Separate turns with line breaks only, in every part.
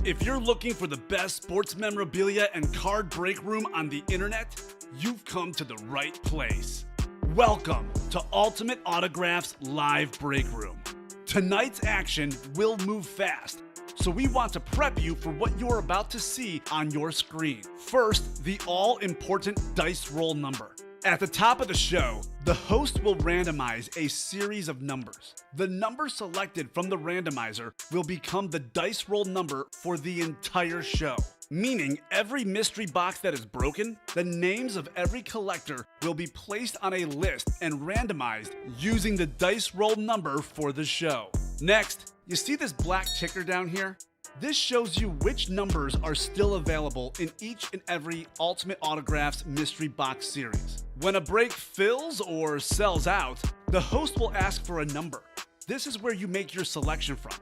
If you're looking for the best sports memorabilia and card break room on the internet, you've come to the right place. Welcome to Ultimate Autographs Live Break Room. Tonight's action will move fast, so we want to prep you for what you're about to see on your screen. First, the all-important dice roll number. At the top of the show, the host will randomize a series of numbers. The number selected from the randomizer will become the dice roll number for the entire show. Meaning every mystery box that is broken, the names of every collector will be placed on a list and randomized using the dice roll number for the show. Next, you see this black ticker down here? This shows you which numbers are still available in each and every Ultimate Autographs mystery box series. When a break fills or sells out, the host will ask for a number. This is where you make your selection from.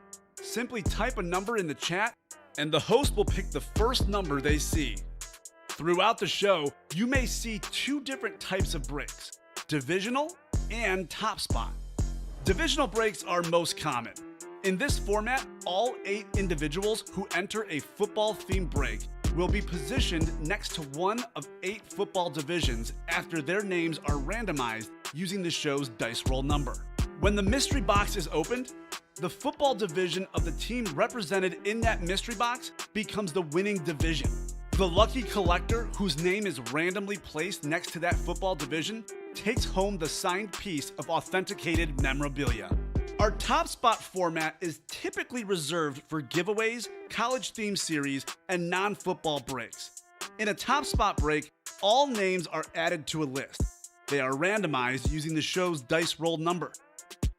Simply type a number in the chat, and the host will pick the first number they see. Throughout the show, you may see two different types of breaks: divisional and top spot. Divisional breaks are most common. In this format, all 8 individuals who enter a football-themed break will be positioned next to one of 8 football divisions after their names are randomized using the show's dice roll number. When the mystery box is opened, the football division of the team represented in that mystery box becomes the winning division. The lucky collector whose name is randomly placed next to that football division takes home the signed piece of authenticated memorabilia. Our top spot format is typically reserved for giveaways, college-themed series, and non-football breaks. In a top spot break, all names are added to a list. They are randomized using the show's dice roll number.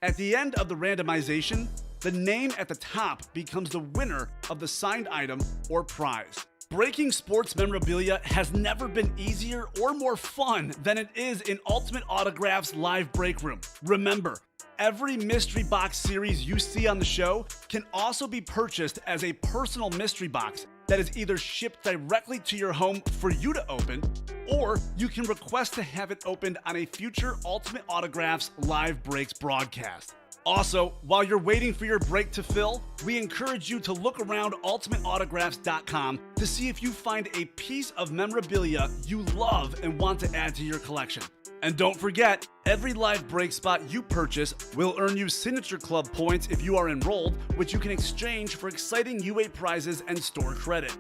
At the end of the randomization, the name at the top becomes the winner of the signed item or prize. Breaking sports memorabilia has never been easier or more fun than it is in Ultimate Autographs Live Break Room. Remember, every mystery box series you see on the show can also be purchased as a personal mystery box that is either shipped directly to your home for you to open, or you can request to have it opened on a future Ultimate Autographs Live Breaks broadcast. Also, while you're waiting for your break to fill, we encourage you to look around ultimateautographs.com to see if you find a piece of memorabilia you love and want to add to your collection. And don't forget, every live break spot you purchase will earn you Signature Club points if you are enrolled, which you can exchange for exciting UA prizes and store credit.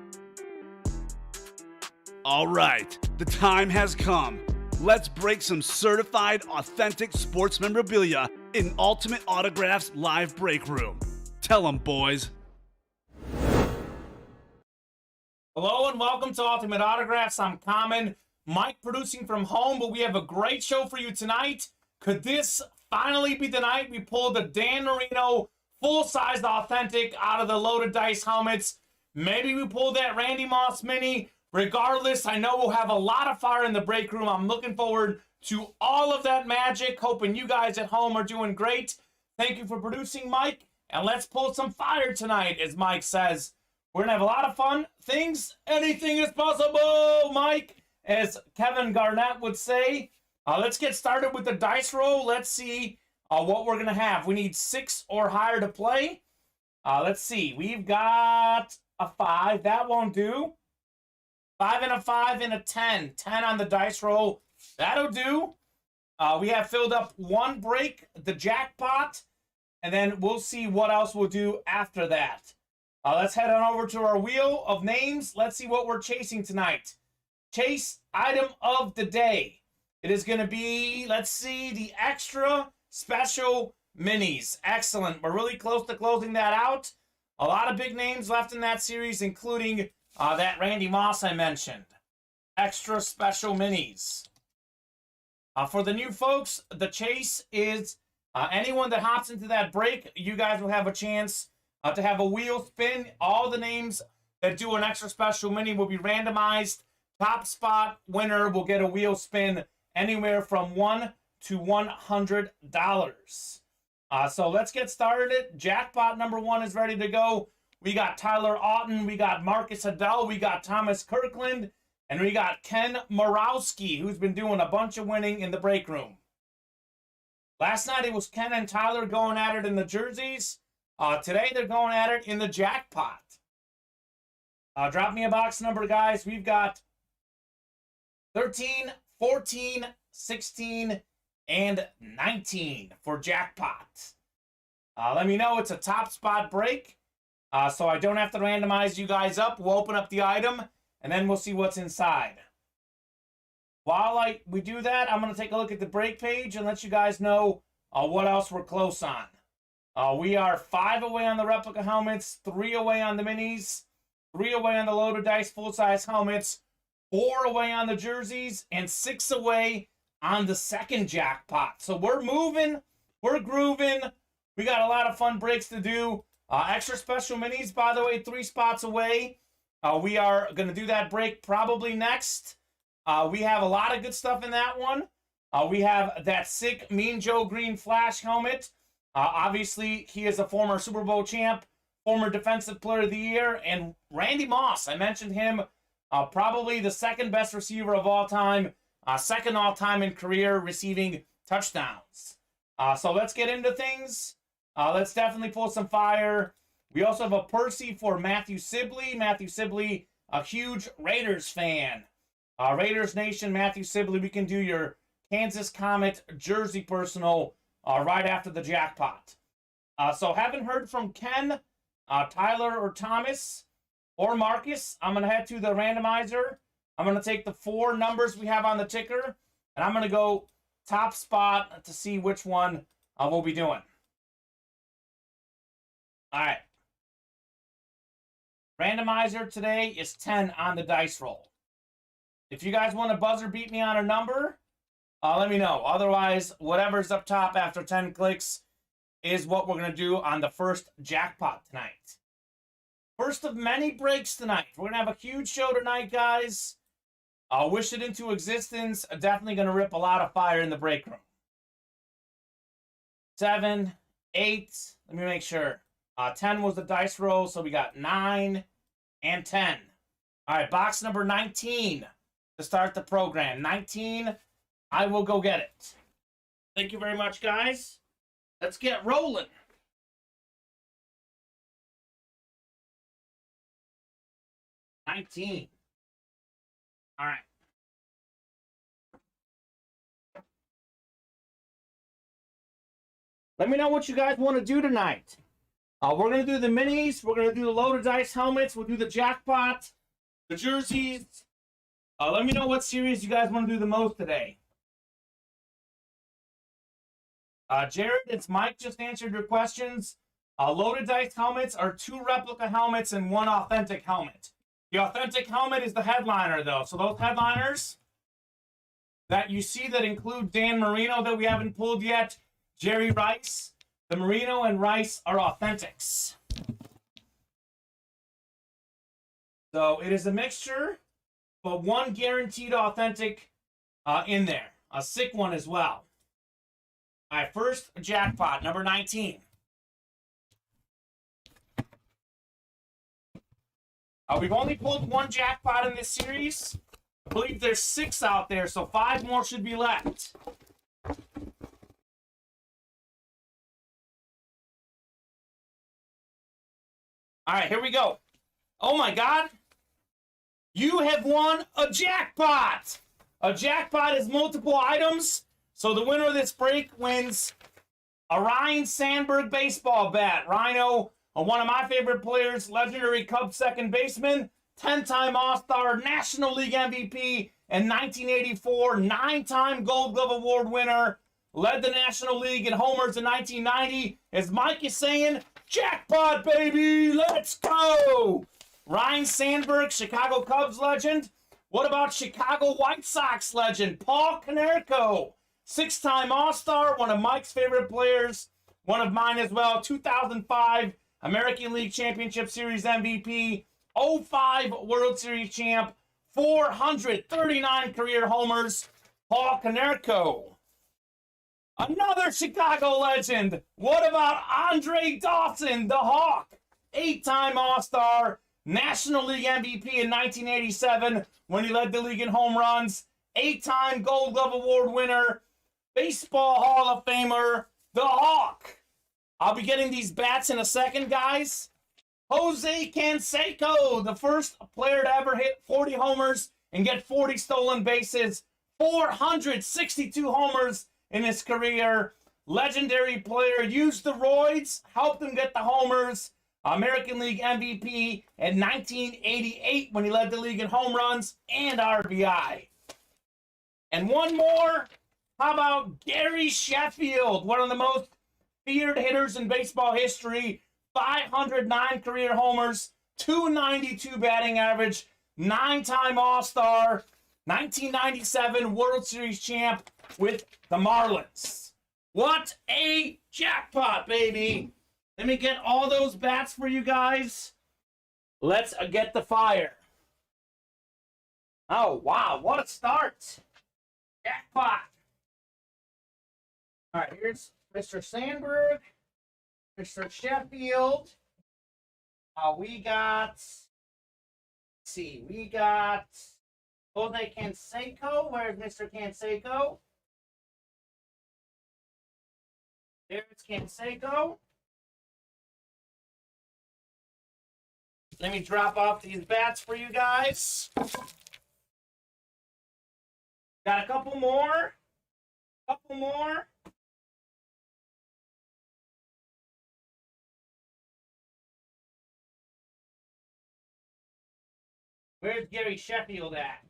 All right, the time has come. Let's break some certified, authentic sports memorabilia in Ultimate Autographs Live Break Room. Tell them, boys.
Hello and welcome to Ultimate Autographs. I'm Kamen. Mike producing from home, but we have a great show for you tonight. Could this finally be the night we pull the Dan Marino full-sized authentic out of the loaded dice helmets? Maybe we pull that Randy Moss mini. Regardless, I know we'll have a lot of fire in the break room. I'm looking forward to all of that magic. Hoping you guys at home are doing great. Thank you for producing, Mike. And let's pull some fire tonight, as Mike says. We're going to have a lot of fun. Anything is possible, Mike, as Kevin Garnett would say. Let's get started with the dice roll. Let's see what we're going to have. We need 6 or higher to play. Let's see. We've got a 5. That won't do. 5 and a 5 and a 10. 10 on the dice roll. That'll do. We have filled up 1 break, the jackpot, and then we'll see what else we'll do after that. Let's head on over to our wheel of names. Let's see what we're chasing tonight. Chase item of the day. It is going to be, let's see, the extra special minis. Excellent. We're really close to closing that out. A lot of big names left in that series, including that Randy Moss I mentioned. Extra special minis. For the new folks, the chase is anyone that hops into that break, you guys will have a chance to have a wheel spin. All the names that do an extra special mini will be randomized. Top spot winner will get a wheel spin anywhere from $1 to $100. So let's get started. Jackpot number 1 is ready to go. We got Tyler Auten, we got Marcus Adele, we got Thomas Kirkland, and we got Ken Morawski, who's been doing a bunch of winning in the break room. Last night it was Ken and Tyler going at it in the jerseys. Today they're going at it in the jackpot. Drop me a box number, guys. We've got 13, 14, 16, and 19 for jackpot. Let me know it's a top spot break, so I don't have to randomize you guys up. We'll open up the item, and then we'll see what's inside. While we do that, I'm going to take a look at the break page and let you guys know what else we're close on. We are 5 away on the replica helmets, 3 away on the minis, 3 away on the loaded dice full-size helmets, 4 away on the jerseys, and 6 away on the second jackpot. So we're moving, we're grooving. We got a lot of fun breaks to do. Extra special minis, by the way, 3 spots away. We are going to do that break probably next. We have a lot of good stuff in that one. We have that sick Mean Joe Green Flash helmet. Obviously, he is a former Super Bowl champ, former Defensive Player of the Year, and Randy Moss. I mentioned him, probably the second best receiver of all time, second all time in career receiving touchdowns. So let's get into things. Let's definitely pull some fire. We also have a Percy for Matthew Sibley. Matthew Sibley, a huge Raiders fan. Raiders Nation, Matthew Sibley, we can do your Kansas Comet jersey personal right after the jackpot. So haven't heard from Ken, Tyler, or Thomas, or Marcus. I'm going to head to the randomizer. I'm going to take the 4 numbers we have on the ticker, and I'm going to go top spot to see which one we'll be doing. All right. Randomizer today is 10 on the dice roll. If you guys want to buzzer beat me on a number, let me know. Otherwise, whatever's up top after 10 clicks is what we're going to do on the first jackpot tonight. First of many breaks tonight. We're going to have a huge show tonight, guys. I'll wish it into existence. Definitely going to rip a lot of fire in the break room. 7, 8. Let me make sure. 10 was the dice roll, so we got 9 and 10. All right, box number 19 to start the program. 19, I will go get it. Thank you very much, guys. Let's get rolling. All right. Let me know what you guys want to do tonight. We're going to do the minis. We're going to do the loaded dice helmets. We'll do the jackpot, the jerseys. Let me know what series you guys want to do the most today. Jared, it's Mike just answered your questions. Loaded dice helmets are 2 replica helmets and 1 authentic helmet. The authentic helmet is the headliner, though. So those headliners that you see that include Dan Marino that we haven't pulled yet, Jerry Rice, the Marino and Rice are authentics. So it is a mixture, but 1 guaranteed authentic in there. A sick one as well. All right, first jackpot, number 19. We've only pulled 1 jackpot in this series. I believe there's 6 out there, so 5 more should be left. All right, here we go. Oh my God. You have won a jackpot. A jackpot is multiple items. So the winner of this break wins a Ryan Sandberg baseball bat. Rhino, one of my favorite players, legendary Cubs second baseman, 10-time All-Star, National League MVP in 1984, 9-time Gold Glove Award winner, led the National League in homers in 1990. As Mike is saying, jackpot, baby, let's go! Ryan Sandberg, Chicago Cubs legend. What about Chicago White Sox legend, Paul Konerko? 6-time All-Star, one of Mike's favorite players, one of mine as well. 2005 American League Championship Series MVP, 05 World Series champ, 439 career homers, Paul Konerko. Another Chicago legend. What about Andre Dawson, the Hawk? 8-time All-Star, National League MVP in 1987 when he led the league in home runs. 8-time Gold Glove Award winner, Baseball Hall of Famer, the Hawk. I'll be getting these bats in a second, guys. Jose Canseco, the first player to ever hit 40 homers and get 40 stolen bases. 462 homers in his career. Legendary player, used the roids, helped him get the homers. American League MVP in 1988 when he led the league in home runs and RBI. And one more. How about Gary Sheffield, one of the most feared hitters in baseball history. 509 career homers, 292 batting average, 9-time All-Star, 1997 World Series champ with the Marlins. What a jackpot, baby. Let me get all those bats for you guys. Let's get the fire. Oh, wow, what a start. Jackpot. All right, here's Mr. Sandberg, Mr. Sheffield. We got Jose Canseco. Where's Mr. Canseco? There's Canseco. Let me drop off these bats for you guys. Got a couple more. Where's Gary Sheffield at?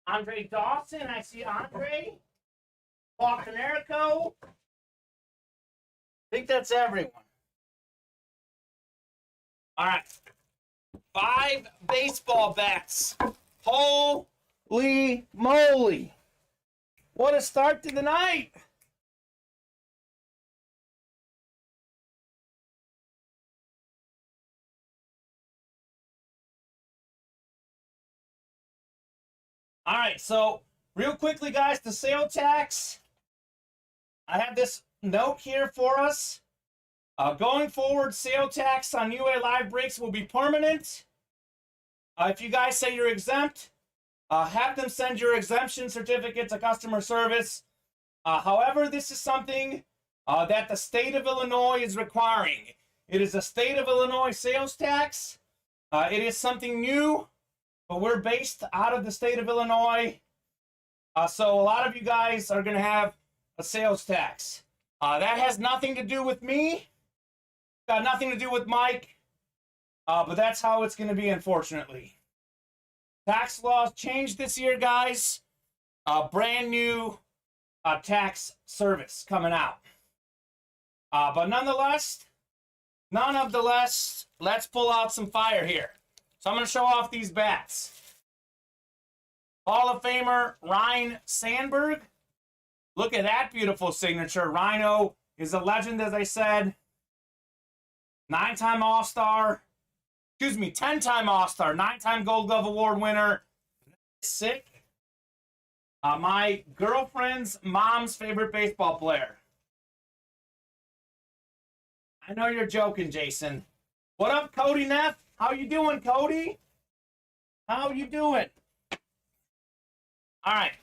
Andre Dawson, I see Andre. Paul Canerico. I think that's everyone. All right. 5 baseball bats. Holy moly. What a start to the night. All right, so real quickly, guys, the sale tax. I have this note here for us. Going forward, sale tax on UA live breaks will be permanent. If you guys say you're exempt, have them send your exemption certificate to customer service. However, this is something that the state of Illinois is requiring. It is a state of Illinois sales tax. It is something new, but we're based out of the state of Illinois. So a lot of you guys are going to have a sales tax. That has nothing to do with me. Got nothing to do with Mike. But that's how it's going to be, unfortunately. Tax laws changed this year, guys. Brand new tax service coming out. But nonetheless, let's pull out some fire here. So I'm going to show off these bats. Hall of Famer Ryne Sandberg. Look at that beautiful signature. Rhino is a legend, as I said. 9-time All-Star. 10-time All-Star. 9-time Gold Glove Award winner. Sick. My girlfriend's mom's favorite baseball player. I know you're joking, Jason. What up, Cody Neff? How you doing, Cody? How you doing? All right.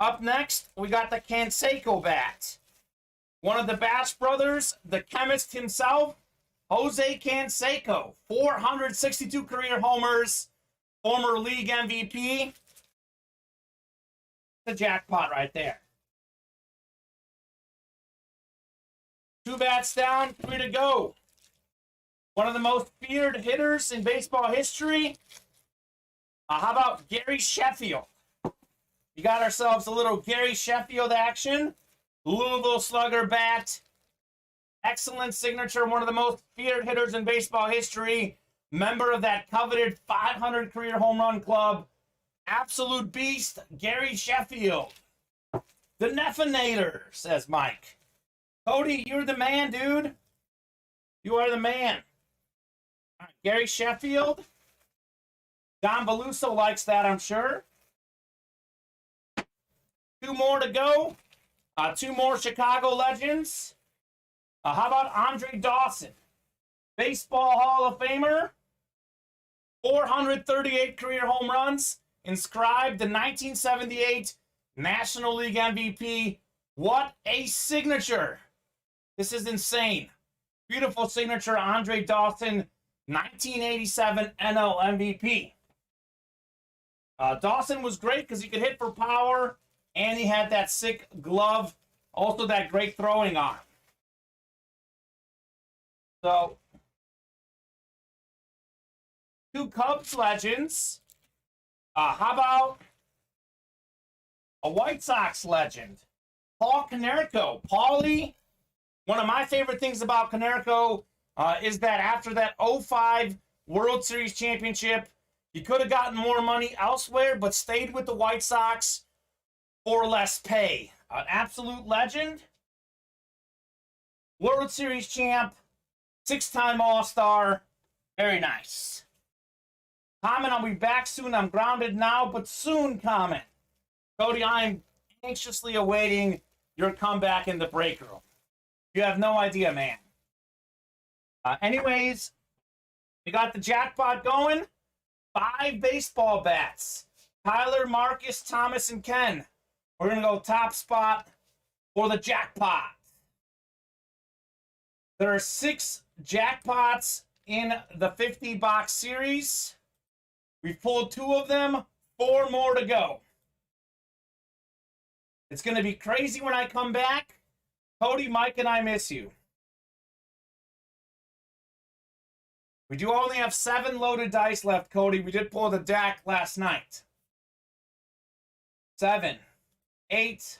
Up next, we got the Canseco bat. One of the Bash brothers, the chemist himself, Jose Canseco. 462 career homers, former league MVP. The jackpot right there. 2 bats down, 3 to go. One of the most feared hitters in baseball history. How about Gary Sheffield? We got ourselves a little Gary Sheffield action. Louisville Slugger bat. Excellent signature. One of the most feared hitters in baseball history. Member of that coveted 500 career home run club. Absolute beast, Gary Sheffield. The Neffinator, says Mike. Cody, you're the man, dude. You are the man. All right, Gary Sheffield. Don Beluso likes that, I'm sure. 2 more to go. 2 more Chicago legends. How about Andre Dawson? Baseball Hall of Famer. 438 career home runs, inscribed the 1978 National League MVP. What a signature! This is insane. Beautiful signature, Andre Dawson, 1987 NL MVP. Dawson was great because he could hit for power, and he had that sick glove, also that great throwing arm. So, two Cubs legends. How about a White Sox legend? Paul Konerko. Paulie, one of my favorite things about Konerko is that after that 05 World Series championship, he could have gotten more money elsewhere, but stayed with the White Sox for less pay. An absolute legend. World Series champ, 6-time All-Star. Very nice. Kamen, I'll be back soon. I'm grounded now, but soon, Kamen. Cody, I'm anxiously awaiting your comeback in the break room. You have no idea, man. Anyways, we got the jackpot going. 5 baseball bats. Tyler, Marcus, Thomas, and Ken. We're going to go top spot for the jackpot. There are 6 jackpots in the 50-box series. We've pulled 2 of them, 4 more to go. It's going to be crazy when I come back. Cody, Mike, and I miss you. We do only have 7 loaded dice left, Cody. We did pull the deck last night. 7, 8,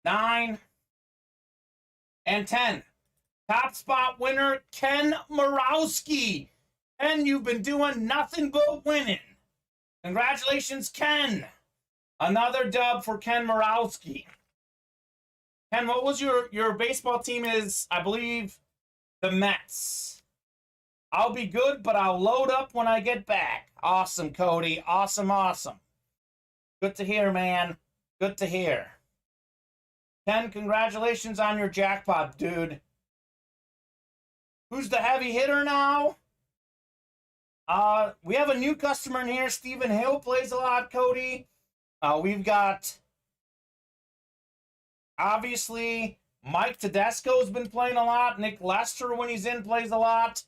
9, and 10. Top spot winner, Ken Morawski. Ken, you've been doing nothing but winning. Congratulations, Ken. Another dub for Ken Morawski. Ken, what was your baseball team is, I believe, the Mets. I'll be good, but I'll load up when I get back. Awesome, Cody. Awesome, awesome. Good to hear, man. Good to hear. Ken, congratulations on your jackpot, dude. Who's the heavy hitter now? We have a new customer in here. Stephen Hill plays a lot, Cody. We've got, obviously, Mike Tedesco's been playing a lot. Nick Lester, when he's in, plays a lot.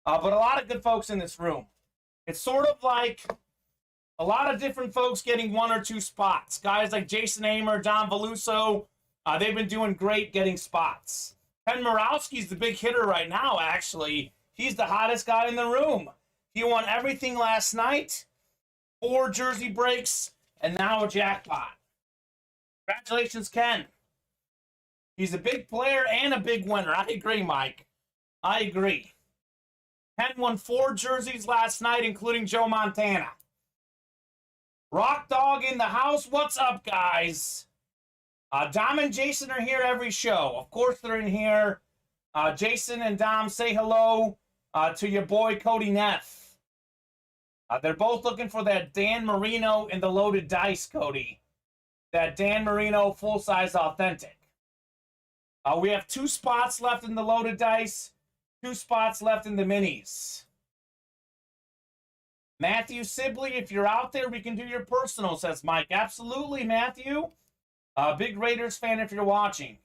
But a lot of good folks in this room. It's sort of like a lot of different folks getting 1 or 2 spots. Guys like Jason Amer, Don Veluso, they've been doing great getting spots. Ken Morawski's the big hitter right now, actually. He's the hottest guy in the room. He won everything last night. 4 jersey breaks, and now a jackpot. Congratulations, Ken. He's a big player and a big winner. I agree, Mike. I agree. Ken won 4 jerseys last night, including Joe Montana. Rock Dog in the house. What's up, guys? Dom and Jason are here every show. Of course they're in here. Jason and Dom, say hello to your boy Cody Neff. They're both looking for that Dan Marino in the loaded dice, Cody. That Dan Marino full-size authentic. We have 2 spots left in the loaded dice. 2 spots left in the minis. Matthew Sibley, if you're out there, we can do your personal, says Mike. Absolutely, Matthew. Big Raiders fan if you're watching.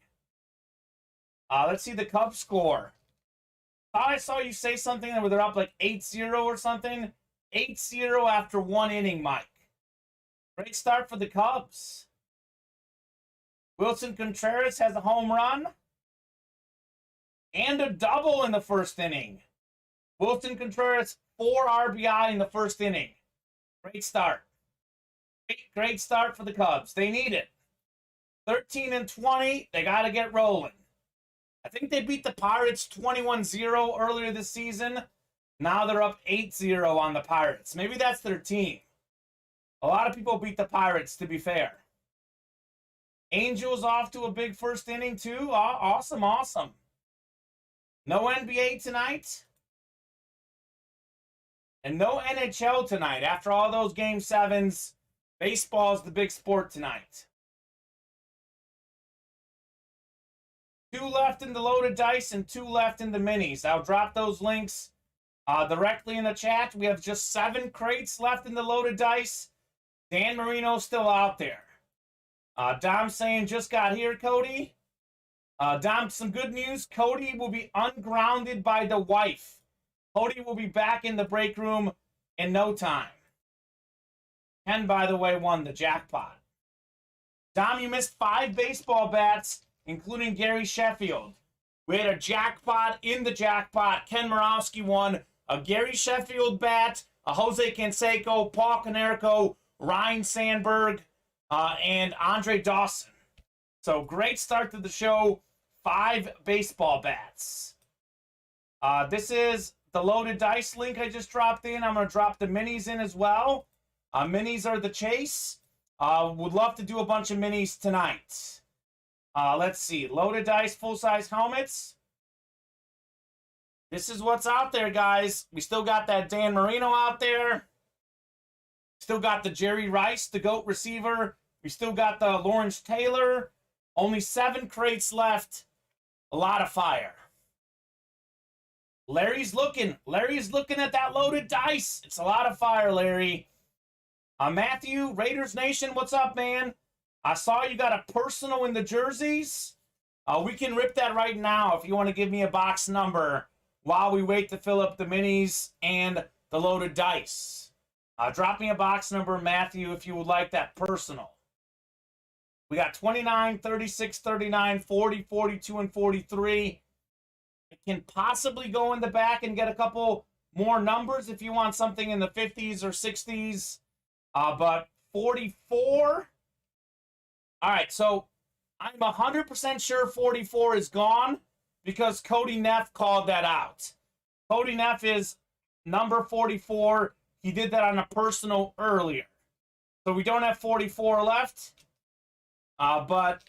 Let's see the Cubs score. Thought I saw you say something where they're up like 8-0 or something. 8-0 after 1 inning, Mike. Great start for the Cubs. Wilson Contreras has a home run and a double in the first inning. Wilson Contreras, 4 RBI in the first inning. Great start. Great start for the Cubs. They need it. 13-20, they got to get rolling. I think they beat the Pirates 21-0 earlier this season. Now they're up 8-0 on the Pirates. Maybe that's their team. A lot of people beat the Pirates, to be fair. Angels off to a big first inning, too. Awesome, awesome. No NBA tonight. And no NHL tonight. After all those Game 7s, baseball's the big sport tonight. 2 left in the loaded dice and 2 left in the minis. I'll drop those links Directly in the chat, we have just 7 crates left in the loaded dice. Dan Marino's still out there. Dom saying, just got here, Cody. Dom, some good news. Cody will be ungrounded by the wife. Cody will be back in the break room in no time. Ken, by the way, won the jackpot. Dom, you missed 5 baseball bats, including Gary Sheffield. We had a jackpot in the jackpot. Ken Morawski won a Gary Sheffield bat, a Jose Canseco, Paul Konerko, Ryan Sandberg, and Andre Dawson. So great start to the show. 5 baseball bats. This is the loaded dice link I just dropped in. I'm going to drop the minis in as well. Minis are the chase. Would love to do a bunch of minis tonight. Let's see. Loaded dice, full-size helmets. This is what's out there, guys. We still got that Dan Marino out there. Still got the Jerry Rice, the GOAT receiver. We still got the Lawrence Taylor. Only 7 crates left. A lot of fire. Larry's looking. Larry's looking at that loaded dice. It's a lot of fire, Larry. Matthew, Raiders Nation, what's up, man? I saw you got a personal in the jerseys. We can rip that right now if you want to give me a box number while we wait to fill up the minis and the loaded dice. Drop me a box number, Matthew, if you would like that personal. We got 29, 36, 39, 40, 42, and 43. I can possibly go in the back and get a couple more numbers if you want something in the 50s or 60s. But 44. All right, so I'm 100% sure 44 is gone because Cody Neff called that out. Cody Neff is number 44. He did that on a personal earlier. So we don't have 44 left. But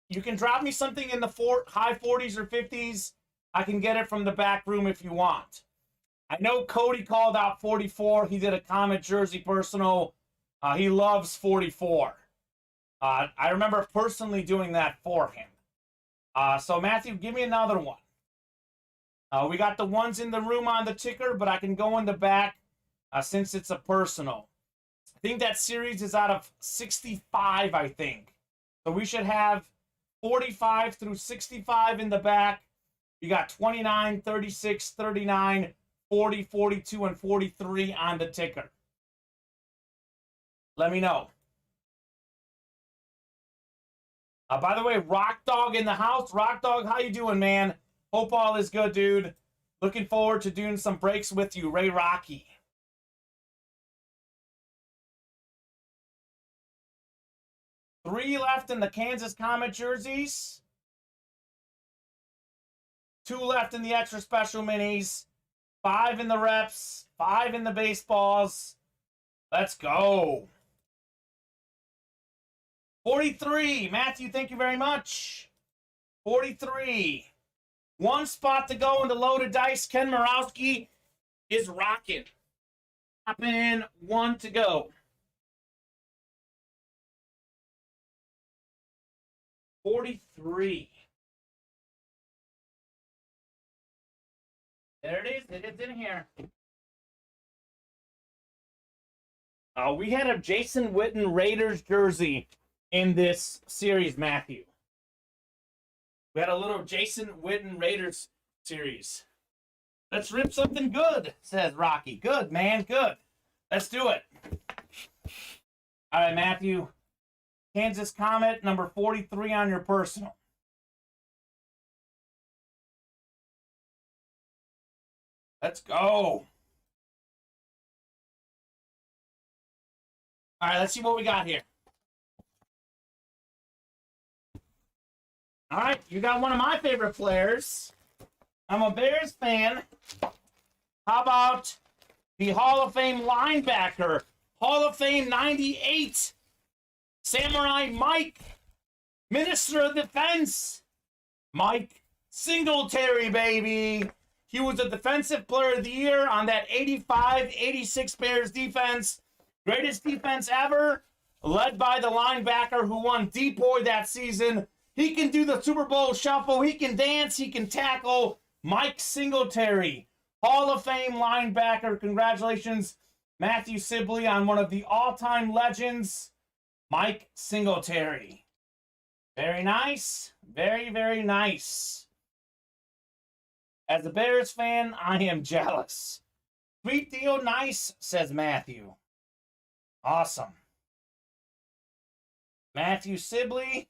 you can drop me something in the high 40s or 50s. I can get it from the back room if you want. I know Cody called out 44. He did a Kamen jersey personal. He loves 44. I remember personally doing that for him. So, Matthew, give me another one. We got the ones in the room on the ticker, but I can go in the back since it's a personal. I think that series is out of 65, I think. So we should have 45 through 65 in the back. You got 29, 36, 39, 40, 42, and 43 on the ticker. Let me know. By the way, Rock Dog in the house. Rock Dog, how you doing, man? Hope all is good, dude. Looking forward to doing some breaks with you, Ray Rocky. Three left in the Kansas Kamen jerseys. 2 left in the extra special minis. 5 in the reps. 5 in the baseballs. Let's go. 43. Matthew, thank you very much. 43. 1 spot to go in the loaded dice. Ken Morawski is rocking. Happening 1 to go. 43. There it is. It is in here. We had a Jason Witten Raiders jersey in this series, Matthew. We had a little Jason Witten Raiders series. Let's rip something good, says Rocky. Good, man. Good. Let's do it. All right, Matthew. Kansas Kamen, number 43 on your personal. Let's go. All right, let's see what we got here. All right, you got one of my favorite players. I'm a Bears fan. How about the Hall of Fame linebacker, Hall of Fame 98, Samurai Mike, Minister of Defense, Mike Singletary, baby. He was the Defensive Player of the Year on that 85-86 Bears defense. Greatest defense ever, led by the linebacker who won Depoy that season. He can do the Super Bowl shuffle. He can dance. He can tackle. Mike Singletary. Hall of Fame linebacker. Congratulations, Matthew Sibley, on one of the all-time legends, Mike Singletary. Very nice. Very, very nice. As a Bears fan, I am jealous. Sweet deal, nice, says Matthew. Awesome. Matthew Sibley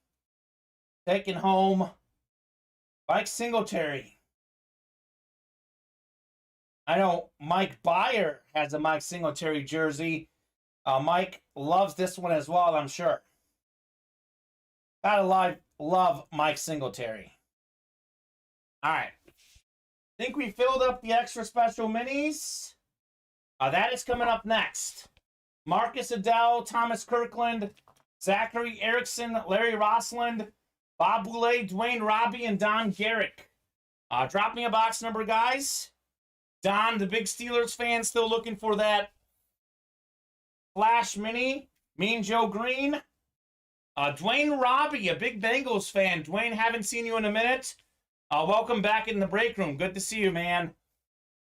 taking home Mike Singletary. I know Mike Byer has a Mike Singletary jersey. Mike loves this one as well, I'm sure. Gotta love Mike Singletary. All right. Think we filled up the extra special minis. That is coming up next. Marcus Adele, Thomas Kirkland, Zachary Erickson, Larry Rossland, Bob Boulay, Dwayne Robbie, and Don Garrick. Drop me a box number, guys. Don, the big Steelers fan, still looking for that Flash Mini. Mean Joe Green. Dwayne Robbie, a big Bengals fan. Dwayne, haven't seen you in a minute. Welcome back in the break room. Good to see you, man.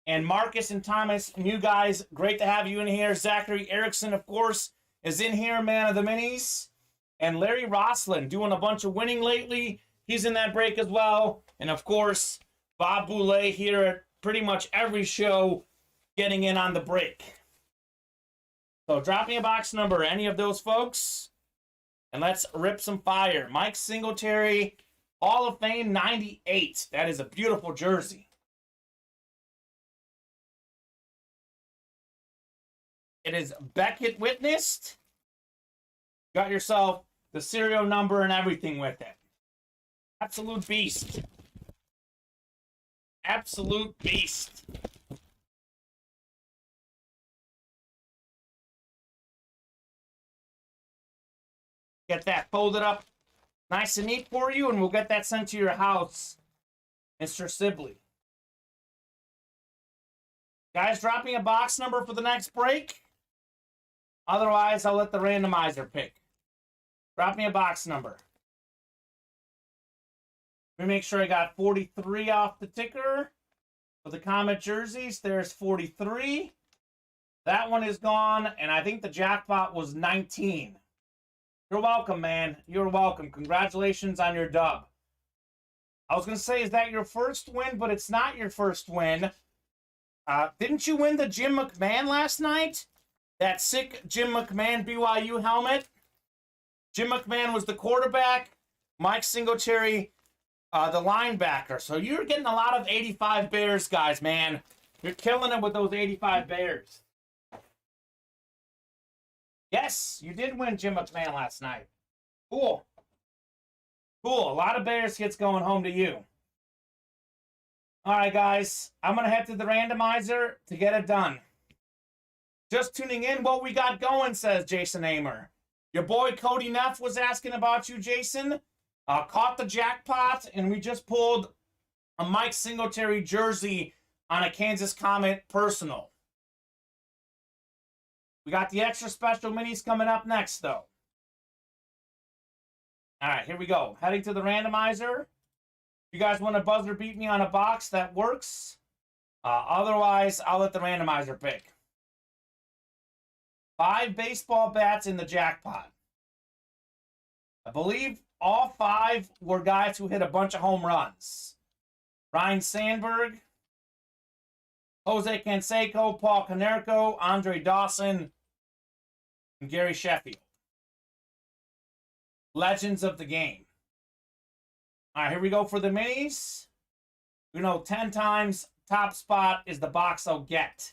And Marcus and Thomas, and you guys, great to have you in here. Zachary Erickson, of course, is in here, man of the minis. And Larry Rossland, doing a bunch of winning lately. He's in that break as well. And, of course, Bob Boulay here at pretty much every show getting in on the break. So drop me a box number, any of those folks, and let's rip some fire. Mike Singletary, Hall of Fame 98. That is a beautiful jersey. It is Beckett witnessed. Got yourself the serial number and everything with it. Absolute beast. Absolute beast. Get that folded up nice and neat for you, and we'll get that sent to your house, Mr. Sibley. Guys, drop me a box number for the next break. Otherwise, I'll let the randomizer pick. Drop me a box number. Let me make sure I got 43 off the ticker for the Kamen jerseys. There's 43. That one is gone, and I think the jackpot was 19. You're welcome, man. You're welcome. Congratulations on your dub. I was going to say, is that your first win? But it's not your first win. Didn't you win the Jim McMahon last night? That sick Jim McMahon BYU helmet? Jim McMahon was the quarterback. Mike Singletary, the linebacker. So you're getting a lot of 85 Bears, guys, man. You're killing it with those 85 Bears. Yes, you did win Jim McMahon last night. Cool. Cool. A lot of Bears hits going home to you. All right, guys. I'm going to head to the randomizer to get it done. Just tuning in, what we got going, says Jason Amer. Your boy Cody Neff was asking about you, Jason. Caught the jackpot, and we just pulled a Mike Singletary jersey on a Kansas Kamen personal. We got the extra special minis coming up next, though. All right, here we go. Heading to the randomizer. If you guys want to buzzer beat me on a box, that works. Otherwise, I'll let the randomizer pick. 5 baseball bats in the jackpot. I believe all 5 were guys who hit a bunch of home runs. Ryan Sandberg, Jose Canseco, Paul Konerko, Andre Dawson, and Gary Sheffield. Legends of the game. All right, here we go for the minis. You know, 10 times top spot is the box I'll get.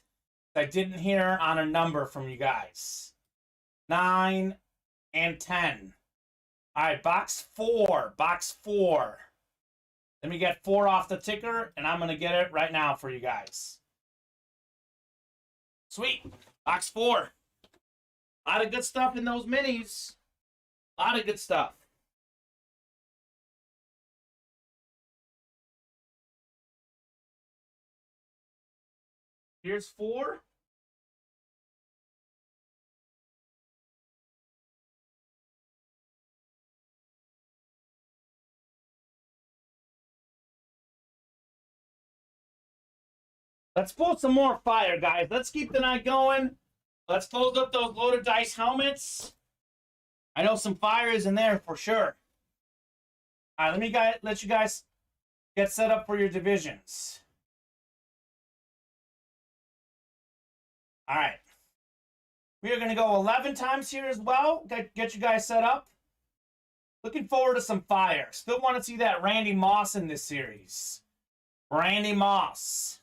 I didn't hear on a number from you guys. 9 and 10. All right, box 4. Box 4. Let me get 4 off the ticker, and I'm going to get it right now for you guys. Sweet. Box 4. A lot of good stuff in those minis. A lot of good stuff. Here's 4. Let's pull some more fire, guys. Let's keep the night going. Let's close up those loaded dice helmets. I know some fire is in there for sure. All right, let you guys get set up for your divisions. All right. We are going to go 11 times here as well. Get you guys set up. Looking forward to some fire. Still want to see that Randy Moss in this series. Randy Moss.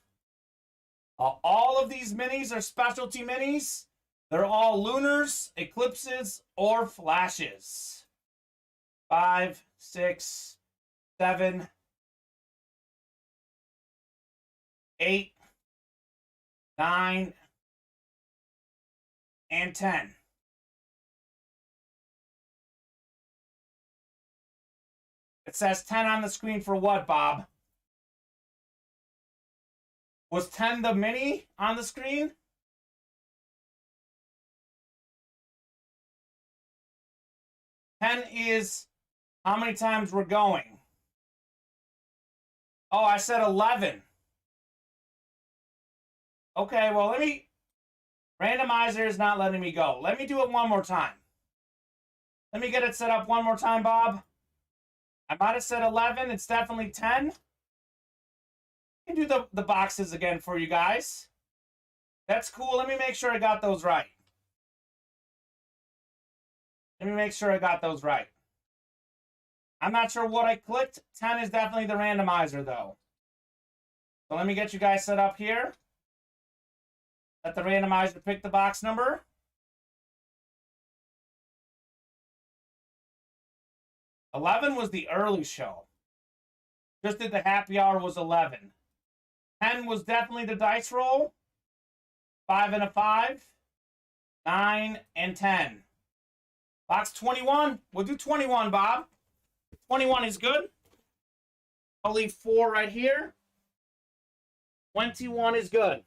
All of these minis are specialty minis. They're all lunars, eclipses, or flashes. 5, 6, 7, 8, 9, and 10. It says 10 on the screen for what, Bob? Was 10 the mini on the screen? Ten is how many times we're going. Oh, I said 11. Okay, well, let me... Randomizer is not letting me go. Let me do it one more time. Let me get it set up one more time, Bob. I might have said 11. It's definitely 10. I can do the boxes again for you guys. That's cool. Let me make sure I got those right. Let me make sure I got those right. I'm not sure what I clicked. 10 is definitely the randomizer, though. So let me get you guys set up here. Let the randomizer pick the box number. $11 was the early show. Just did the happy hour was 11. 10 was definitely the dice roll. 5 and a 5. 9 and 10. Box 21. We'll do 21, Bob. 21 is good. I'll leave 4 right here. 21 is good.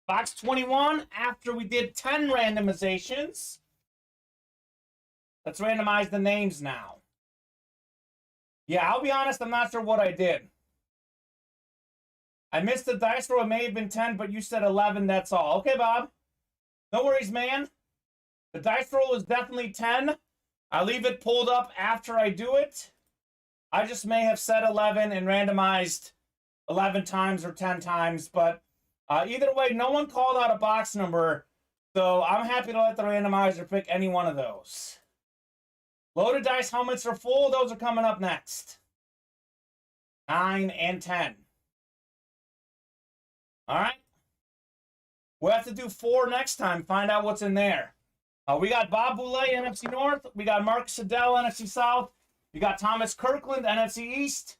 Box 21, after we did 10 randomizations, let's randomize the names now. Yeah, I'll be honest, I'm not sure what I did. I missed the dice roll. It may have been 10, but you said 11, that's all. Okay, Bob. No worries, man. The dice roll is definitely 10. I'll leave it pulled up after I do it. I just may have said 11 and randomized 11 times or 10 times, but either way, no one called out a box number, so I'm happy to let the randomizer pick any one of those. Loaded dice helmets are full. Those are coming up next. 9 and 10. All right. We'll have to do 4 next time. Find out what's in there. We got Bob Boulay, NFC North. We got Mark Siddell, NFC South. We got Thomas Kirkland, NFC East.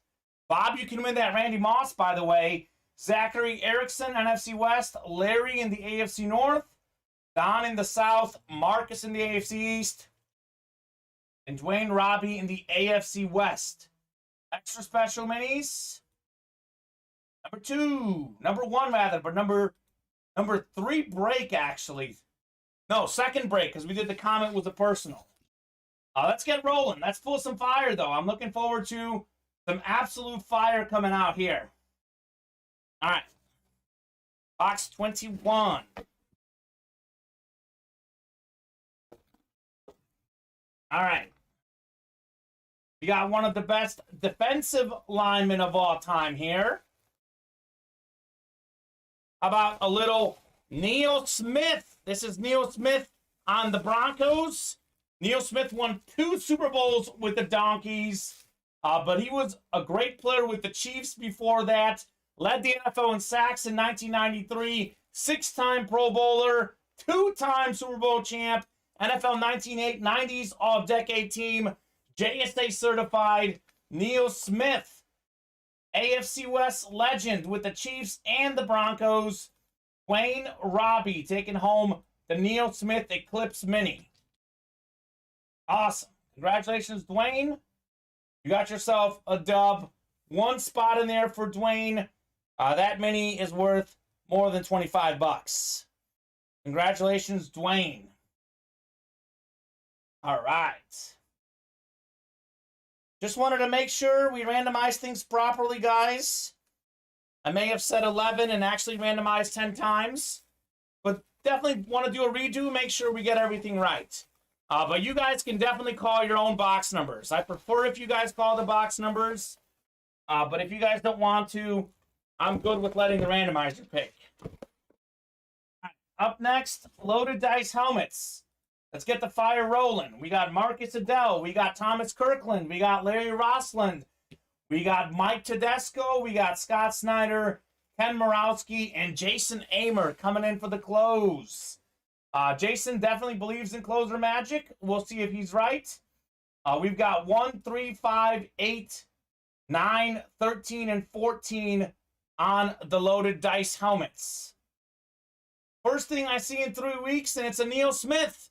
Bob, you can win that Randy Moss, by the way. Zachary Erickson, NFC West. Larry in the AFC North. Don in the South. Marcus in the AFC East. And Dwayne Robbie in the AFC West. Extra special minis. Number 1 rather, but number 3 break actually. No, second break, because we did the comment with the personal. Let's get rolling. Let's pull some fire, though. I'm looking forward to some absolute fire coming out here. All right. Box 21. All right. We got one of the best defensive linemen of all time here. How about a little Neil Smith? This is Neil Smith on the Broncos. Neil Smith won 2 Super Bowls with the Donkeys, but he was a great player with the Chiefs before that. Led the NFL in sacks in 1993. 6-time Pro Bowler, 2-time Super Bowl champ, NFL 1990s All-Decade Team, JSA certified. Neil Smith, AFC West legend with the Chiefs and the Broncos. Dwayne Robbie taking home the Neil Smith Eclipse Mini. Awesome. Congratulations, Dwayne. You got yourself a dub. One spot in there for Dwayne. That mini is worth more than 25 bucks. Congratulations, Dwayne. All right. Just wanted to make sure we randomize things properly, guys. I may have said 11 and actually randomized 10 times. But definitely want to do a redo, make sure we get everything right. But you guys can definitely call your own box numbers. I prefer if you guys call the box numbers. But if you guys don't want to, I'm good with letting the randomizer pick. Up next, loaded dice helmets. Let's get the fire rolling. We got Marcus Adele. We got Thomas Kirkland. We got Larry Rossland. We got Mike Tedesco. We got Scott Snyder, Ken Morawski, and Jason Amer coming in for the close. Jason definitely believes in closer magic. We'll see if he's right. We've got 1, 3, 5, 8, 9, 13, and 14 on the loaded dice helmets. First thing I see in 3 weeks, and it's a Neil Smith.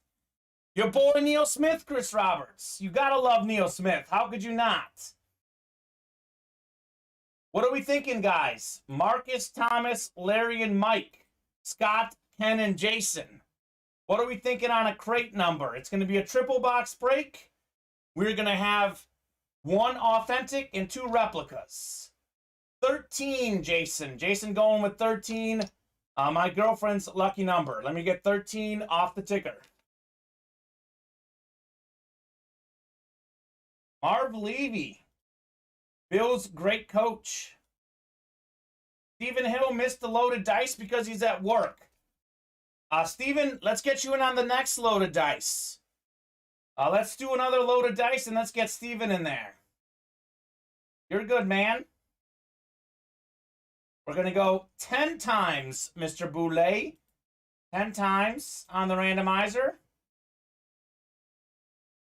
Your boy Neil Smith, Chris Roberts. You gotta love Neil Smith. How could you not? What are we thinking, guys? Marcus, Thomas, Larry, and Mike. Scott, Ken, and Jason. What are we thinking on a crate number? It's going to be a triple box break. We're going to have 1 authentic and 2 replicas. 13, Jason. Jason going with 13. My girlfriend's lucky number. Let me get 13 off the ticker. Marv Levy. Bill's great coach. Stephen Hill missed the loaded dice because he's at work. Steven, let's get you in on the next loaded dice. Let's do another loaded dice and let's get Steven in there. You're good, man. We're going to go 10 times, Mr. Boulay. 10 times on the randomizer.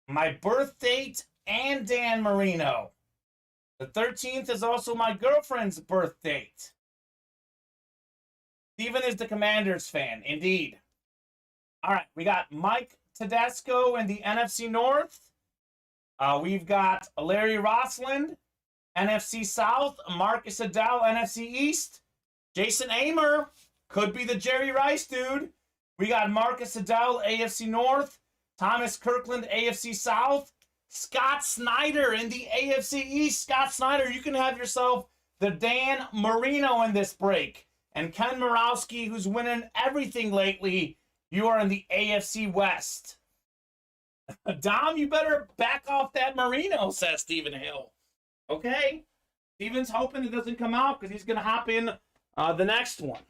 My birth date and Dan Marino. The 13th is also my girlfriend's birth date. Steven is the Commanders fan, indeed. All right, we got Mike Tedesco in the NFC North. We've got Larry Rossland, NFC South. Marcus Adele, NFC East. Jason Amer, could be the Jerry Rice dude. We got Marcus Adele, AFC North. Thomas Kirkland, AFC South. Scott Snyder in the AFC East. Scott Snyder, you can have yourself the Dan Marino in this break. And Ken Morawski, who's winning everything lately, you are in the AFC West. Dom, you better back off that Marino, says Stephen Hill. Okay? Steven's hoping it doesn't come out because he's going to hop in the next one.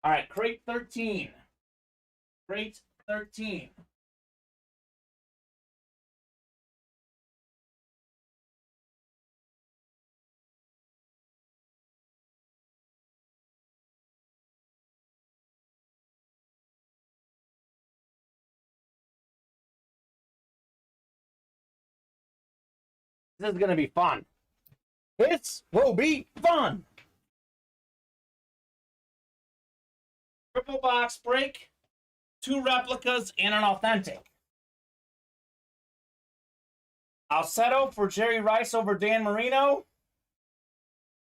All right, crate 13. Crate 13. This is going to be fun. This will be fun. Triple box break, 2 replicas, and an authentic. I'll settle for Jerry Rice over Dan Marino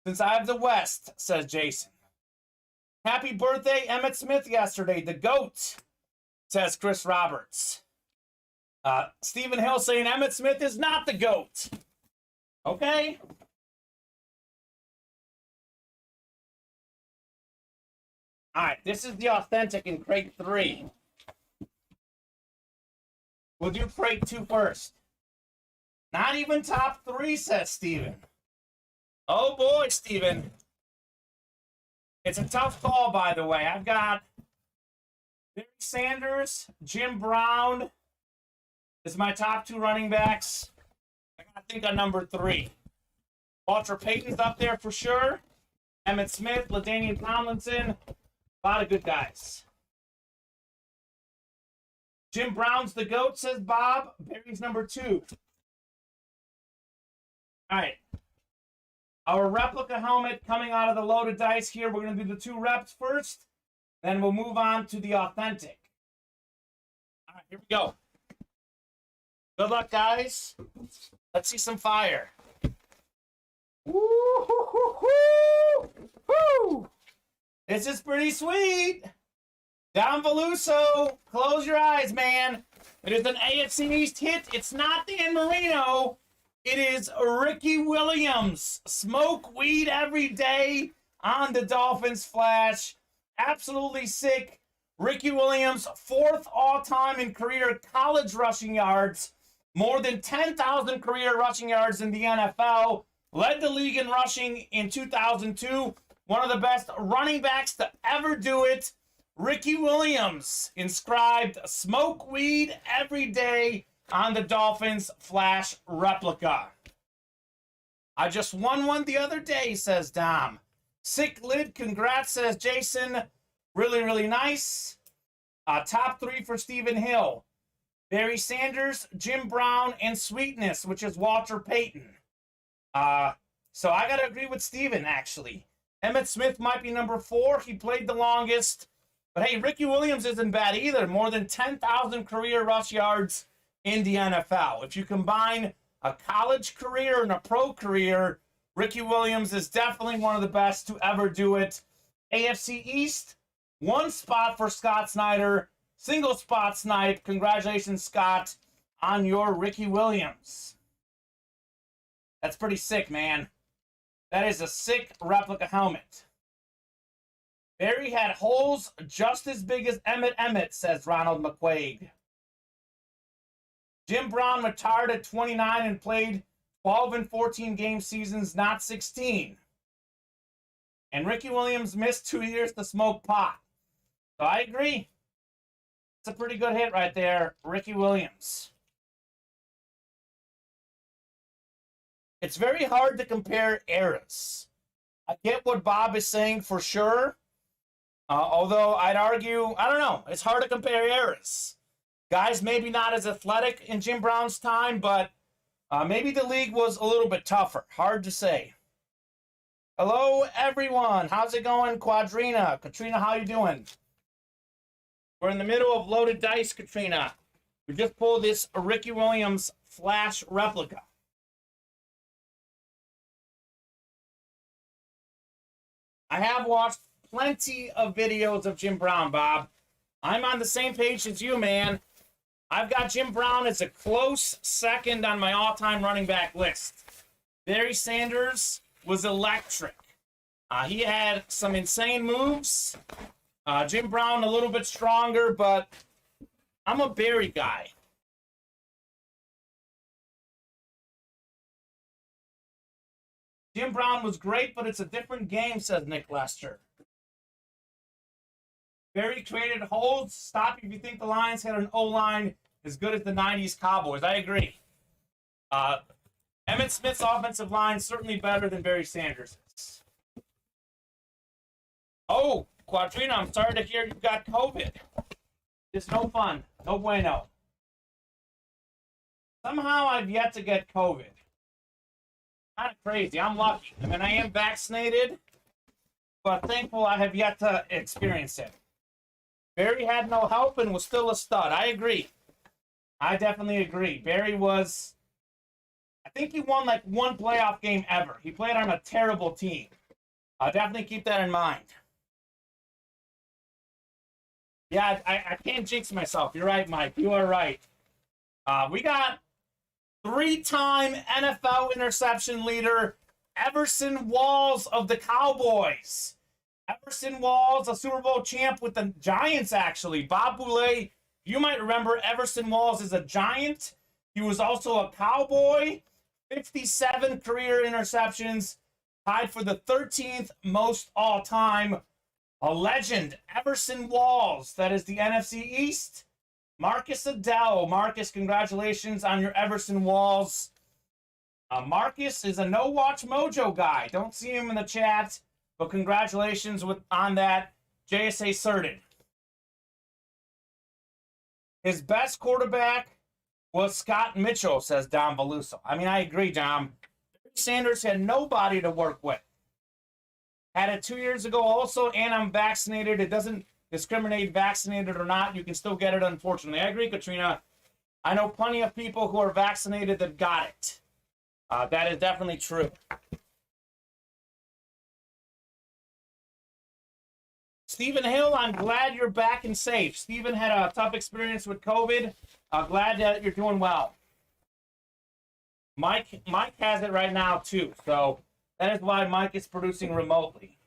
since I have the West, says Jason. Happy birthday, Emmett Smith, yesterday. The GOAT, says Chris Roberts. Stephen Hill saying Emmett Smith is not the GOAT. Okay? All right, this is the authentic in crate 3. We'll do crate 2 first. Not even top 3, says Steven. Oh boy, Steven. It's a tough call, by the way. I've got Barry Sanders, Jim Brown is my top 2 running backs. I gotta think on number 3. Walter Payton's up there for sure. Emmett Smith, LaDainian Tomlinson. A lot of good guys. Jim Brown's the GOAT, says Bob. Barry's number 2. All right. Our replica helmet coming out of the loaded dice here. We're going to do the 2 reps first. Then we'll move on to the authentic. All right, here we go. Good luck, guys. Let's see some fire. Woo-hoo-hoo-hoo! This is pretty sweet. Don Veluso, close your eyes, man. It is an AFC East hit. It's not Dan Marino. It is Ricky Williams. Smoke weed every day on the Dolphins Flash. Absolutely sick. Ricky Williams, 4th all-time in career college rushing yards. More than 10,000 career rushing yards in the NFL. Led the league in rushing in 2002. One of the best running backs to ever do it. Ricky Williams inscribed smoke weed every day on the Dolphins Flash replica. I just won one the other day, says Dom. Sick lid, congrats, says Jason. Really, really nice. Top 3 for Stephen Hill. Barry Sanders, Jim Brown, and Sweetness, which is Walter Payton. So I got to agree with Steven, actually. Emmitt Smith might be number 4. He played the longest. But hey, Ricky Williams isn't bad either. More than 10,000 career rush yards in the NFL. If you combine a college career and a pro career, Ricky Williams is definitely one of the best to ever do it. AFC East, 1 spot for Scott Snyder. Single spot snipe. Congratulations, Scott, on your Ricky Williams. That's pretty sick, man. That is a sick replica helmet. Barry had holes just as big as Emmett, says Ronald McQuaid. Jim Brown retired at 29 and played 12 and 14 game seasons, not 16. And Ricky Williams missed 2 years to smoke pot. So I agree. It's a pretty good hit right there, Ricky Williams. It's very hard to compare eras. I get what Bob is saying for sure. Although I'd argue, I don't know, it's hard to compare eras. Guys maybe not as athletic in Jim Brown's time, but maybe the league was a little bit tougher. Hard to say. Hello, everyone. How's it going, Quadrina? Katrina, how you doing? We're in the middle of loaded dice, Katrina. We just pulled this Ricky Williams Flash replica. I have watched plenty of videos of Jim Brown, Bob. I'm on the same page as you, man. I've got Jim Brown as a close second on my all-time running back list. Barry Sanders was electric. He had some insane moves. Jim Brown a little bit stronger, but I'm a Barry guy. Jim Brown was great, but it's a different game, says Nick Lester. Barry created holes. Stop if you think the Lions had an O-line as good as the 90s Cowboys. I agree. Emmitt Smith's offensive line certainly better than Barry Sanders'. Oh, Quadrina, I'm sorry to hear you've got COVID. It's no fun. No bueno. Somehow I've yet to get COVID. Kind of crazy. I'm lucky. I mean, I am vaccinated, but thankful I have yet to experience it. Barry had no help and was still a stud. I agree. I definitely agree. Barry was, I think he won like 1 playoff game ever. He played on a terrible team. Definitely keep that in mind. Yeah, I can't jinx myself. You're right, Mike. You are right. We got 3-time NFL interception leader Everson Walls of the Cowboys. Everson Walls, a Super Bowl champ with the Giants, actually. Bob Boulay, you might remember Everson Walls is a Giant. He was also a Cowboy. 57 career interceptions, tied for the 13th most all-time. A legend, Everson Walls. That is the NFC East. Marcus Adele. Marcus, congratulations on your Everson Walls. Marcus is a no-watch mojo guy. Don't see him in the chat, but congratulations on that. JSA certain. His best quarterback was Scott Mitchell, says Don Veluso. I mean, I agree, Dom. Sanders had nobody to work with. Had it 2 years ago also, and I'm vaccinated. It doesn't discriminate vaccinated or not. You can still get it, unfortunately. I agree, Katrina. I know plenty of people who are vaccinated that got it. That is definitely true. Stephen Hill, I'm glad you're back and safe. Stephen had a tough experience with COVID. Glad that you're doing well. Mike has it right now too, so that is why Mike is producing remotely.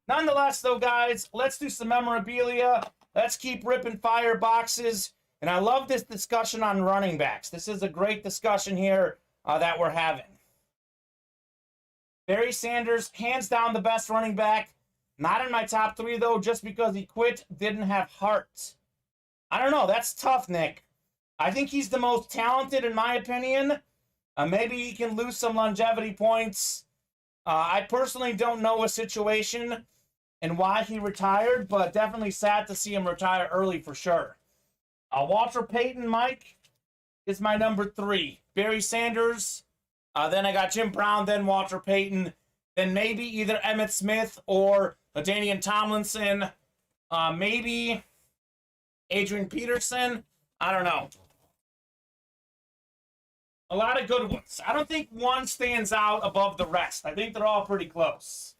Nonetheless, though, guys, let's do some memorabilia. Let's keep ripping fire boxes. And I love this discussion on running backs. This is a great discussion here that we're having. Barry Sanders, hands down the best running back. Not in my top 3, though, just because he quit, didn't have heart. I don't know. That's tough, Nick. I think he's the most talented, in my opinion. Maybe he can lose some longevity points. I personally don't know a situation and why he retired, but definitely sad to see him retire early for sure. Walter Payton, Mike, is my number 3. Barry Sanders. Then I got Jim Brown, then Walter Payton. Then maybe either Emmitt Smith or LaDainian Tomlinson. Maybe Adrian Peterson. I don't know. A lot of good ones. I don't think one stands out above the rest. I think they're all pretty close.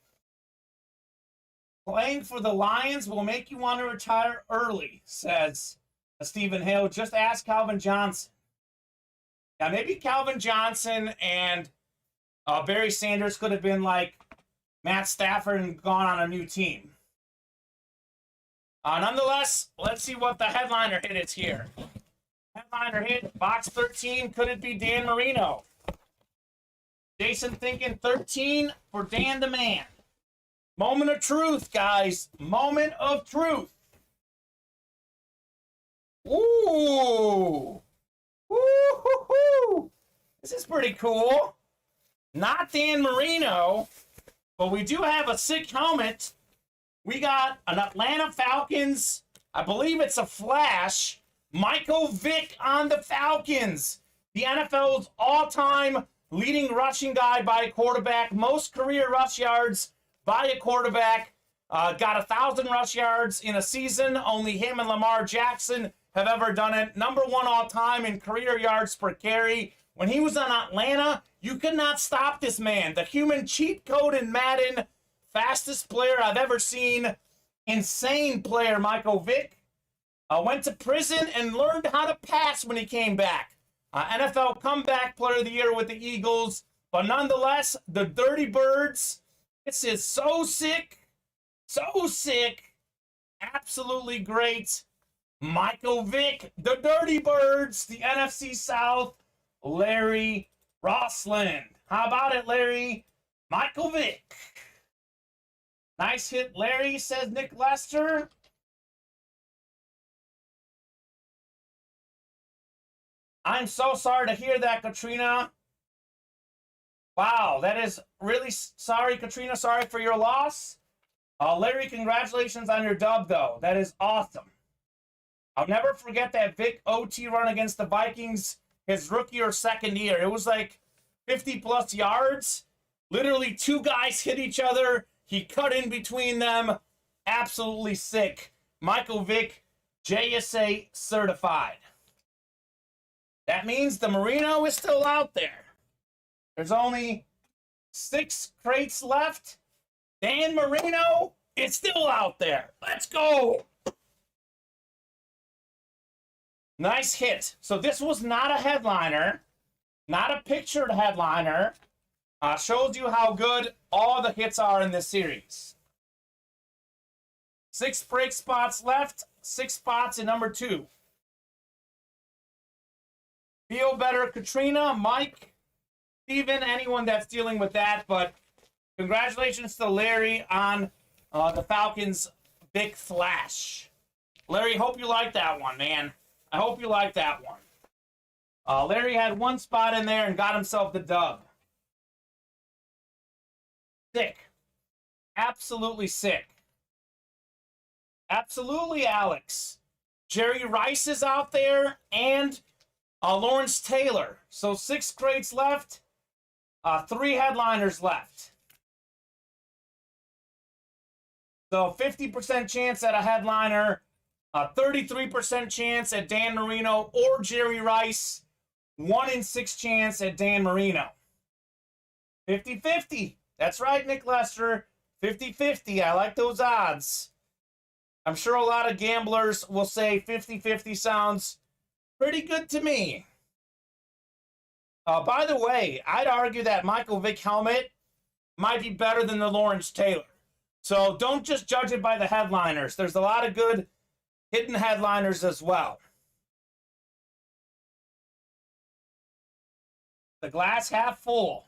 Playing for the Lions will make you want to retire early, says Stephen Hill. Just ask Calvin Johnson. Now, maybe Calvin Johnson and Barry Sanders could have been like Matt Stafford and gone on a new team. Nonetheless, let's see what the headliner hit is here. Headliner hit, box 13. Could it be Dan Marino? Jason thinking 13 for Dan the Man. Moment of truth, guys. Moment of truth. Ooh. Woo-hoo-hoo. This is pretty cool. Not Dan Marino, but we do have a sick helmet. We got an Atlanta Falcons. I believe it's a flash. Michael Vick on the Falcons. The NFL's all-time leading rushing guy by a quarterback. Most career rush yards by a quarterback. Got 1,000 rush yards in a season. Only him and Lamar Jackson have ever done it. Number 1 all-time in career yards per carry. When he was on Atlanta, you could not stop this man. The human cheat code in Madden. Fastest player I've ever seen. Insane player, Michael Vick. Went to prison and learned how to pass when he came back. NFL Comeback Player of the Year with the Eagles. But nonetheless, the Dirty Birds. This is so sick. So sick. Absolutely great. Michael Vick, the Dirty Birds, the NFC South, Larry Rossland. How about it, Larry? Michael Vick. Nice hit, Larry, says Nick Lester. I'm so sorry to hear that, Katrina. Wow, that is really sorry, Katrina. Sorry for your loss. Larry, congratulations on your dub, though. That is awesome. I'll never forget that Vic OT run against the Vikings his rookie or second year. It was like 50-plus yards. Literally 2 guys hit each other. He cut in between them. Absolutely sick. Michael Vick, JSA certified. That means the Marino is still out there. There's only 6 crates left. Dan Marino is still out there. Let's go. Nice hit. So this was not a headliner, not a pictured headliner. Shows you how good all the hits are in this series. 6 break spots left, 6 spots in number 2. Feel better, Katrina, Mike, Steven, anyone that's dealing with that. But congratulations to Larry on the Falcons' big flash. Larry, hope you like that one, man. I hope you like that one. Larry had 1 spot in there and got himself the dub. Sick. Absolutely sick. Absolutely, Alex. Jerry Rice is out there and Lawrence Taylor. So 6 crates left. 3 headliners left. So 50% chance at a headliner. A 33% chance at Dan Marino or Jerry Rice. 1 in 6 chance at Dan Marino. 50-50. That's right, Nick Lester. 50-50. I like those odds. I'm sure a lot of gamblers will say 50-50 sounds pretty good to me. By the way, I'd argue that Michael Vick helmet might be better than the Lawrence Taylor. So don't just judge it by the headliners. There's a lot of good hidden headliners as well. The glass half full.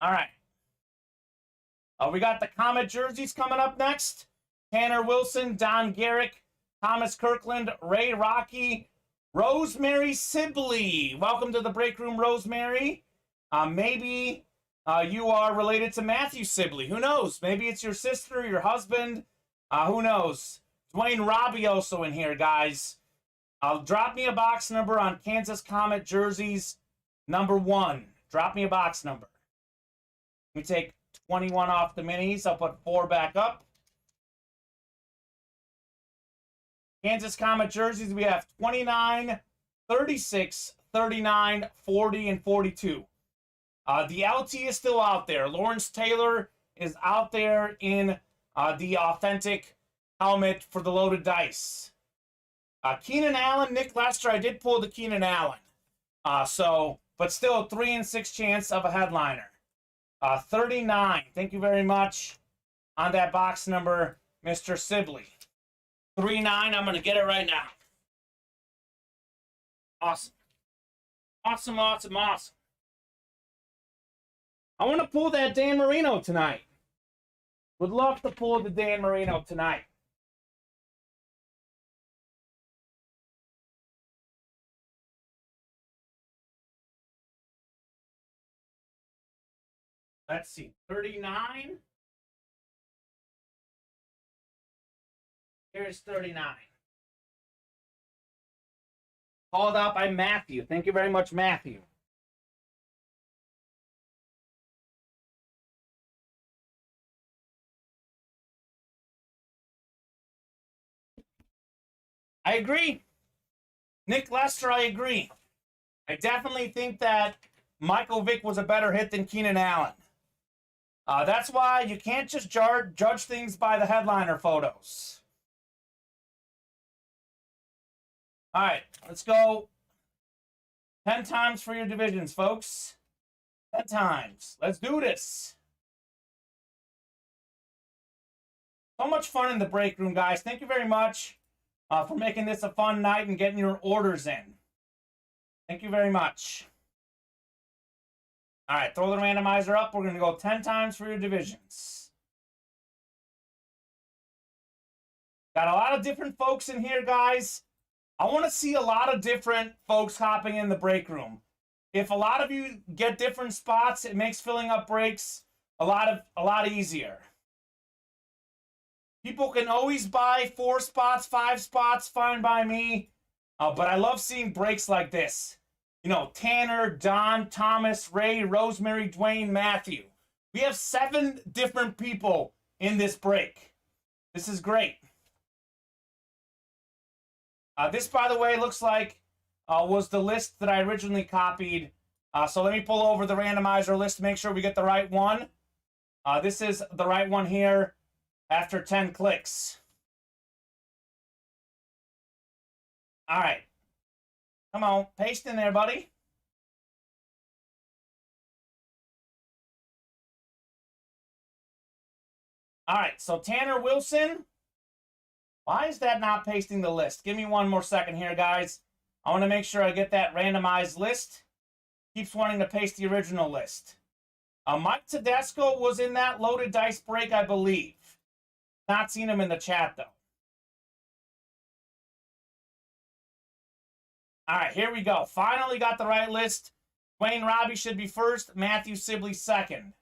All right. We got the Kamen jerseys coming up next. Tanner Wilson, Don Garrick, Thomas Kirkland, Ray Rocky, Rosemary Sibley. Welcome to the break room, Rosemary. Maybe you are related to Matthew Sibley. Who knows? Maybe it's your sister, your husband. Who knows? Dwayne Robbie also in here, guys. Drop me a box number on Kansas Comet jerseys number 1. Drop me a box number. Let me take 21 off the minis. I'll put 4 back up. Kansas Comet jerseys, we have 29, 36, 39, 40, and 42. The LT is still out there. Lawrence Taylor is out there in the authentic helmet for the loaded dice. Keenan Allen, Nick Lester, I did pull the Keenan Allen. But still a 3 in 6 chance of a headliner. 39, thank you very much on that box number, Mr. Sibley. 39, I'm going to get it right now. Awesome. Awesome, awesome, awesome. I want to pull that Dan Marino tonight. Would love to pull the Dan Marino tonight. Let's see, 39. Here's 39. Called out by Matthew. Thank you very much, Matthew. I agree. Nick Lester, I agree. I definitely think that Michael Vick was a better hit than Keenan Allen. That's why you can't just judge things by the headliner photos. All right, let's go 10 times for your divisions, folks. 10 times. Let's do this. So much fun in the break room, guys. Thank you very much for making this a fun night and getting your orders in. Thank you very much. All right, throw the randomizer up. We're going to go 10 times for your divisions. Got a lot of different folks in here, guys. I want to see a lot of different folks hopping in the break room. If a lot of you get different spots, it makes filling up breaks a lot easier. People can always buy 4 spots, 5 spots, fine by me. But I love seeing breaks like this. You know, Tanner, Don, Thomas, Ray, Rosemary, Dwayne, Matthew. We have 7 different people in this break. This is great. This, by the way, looks like was the list that I originally copied. So let me pull over the randomizer list to make sure we get the right one. This is the right one here after 10 clicks. All right. Come on, paste in there, buddy. All right, so Tanner Wilson. Why is that not pasting the list? Give me one more second here, guys. I want to make sure I get that randomized list. Keeps wanting to paste the original list. Mike Tedesco was in that loaded dice break, I believe. Not seen him in the chat, though. All right, here we go. Finally got the right list. Dwayne Robbie should be first. Matthew Sibley second.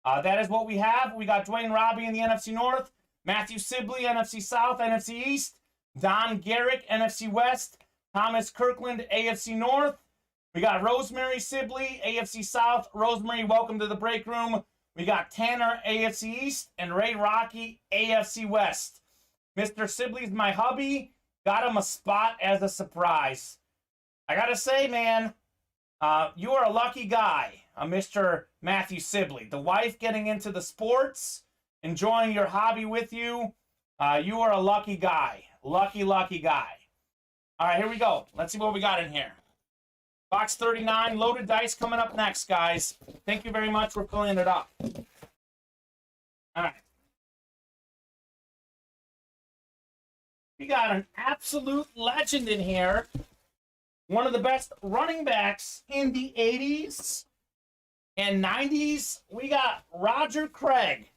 That is what we have. We got Dwayne Robbie in the NFC North. Matthew Sibley, NFC South, NFC East. Don Garrick, NFC West. Thomas Kirkland, AFC North. We got Rosemary Sibley, AFC South. Rosemary, welcome to the break room. We got Tanner, AFC East. And Ray Rocky, AFC West. Mr. Sibley's my hubby. Got him a spot as a surprise. I gotta say, man, you are a lucky guy, Mr. Matthew Sibley. The wife getting into the sports, enjoying your hobby with you. You are a lucky guy. Lucky, lucky guy. All right, here we go. Let's see what we got in here. Box 39, loaded dice coming up next, guys. Thank you very much for filling it up. All right. We got an absolute legend in here. One of the best running backs in the 80s and 90s. We got Roger Craig.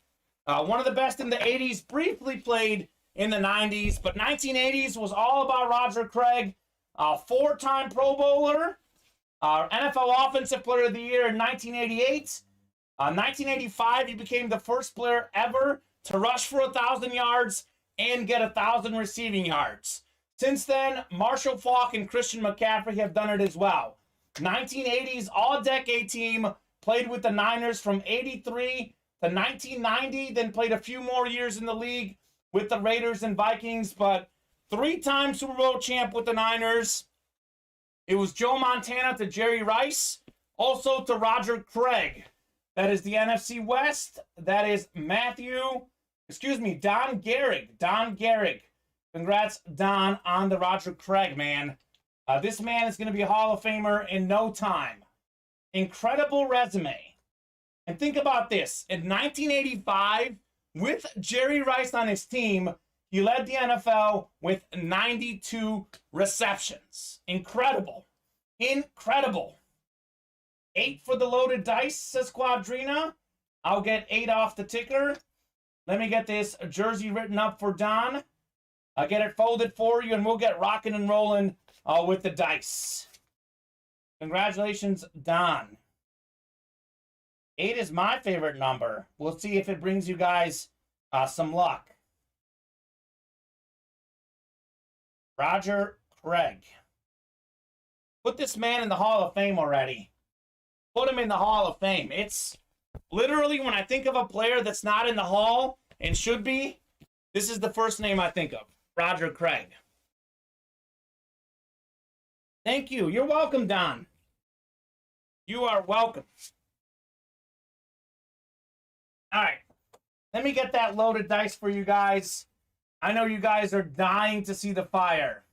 One of the best in the 80s, briefly played in the 90s, but 1980s was all about Roger Craig. Four-time Pro Bowler, NFL Offensive Player of the Year in 1988. 1985, he became the first player ever to rush for 1,000 yards and get 1,000 receiving yards. Since then, Marshall Faulk and Christian McCaffrey have done it as well. 1980s All-Decade team, played with the Niners from 83 to 1990, then played a few more years in the league with the Raiders and Vikings, but three-time Super Bowl champ with the Niners. It was Joe Montana to Jerry Rice, also to Roger Craig. That is the NFC West. That is Don Gehrig. Don Gehrig. Congrats, Don, on the Roger Craig, man. This man is going to be a Hall of Famer in no time. Incredible resume. And think about this. In 1985, with Jerry Rice on his team, he led the NFL with 92 receptions. Incredible. Incredible. 8 for the loaded dice, says Quadrina. I'll get 8 off the ticker. Let me get this jersey written up for Don. I'll get it folded for you, and we'll get rocking and rolling with the dice. Congratulations, Don. 8 is my favorite number. We'll see if it brings you guys some luck. Roger Craig. Put this man in the Hall of Fame already. Put him in the Hall of Fame. It's literally, when I think of a player that's not in the Hall and should be, this is the first name I think of. Roger Craig. Thank you. You're welcome, Don. You are welcome. All right. Let me get that loaded dice for you guys. I know you guys are dying to see the fire.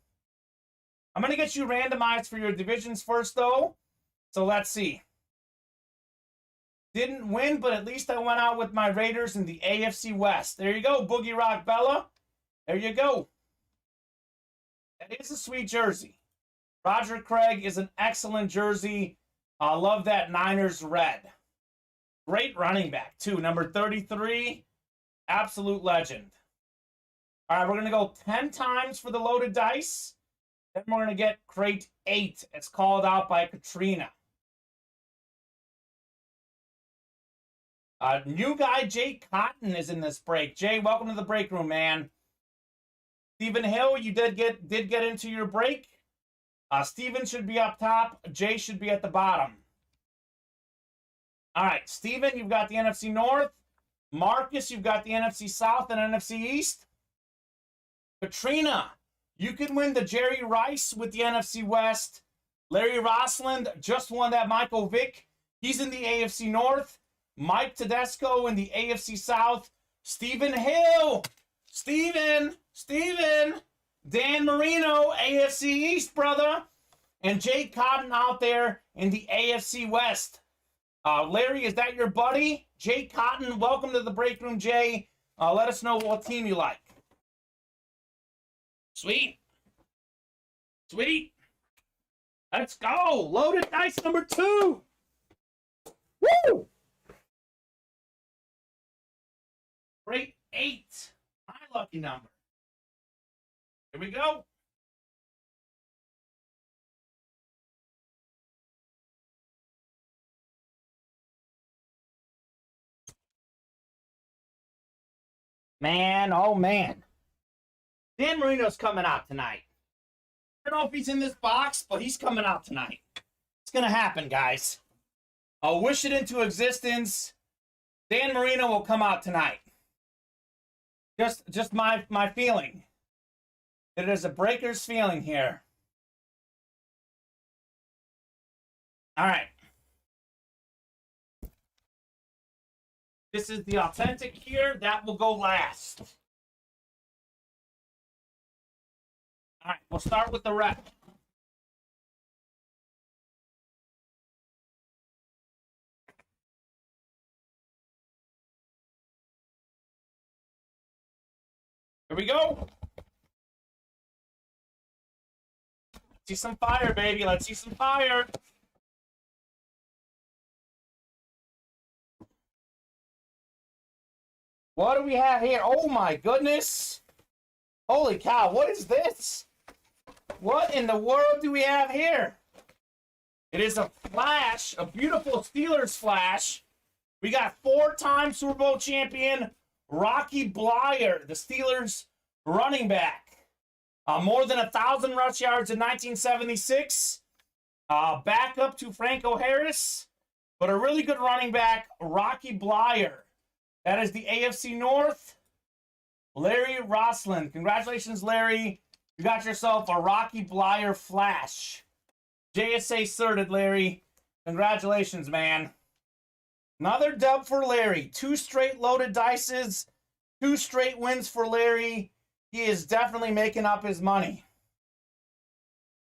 I'm going to get you randomized for your divisions first, though. So let's see. Didn't win, but at least I went out with my Raiders in the AFC West. There you go, Boogie Rock Bella. There you go. That is a sweet jersey. Roger Craig is an excellent jersey. I love that Niners red. Great running back, too. Number 33, absolute legend. All right, we're going to go 10 times for the loaded dice. Then we're going to get crate 8. It's called out by Katrina. New guy, Jay Cotton, is in this break. Jay, welcome to the break room, man. Stephen Hill, you did get into your break. Steven should be up top. Jay should be at the bottom. All right, Steven, you've got the NFC North. Marcus, you've got the NFC South and NFC East. Katrina, you could win the Jerry Rice with the NFC West. Larry Rossland just won that Michael Vick. He's in the AFC North. Mike Tedesco in the AFC South. Stephen Hill. Steven. Dan Marino, AFC East, brother. And Jay Cotton out there in the AFC West. Larry, is that your buddy? Jay Cotton, welcome to the break room, Jay. Let us know what team you like. Sweet. Let's go. Loaded dice number 2. Woo! Great 8. My lucky number. Here we go. Man, oh man. Dan Marino's coming out tonight. I don't know if he's in this box, but he's coming out tonight. It's going to happen, guys. I'll wish it into existence. Dan Marino will come out tonight. Just my feeling. It is a breaker's feeling here. All right. This is the authentic here. That will go last. All right, we'll start with the rep. Here we go. See some fire, baby. Let's see some fire. What do we have here? Oh my goodness. Holy cow, what is this? What in the world do we have here? It is a flash, a beautiful Steelers flash. We got 4-time Super Bowl champion Rocky Bleier, the Steelers running back. More than 1,000 rush yards in 1976. Backup to Franco Harris, but a really good running back, Rocky Bleier. That is the AFC North. Larry Roslin. Congratulations, Larry. You got yourself a Rocky Bleier flash. JSA certed, Larry. Congratulations, man. Another dub for Larry. 2 straight loaded dices. 2 straight wins for Larry. He is definitely making up his money.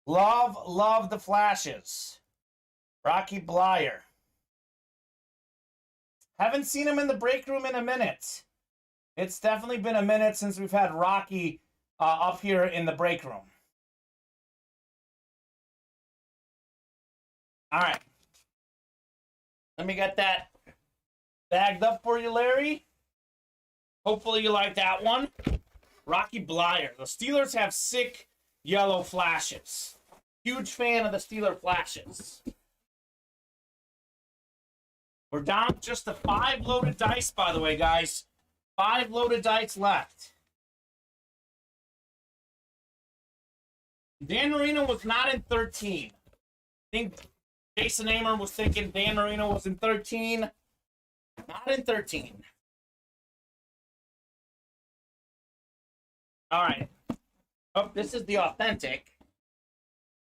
Love the flashes. Rocky Bleier. Haven't seen him in the break room in a minute. It's definitely been a minute since we've had Rocky up here in the break room. All right. Let me get that bagged up for you, Larry. Hopefully you like that one. Rocky Bleier. The Steelers have sick yellow flashes. Huge fan of the Steeler flashes. We're down just to 5 loaded dice, by the way, guys. 5 loaded dice left. Dan Marino was not in 13. I think Jason Amer was thinking Dan Marino was in 13. Not in 13. All right. Oh, this is the authentic.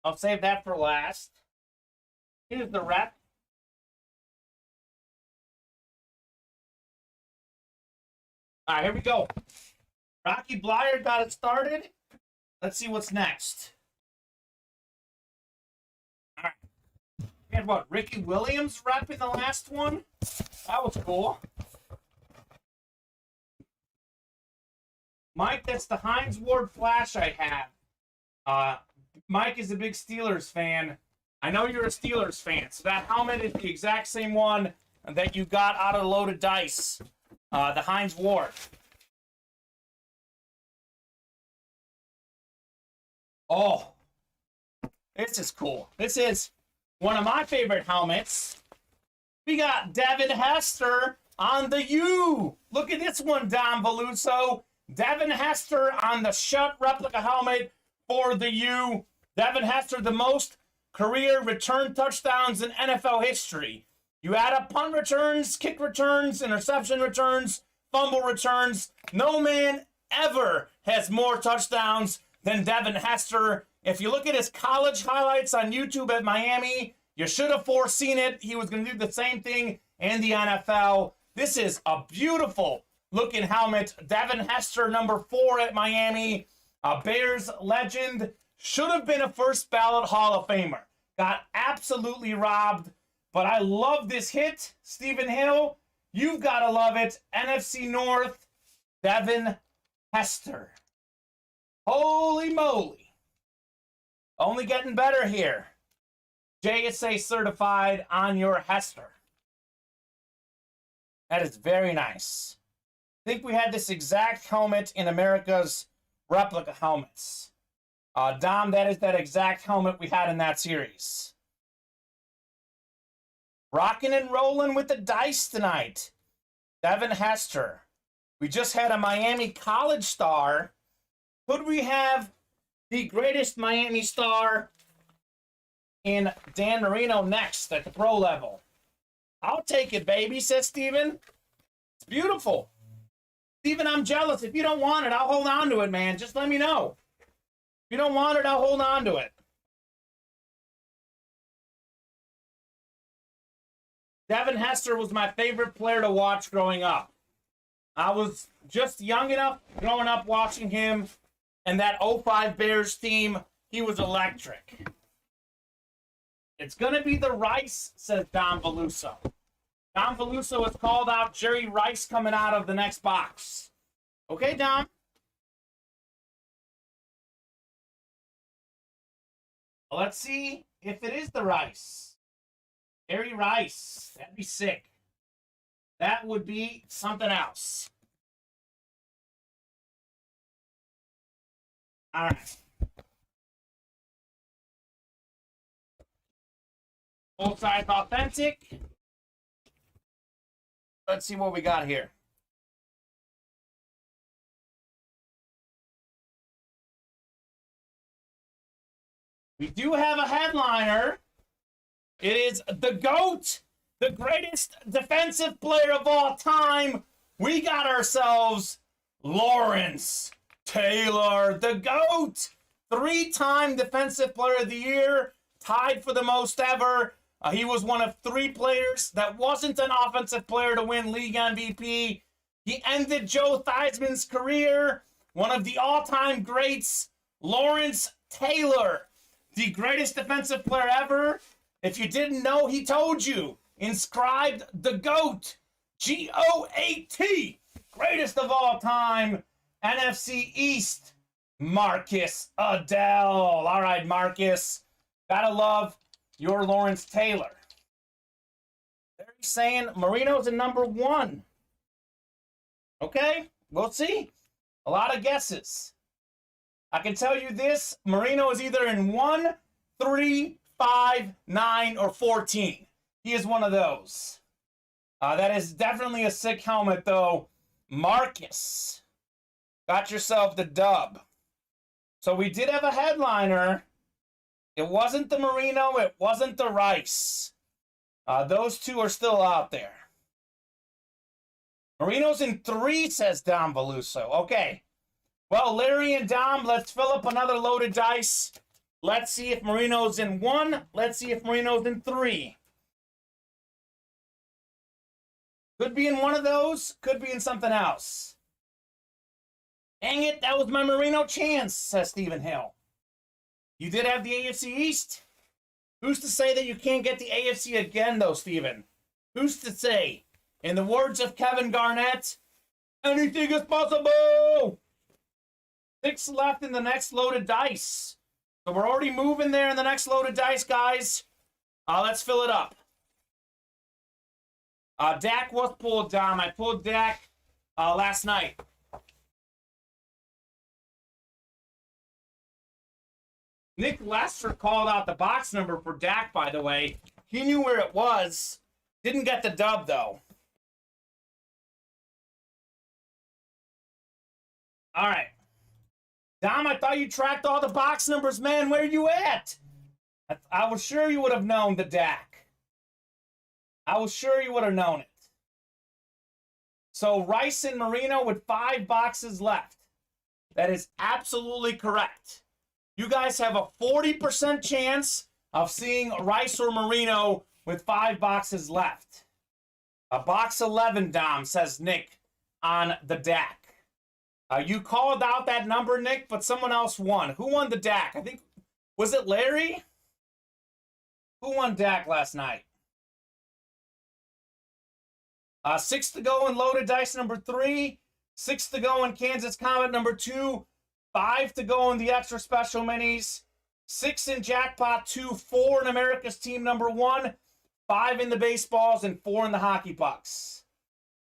I'll save that for last. Here's the rep. All right, here we go. Rocky Bleier got it started. Let's see what's next. All right. We had what? Ricky Williams rep in the last one. That was cool. Mike, that's the Hines Ward flash I have. Mike is a big Steelers fan. I know you're a Steelers fan, so that helmet is the exact same one that you got out of the loaded dice. The Hines Ward. Oh, this is cool. This is one of my favorite helmets. We got Devin Hester on the U. Look at this one, Don Veluso. Devin Hester on the Shut replica helmet for the U. Devin Hester, the most career return touchdowns in NFL history. You add up punt returns, kick returns, interception returns, fumble returns. No man ever has more touchdowns than Devin Hester. If you look at his college highlights on YouTube at Miami, you should have foreseen it. He was going to do the same thing in the NFL. This is a beautiful looking helmet. Devin Hester, number 4 at Miami. A Bears legend. Should have been a first ballot Hall of Famer. Got absolutely robbed. But I love this hit, Stephen Hill. You've got to love it. NFC North, Devin Hester. Holy moly. Only getting better here. JSA certified on your Hester. That is very nice. I think we had this exact helmet in America's replica helmets. Dom, that is that exact helmet we had in that series. Rocking and rolling with the dice tonight. Devin Hester. We just had a Miami college star. Could we have the greatest Miami star in Dan Marino next at the pro level? I'll take it, baby, says Steven. It's beautiful. Steven, I'm jealous. If you don't want it, I'll hold on to it, man. Just let me know. If you don't want it, I'll hold on to it. Devin Hester was my favorite player to watch growing up. I was just young enough growing up watching him, and that '05 Bears team, he was electric. It's going to be the Rice, says Don Veluso. Don Veluso has called out Jerry Rice coming out of the next box. Okay, Dom? Let's see if it is the Rice. Jerry Rice. That'd be sick. That would be something else. All right. Full size authentic. Let's see what we got here. We do have a headliner. It is the GOAT, the greatest defensive player of all time. We got ourselves Lawrence Taylor, the GOAT. 3-time Defensive Player of the Year, tied for the most ever. He was one of 3 players that wasn't an offensive player to win league MVP. He ended Joe Theismann's career. One of the all-time greats, Lawrence Taylor, the greatest defensive player ever. If you didn't know, he told you. Inscribed the GOAT, G-O-A-T, greatest of all time, NFC East, Marcus Adele. All right, Marcus, gotta love your Lawrence Taylor. They're saying Marino's in number 1. Okay, we'll see. A lot of guesses. I can tell you this, Marino is either in 1, 3, 5, 9, or 14. He is one of those. That is definitely a sick helmet, though. Marcus, got yourself the dub. So we did have a headliner. It wasn't the Marino. It wasn't the Rice. Those 2 are still out there. Marino's in 3, says Dom Veluso. Okay. Well, Larry and Dom, let's fill up another loaded dice. Let's see if Marino's in 1. Let's see if Marino's in 3. Could be in one of those. Could be in something else. Dang it, that was my Marino chance, says Stephen Hill. You did have the AFC East. Who's to say that you can't get the AFC again, though, Stephen? Who's to say? In the words of Kevin Garnett, anything is possible. 6 left in the next loaded dice. So we're already moving there in the next loaded dice, guys. Let's fill it up. Dak was pulled, Dom. I pulled Dak last night. Nick Lester called out the box number for Dak, by the way. He knew where it was. Didn't get the dub, though. All right. Dom, I thought you tracked all the box numbers, man. Where are you at? I was sure you would have known the Dak. I was sure you would have known it. So Rice and Marino with 5 boxes left. That is absolutely correct. You guys have a 40% chance of seeing Rice or Marino with 5 boxes left. Box 11, Dom, says Nick on the Dak. You called out that number, Nick, but someone else won. Who won the Dak? I think, was it Larry? Who won Dak last night? 6 to go in loaded dice number 3. 6 to go in Kansas Kamen number 2. 5 to go in the extra special minis. 6 in jackpot 2. 4 in America's team number 1. 5 in the baseballs and 4 in the hockey pucks.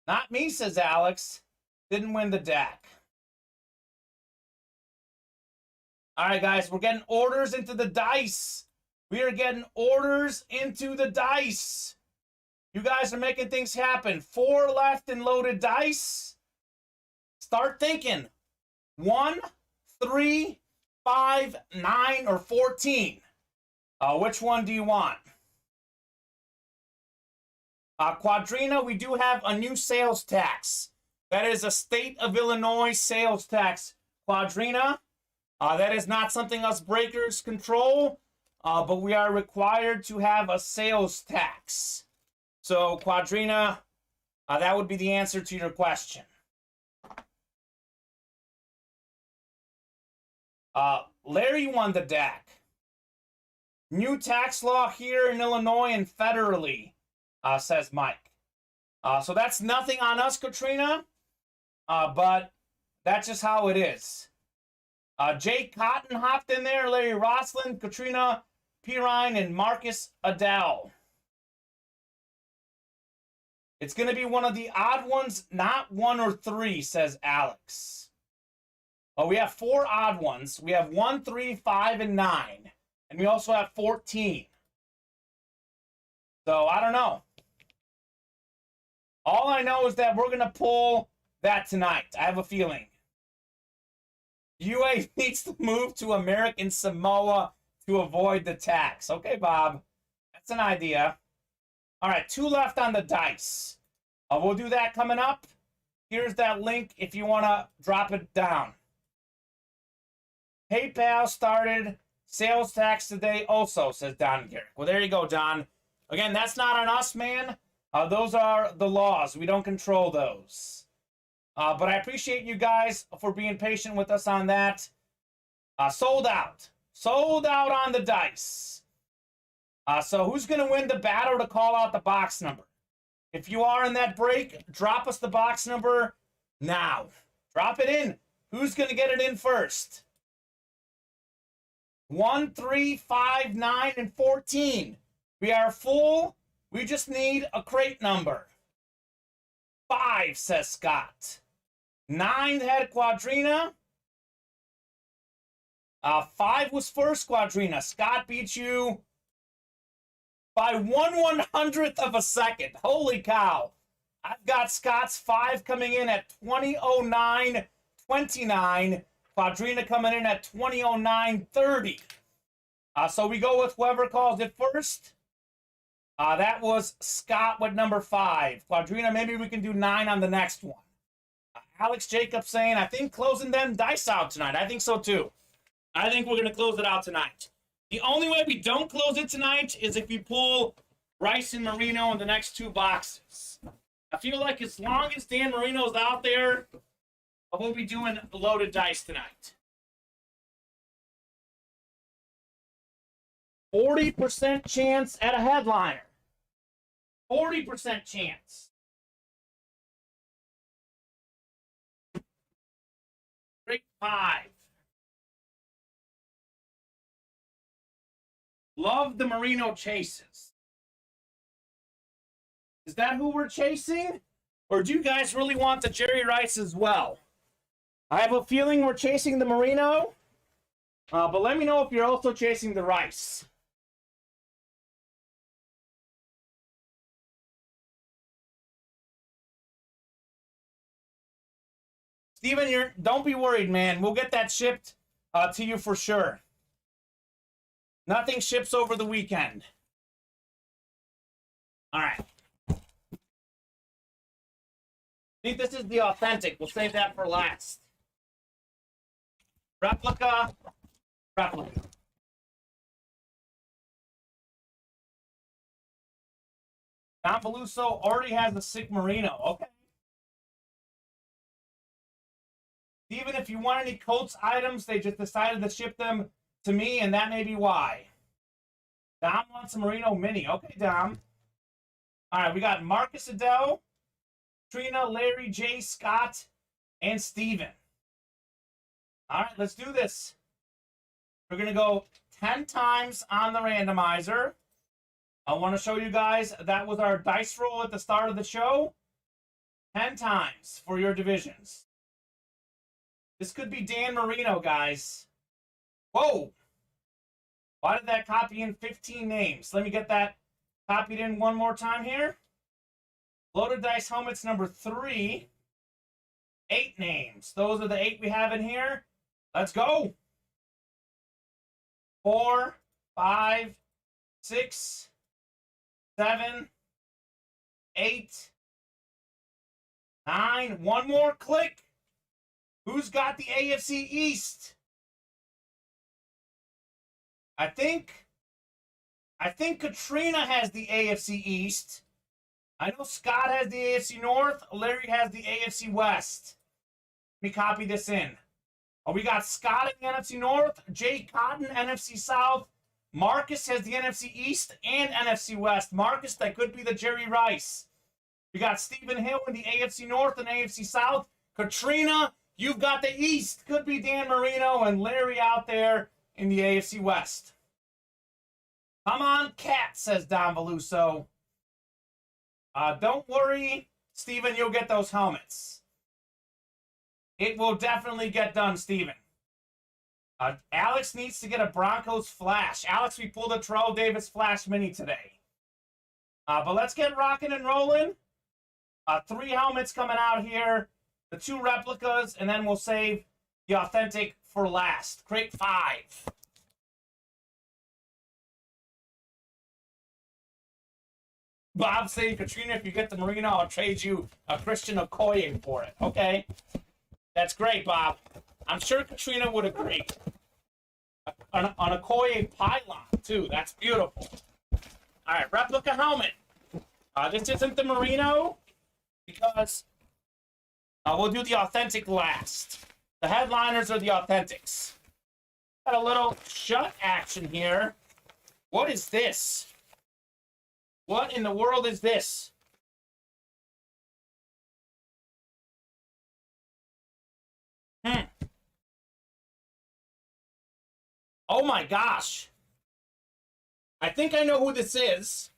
Not me, says Alex. Didn't win the Dak. All right, guys, we're getting orders into the dice. We are getting orders into the dice. You guys are making things happen. 4 left in loaded dice. Start thinking. 1, 3, 5, 9, or 14. Which one do you want? Quadrina, we do have a new sales tax. That is a state of Illinois sales tax, Quadrina. That is not something us breakers control, but we are required to have a sales tax. So, Quadrina, that would be the answer to your question. Larry won the deck. New tax law here in Illinois and federally, says Mike. So that's nothing on us, Katrina, but that's just how it is. Jay Cotton hopped in there, Larry Roslin, Katrina Pirine, and Marcus Adele. It's going to be one of the odd ones, not 1 or 3, says Alex. Oh, we have 4 odd ones. We have 1, 3, 5, and 9. And we also have 14. So, I don't know. All I know is that we're going to pull that tonight. I have a feeling. UA needs to move to American Samoa to avoid the tax. Okay, Bob. That's an idea. All right, 2 left on the dice. We'll do that coming up. Here's that link if you want to drop it down. PayPal started sales tax today also, says Don Garrick. Well, there you go, Don. Again, that's not on us, man. Those are the laws. We don't control those. But I appreciate you guys for being patient with us on that. Sold out. Sold out on the dice. So who's going to win the battle to call out the box number? If you are in that break, drop us the box number now. Drop it in. Who's going to get it in first? 1, 3, 5, 9, and 14. We are full. We just need a crate number. 5, says Scott. 9 had Quadrina. 5 was first Quadrina. Scott beat you by 1/100th of a second. Holy cow. I've got Scott's 5 coming in at 20:09:29. Quadrina coming in at 20:09:30. So we go with whoever calls it first. That was Scott with number 5. Quadrina, maybe we can do 9 on the next one. Alex Jacobs saying, I think closing them dice out tonight. I think so too. I think we're going to close it out tonight. The only way we don't close it tonight is if we pull Rice and Marino in the next 2 boxes. I feel like as long as Dan Marino's out there, we'll be doing loaded dice tonight. 40% chance at a headliner. 40% chance. Break 5. Love the Marino chases. Is that who we're chasing? Or do you guys really want the Jerry Rice as well? I have a feeling we're chasing the Marino. But let me know if you're also chasing the Rice. Steven, don't be worried, man. We'll get that shipped to you for sure. Nothing ships over the weekend. All right. I think this is the authentic. We'll save that for last. Replica. Replica. Don Beluso already has a sick Marino. Okay. Even if you want any Colts items, they just decided to ship them to me, and that may be why. Dom wants a Marino Mini. Okay, Dom. All right, we got Marcus Adele, Trina, Larry, Jay, Scott, and Steven. All right, let's do this. We're going to go 10 times on the randomizer. I want to show you guys that was our dice roll at the start of the show. 10 times for your divisions. This could be Dan Marino, guys. Whoa! Why did that copy in 15 names? Let me get that copied in one more time here. Loaded Dice Helmets number 3. 8 names. Those are the 8 we have in here. Let's go. 4, 5, 6, 7, 8, 9. One more click. Who's got the AFC East? I think Katrina has the AFC East. I know Scott has the AFC North. Larry has the AFC West. Let me copy this in. Oh, we got Scott in the NFC North, Jay Cotton, NFC South. Marcus has the NFC East and NFC West. Marcus, that could be the Jerry Rice. We got Stephen Hill in the AFC North and AFC South. Katrina, you've got the East. Could be Dan Marino, and Larry out there in the AFC West. Come on, Cat, says Don Veluso. Don't worry, Steven, you'll get those helmets. It will definitely get done, Steven. Alex needs to get a Broncos Flash. Alex, we pulled a Terrell Davis Flash Mini today. But let's get rocking and rolling. 3 helmets coming out here. The 2 replicas, and then we'll save the authentic for last. Crate 5. Bob saying, Katrina, if you get the Marino, I'll trade you a Christian Okoye for it. Okay. That's great, Bob. I'm sure Katrina would agree. An Okoye pylon, too. That's beautiful. All right, replica helmet. This isn't the Marino because we'll do the authentic last. The headliners are the authentics. Got a little shut action here. What is this? What in the world is this? Oh my gosh. I think I know who this is.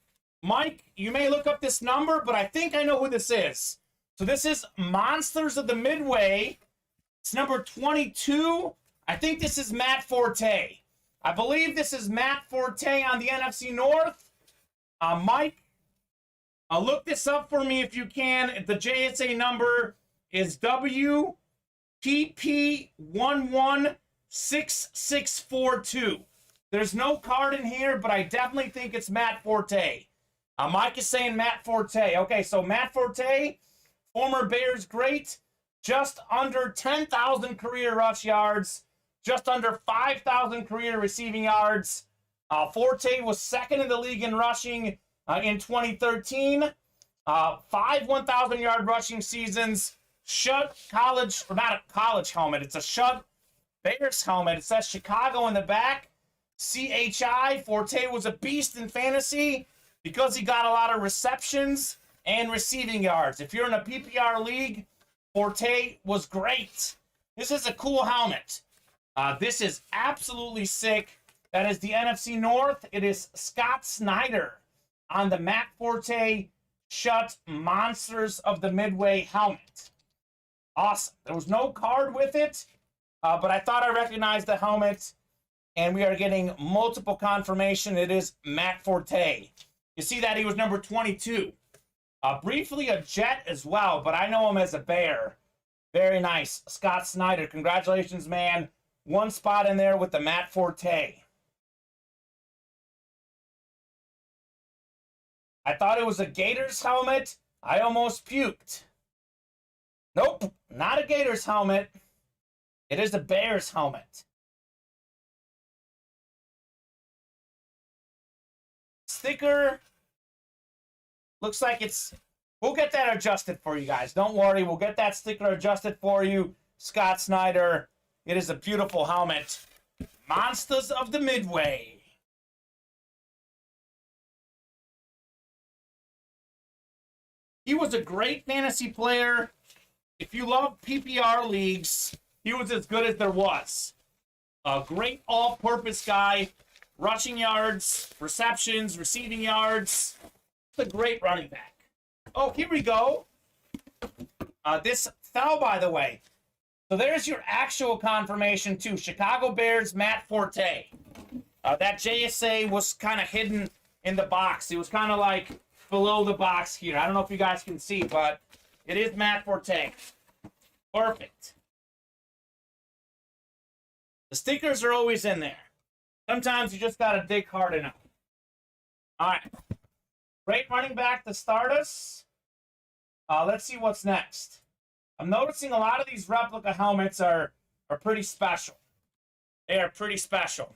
Mike, you may look up this number, but I think I know who this is. So this is Monsters of the Midway. It's number 22. I think this is Matt Forte. I believe this is Matt Forte on the NFC North. Mike, look this up for me if you can. The JSA number is WPP116642. There's no card in here, but I definitely think it's Matt Forte. Mike is saying Matt Forte. Okay, so Matt Forte, former Bears great, just under 10,000 career rush yards, just under 5,000 career receiving yards. Forte was second in the league in rushing in 2013. 5 1,000-yard rushing seasons. Shut college, or not a college helmet. It's a shut Bears helmet. It says Chicago in the back. CHI. Forte was a beast in fantasy because he got a lot of receptions and receiving yards. If you're in a PPR league, Forte was great. This is a cool helmet. This is absolutely sick. That is the NFC North. It is Scott Snyder on the Matt Forte Shut Monsters of the Midway helmet. Awesome. There was no card with it, but I thought I recognized the helmet, and we are getting multiple confirmation. It is Matt Forte. You see that he was number 22. Briefly a Jet as well, but I know him as a Bear. Very nice. Scott Snyder, congratulations, man. One spot in there with the Matt Forte. I thought it was a Gators helmet. I almost puked. Nope, not a Gators helmet. It is a Bears helmet. Sticker. Looks like it's... We'll get that adjusted for you guys. Don't worry, we'll get that sticker adjusted for you. Scott Snyder. It is a beautiful helmet. Monsters of the Midway. He was a great fantasy player. If you love PPR leagues, he was as good as there was. A great all-purpose guy. Rushing yards, receptions, receiving yards. It's a great running back. Oh, here we go. This fell, by the way. So there's your actual confirmation, too. Chicago Bears, Matt Forte. That JSA was kind of hidden in the box. It was kind of like below the box here. I don't know if you guys can see, but it is Matt Forte. Perfect. The stickers are always in there. Sometimes you just got to dig hard enough. All right. Great running back to start us. Let's see what's next. I'm noticing a lot of these replica helmets are pretty special. They are pretty special.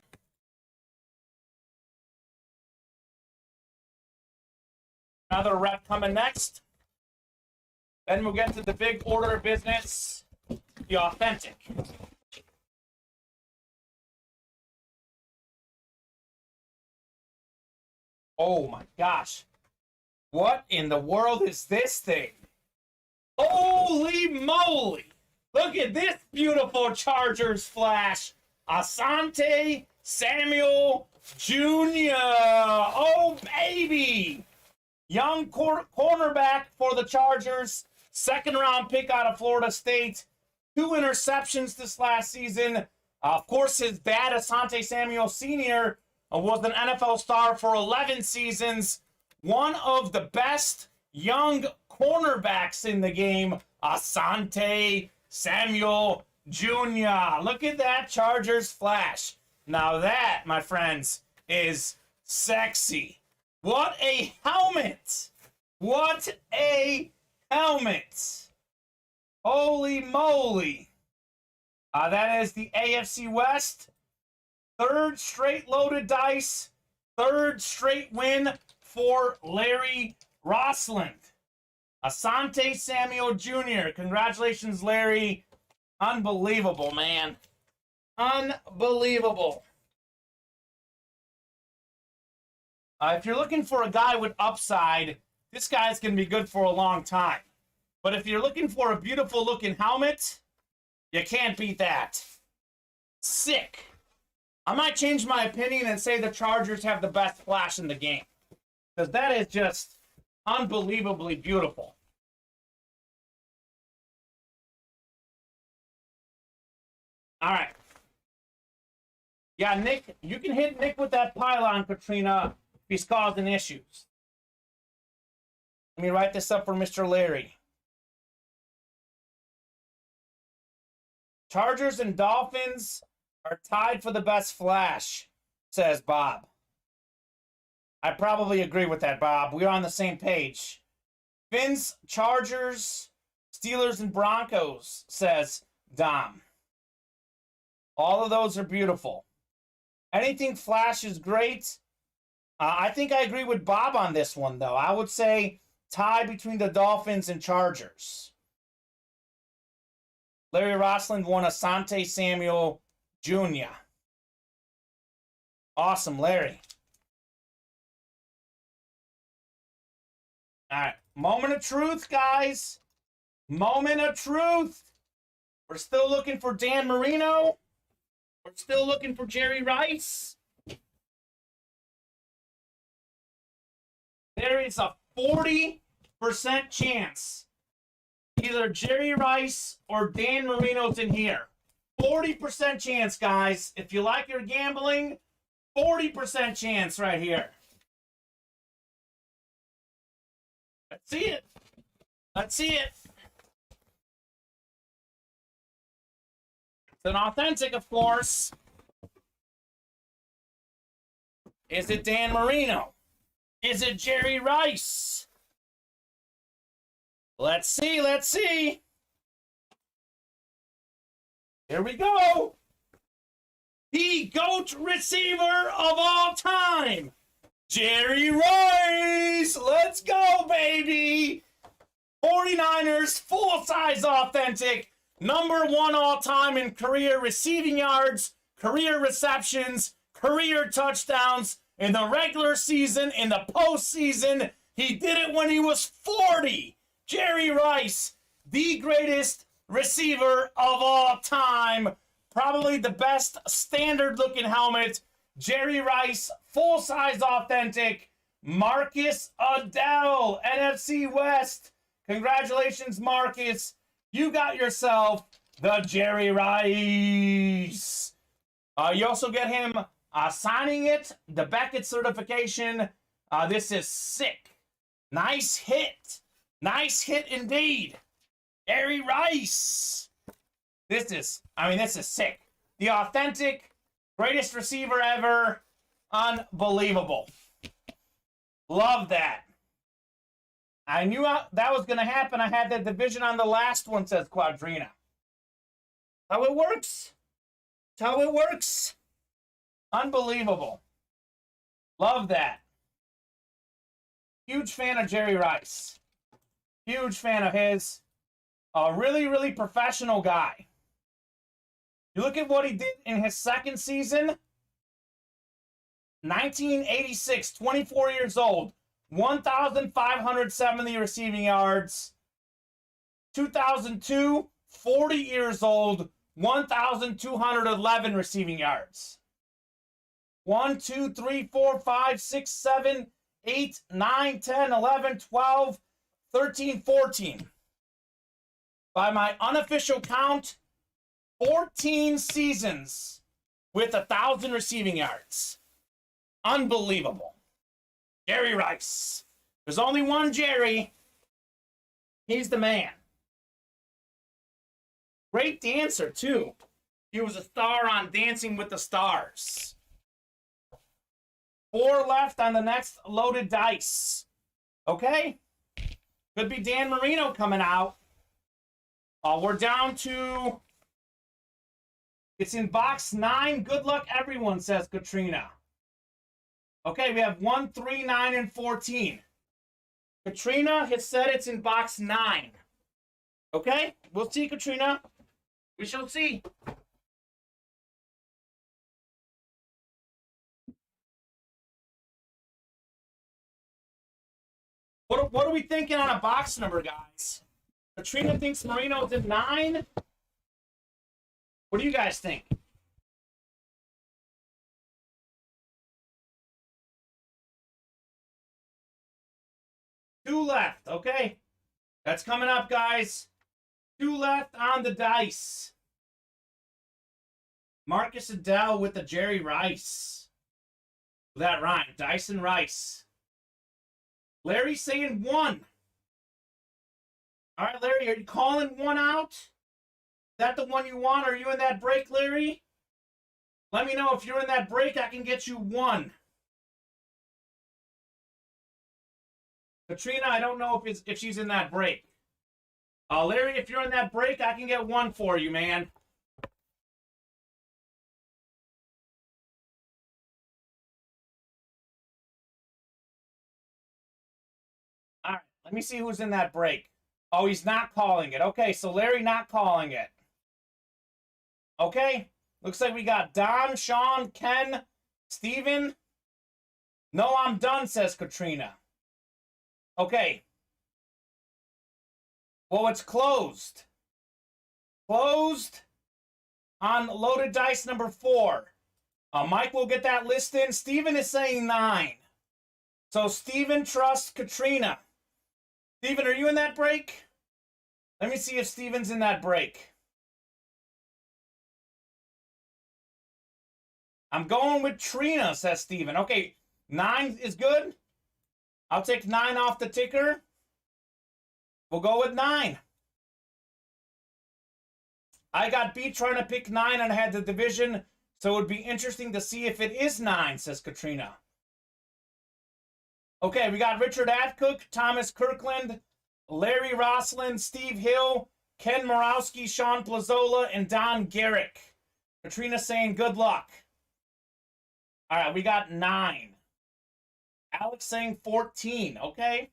Another rep coming next. Then we'll get to the big order of business, the authentic. Oh my gosh. What in the world is this thing? Holy moly! Look at this beautiful Chargers flash. Asante Samuel Jr. Oh, baby! Young cornerback for the Chargers. Second-round pick out of Florida State. 2 interceptions this last season. Of course, his dad, Asante Samuel Sr., was an NFL star for 11 seasons. One of the best young cornerbacks in the game, Asante Samuel Jr. Look at that Chargers flash. Now that, my friends, is sexy. What a helmet! What a helmet! Holy moly! That is the AFC West. 3rd straight loaded dice. 3rd straight win for Larry Rossland. Asante Samuel Jr. Congratulations, Larry. Unbelievable, man. Unbelievable. If you're looking for a guy with upside, this guy's going to be good for a long time. But if you're looking for a beautiful looking helmet, you can't beat that. Sick. I might change my opinion and say the Chargers have the best flash in the game. Because that is just unbelievably beautiful. All right. Yeah, Nick, you can hit Nick with that pylon, Katrina, if he's causing issues. Let me write this up for Mr. Larry. Chargers and Dolphins are tied for the best flash, says Bob. I probably agree with that, Bob. We're on the same page. Fins, Chargers, Steelers, and Broncos, says Dom. All of those are beautiful. Anything flash is great. I think I agree with Bob on this one, though. I would say tie between the Dolphins and Chargers. Larry Rossland won Asante Samuel Jr. Awesome, Larry. All right, moment of truth, guys. Moment of truth. We're still looking for Dan Marino. We're still looking for Jerry Rice. There is a 40% chance either Jerry Rice or Dan Marino's in here. 40% chance, guys. If you like your gambling, 40% chance right here. Let's see it. Let's see it. It's an authentic, of course. Is it Dan Marino? Is it Jerry Rice? Let's see, let's see. Here we go. The GOAT receiver of all time, Jerry Rice. Let's go, baby. 49ers, full-size authentic. #1 all-time in career receiving yards, career receptions, career touchdowns. In the regular season, in the postseason, he did it when he was 40. Jerry Rice, the greatest receiver of all time. Probably the best standard-looking helmet. Jerry Rice, full-size authentic. Marcus Adele, NFC West. Congratulations, Marcus. You got yourself the Jerry Rice. You also get him signing it, the Beckett certification. This is sick. Nice hit. Nice hit indeed. Jerry Rice. This is sick. The authentic, greatest receiver ever. Unbelievable. Love that. I knew that was going to happen. I had the division on the last one, says Quadrina. How it works. That's how it works. Unbelievable. Love that. Huge fan of Jerry Rice. Huge fan of his. A really, really professional guy. You look at what he did in his second season. 1986, 24 years old. 1,570 receiving yards. 2002, 40 years old. 1,211 receiving yards. 1, 2, 3, 4, 5, 6, 7, 8, 9, 10, 11, 12, 13, 14. By my unofficial count, 14 seasons with 1,000 receiving yards. Unbelievable. Jerry Rice. There's only one Jerry. He's the man. Great dancer, too. He was a star on Dancing with the Stars. 4 left on the next loaded dice. Okay? Could be Dan Marino coming out. We're down to... It's in box 9. Good luck, everyone, says Katrina. Okay, we have 1, 3, 9, and 14. Katrina has said it's in box 9. Okay? We'll see, Katrina. We shall see. What are we thinking on a box number, guys? Katrina thinks Marino's in 9. What do you guys think? Two left, okay? That's coming up, guys. 2 left on the dice. Marcus Adele with the Jerry Rice. That rhyme. Dice and Rice. Larry saying 1. All right, Larry, are you calling 1 out? Is that the one you want? Are you in that break, Larry? Let me know if you're in that break. I can get you 1. Katrina, I don't know if she's in that break. Larry, if you're in that break, I can get 1 for you, man. All right, let me see who's in that break. Oh, he's not calling it. Okay, so Larry not calling it. Okay, looks like we got Don, Sean, Ken, Steven. No, I'm done, says Katrina. Okay. Well, it's closed. Closed on loaded dice number 4. Mike will get that list in. Steven is saying 9. So Steven trusts Katrina. Steven, are you in that break? Let me see if Steven's in that break. I'm going with Trina, says Steven. Okay, 9 is good. I'll take 9 off the ticker. We'll go with 9. I got beat trying to pick 9 and I had the division, so it would be interesting to see if it is 9, says Katrina. Okay, we got Richard Atcook, Thomas Kirkland, Larry Roslin, Steve Hill, Ken Morawski, Sean Plazola, and Don Garrick. Katrina saying good luck. All right, we got 9. Alex saying 14, okay?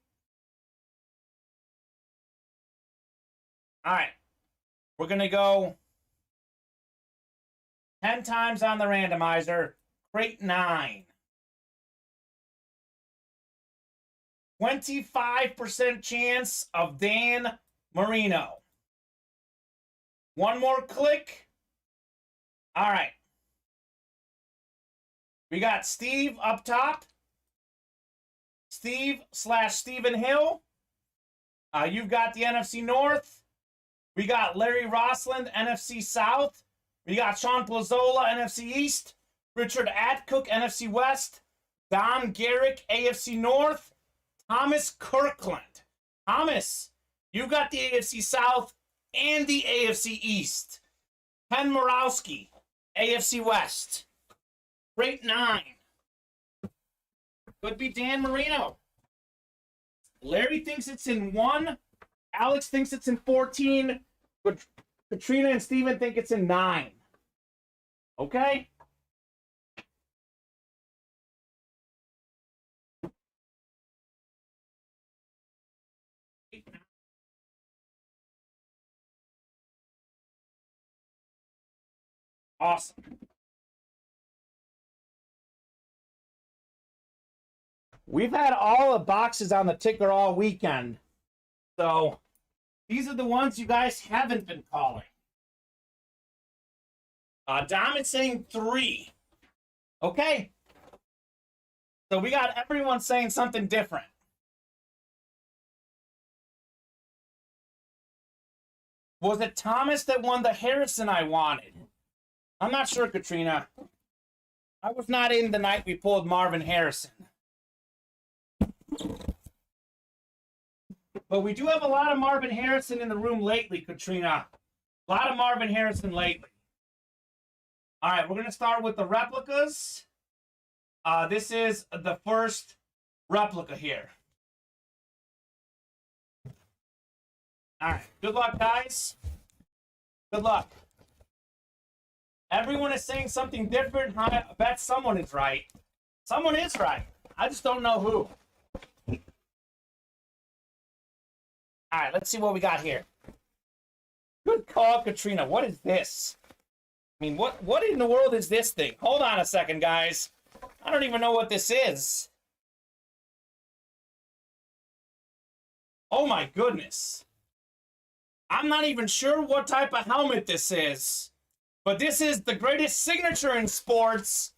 All right, we're going to go 10 times on the randomizer. Crate 9. 25% chance of Dan Marino. One more click. All right. We got Steve up top. Steve/Stephen Hill. You've got the NFC North. We got Larry Rossland, NFC South. We got Sean Plazola, NFC East. Richard Atcook, NFC West. Don Garrick, AFC North. Thomas Kirkland. Thomas, you got the AFC South and the AFC East. Ken Morawski, AFC West. Crate 9. Could be Dan Marino. Larry thinks it's in 1. Alex thinks it's in 14. But Katrina and Steven think it's in 9. Okay? Awesome. We've had all the boxes on the ticker all weekend. So these are the ones you guys haven't been calling. Dom is saying 3. Okay. So we got everyone saying something different. Was it Thomas that won the Harrison I wanted? I'm not sure, Katrina. I was not in the night we pulled Marvin Harrison. But we do have a lot of Marvin Harrison in the room lately, Katrina. A lot of Marvin Harrison lately. All right, we're going to start with the replicas. This is the first replica here. All right, good luck, guys. Good luck. Everyone is saying something different. I bet someone is right. Someone is right. I just don't know who. All right, let's see what we got here. Good call, Katrina. What is this? I mean, what in the world is this thing? Hold on a second, guys. I don't even know what this is. Oh, my goodness. I'm not even sure what type of helmet this is. But this is the greatest signature in sports.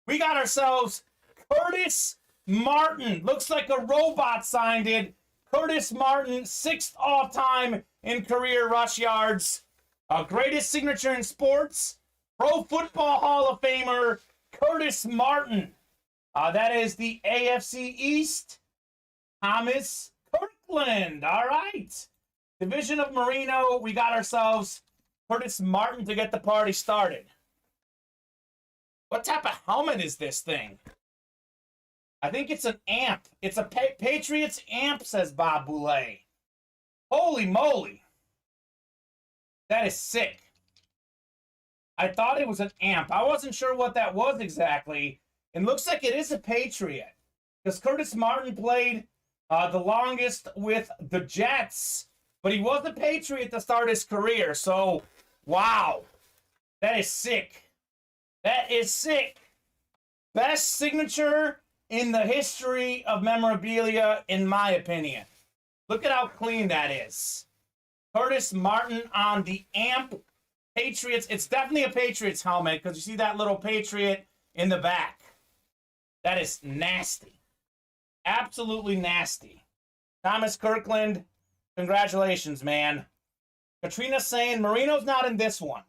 We got ourselves Curtis Martin. Looks like a robot signed it. Curtis Martin, 6th all-time in career rush yards. Greatest signature in sports. Pro Football Hall of Famer, Curtis Martin. That is the AFC East. Thomas Kirkland. All right. Division of Merino. We got ourselves Curtis Martin to get the party started. What type of helmet is this thing? I think it's an amp. It's a Patriots amp, says Bob Boulay. Holy moly. That is sick. I thought it was an amp. I wasn't sure what that was exactly. It looks like it is a Patriot. Because Curtis Martin played the longest with the Jets. But he was a Patriot to start his career. So, wow. That is sick. That is sick. Best signature in the history of memorabilia, in my opinion. Look at how clean that is. Curtis Martin on the amp. Patriots. It's definitely a Patriots helmet because you see that little Patriot in the back. That is nasty. Absolutely nasty. Thomas Kirkland, congratulations, man. Katrina saying Marino's not in this one.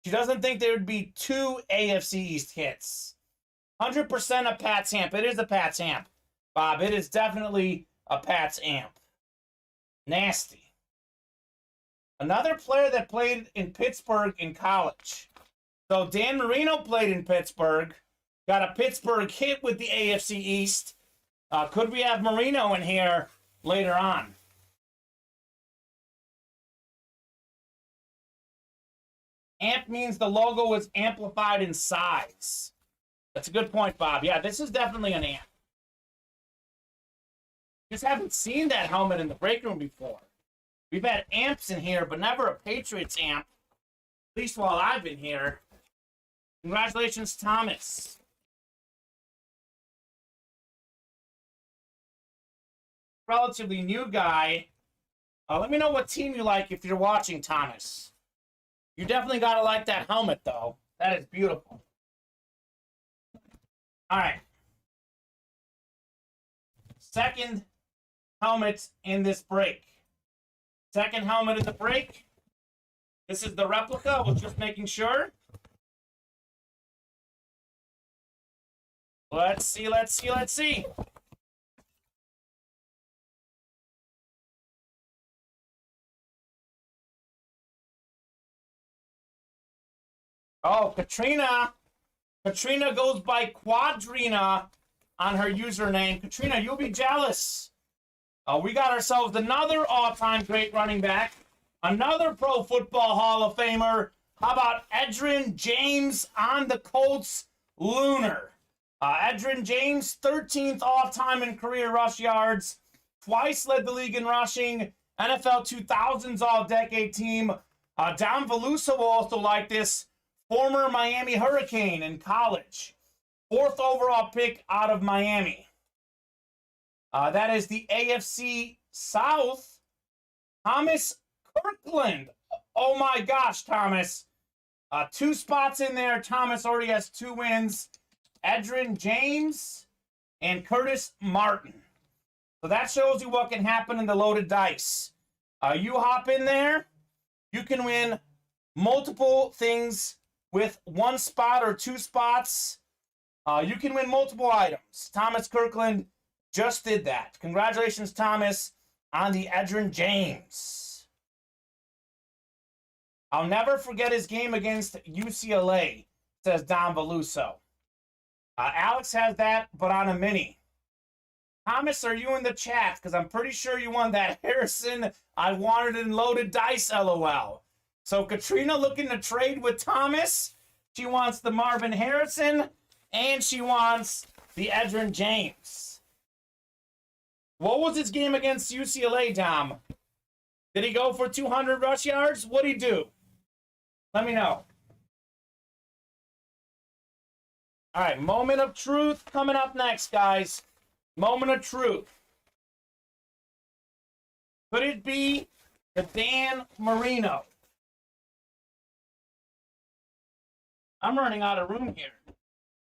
She doesn't think there would be 2 AFC East hits. 100% a Pat's amp. It is a Pat's amp, Bob. It is definitely a Pat's amp. Nasty. Another player that played in Pittsburgh in college. So Dan Marino played in Pittsburgh. Got a Pittsburgh hit with the AFC East. Could we have Marino in here later on? Amp means the logo is amplified in size. That's a good point, Bob. Yeah, this is definitely an amp. Just haven't seen that helmet in the break room before. We've had amps in here, but never a Patriots amp. At least while I've been here. Congratulations, Thomas. Relatively new guy. Let me know what team you like if you're watching, Thomas. You definitely got to like that helmet, though. That is beautiful. All right. Second helmet in this break. Second helmet in the break. This is the replica. We're just making sure. Let's see, let's see, let's see. Oh, Katrina. Katrina goes by Quadrina on her username. Katrina, you'll be jealous. We got ourselves another all-time great running back, another Pro Football Hall of Famer. How about Edgerrin James on the Colts Lunar? Edgerrin James, 13th all-time in career rush yards, twice led the league in rushing, NFL 2000s All-Decade Team. Don Veluso will also like this, former Miami Hurricane in college. 4th overall pick out of Miami. That is the AFC South. Thomas Kirkland. Oh my gosh, Thomas. 2 spots in there. Thomas already has 2 wins. Edgerrin James and Curtis Martin. So that shows you what can happen in the loaded dice. You hop in there, you can win multiple things with 1 spot or 2 spots. You can win multiple items. Thomas Kirkland just did that. Congratulations, Thomas, on the Edgerrin James. I'll never forget his game against UCLA, says Don Veluso. Alex has that, but on a mini. Thomas, are you in the chat? Because I'm pretty sure you won that Harrison I wanted in loaded dice, LOL. So Katrina looking to trade with Thomas. She wants the Marvin Harrison, and she wants the Edgerrin James. What was his game against UCLA, Dom? Did he go for 200 rush yards? What'd he do? Let me know. All right, moment of truth coming up next, guys. Moment of truth. Could it be the Dan Marino? I'm running out of room here.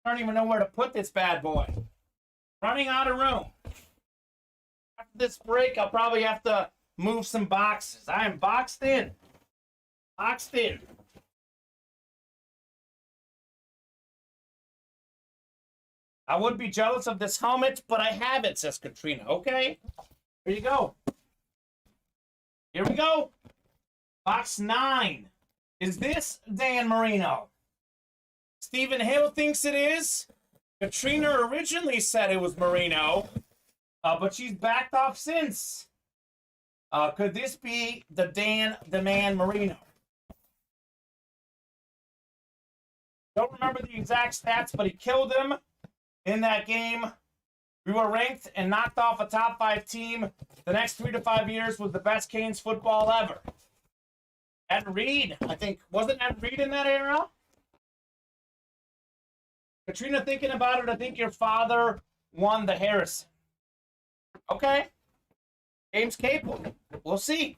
I don't even know where to put this bad boy. Running out of room. After this break, I'll probably have to move some boxes. I am boxed in. Boxed in. I would be jealous of this helmet, but I have it, says Katrina. Okay, here you go. Here we go. Box 9. Is this Dan Marino? Stephen Hill thinks it is. Katrina originally said it was Marino, but she's backed off since. Could this be the Dan the Man Marino? Don't remember the exact stats, but he killed him in that game. We were ranked and knocked off a top 5 team. The next 3 to 5 years was the best Canes football ever. Ed Reed, I think, wasn't Ed Reed in that era? Katrina, thinking about it, I think your father won the Harrison. Okay. Game's capable. We'll see.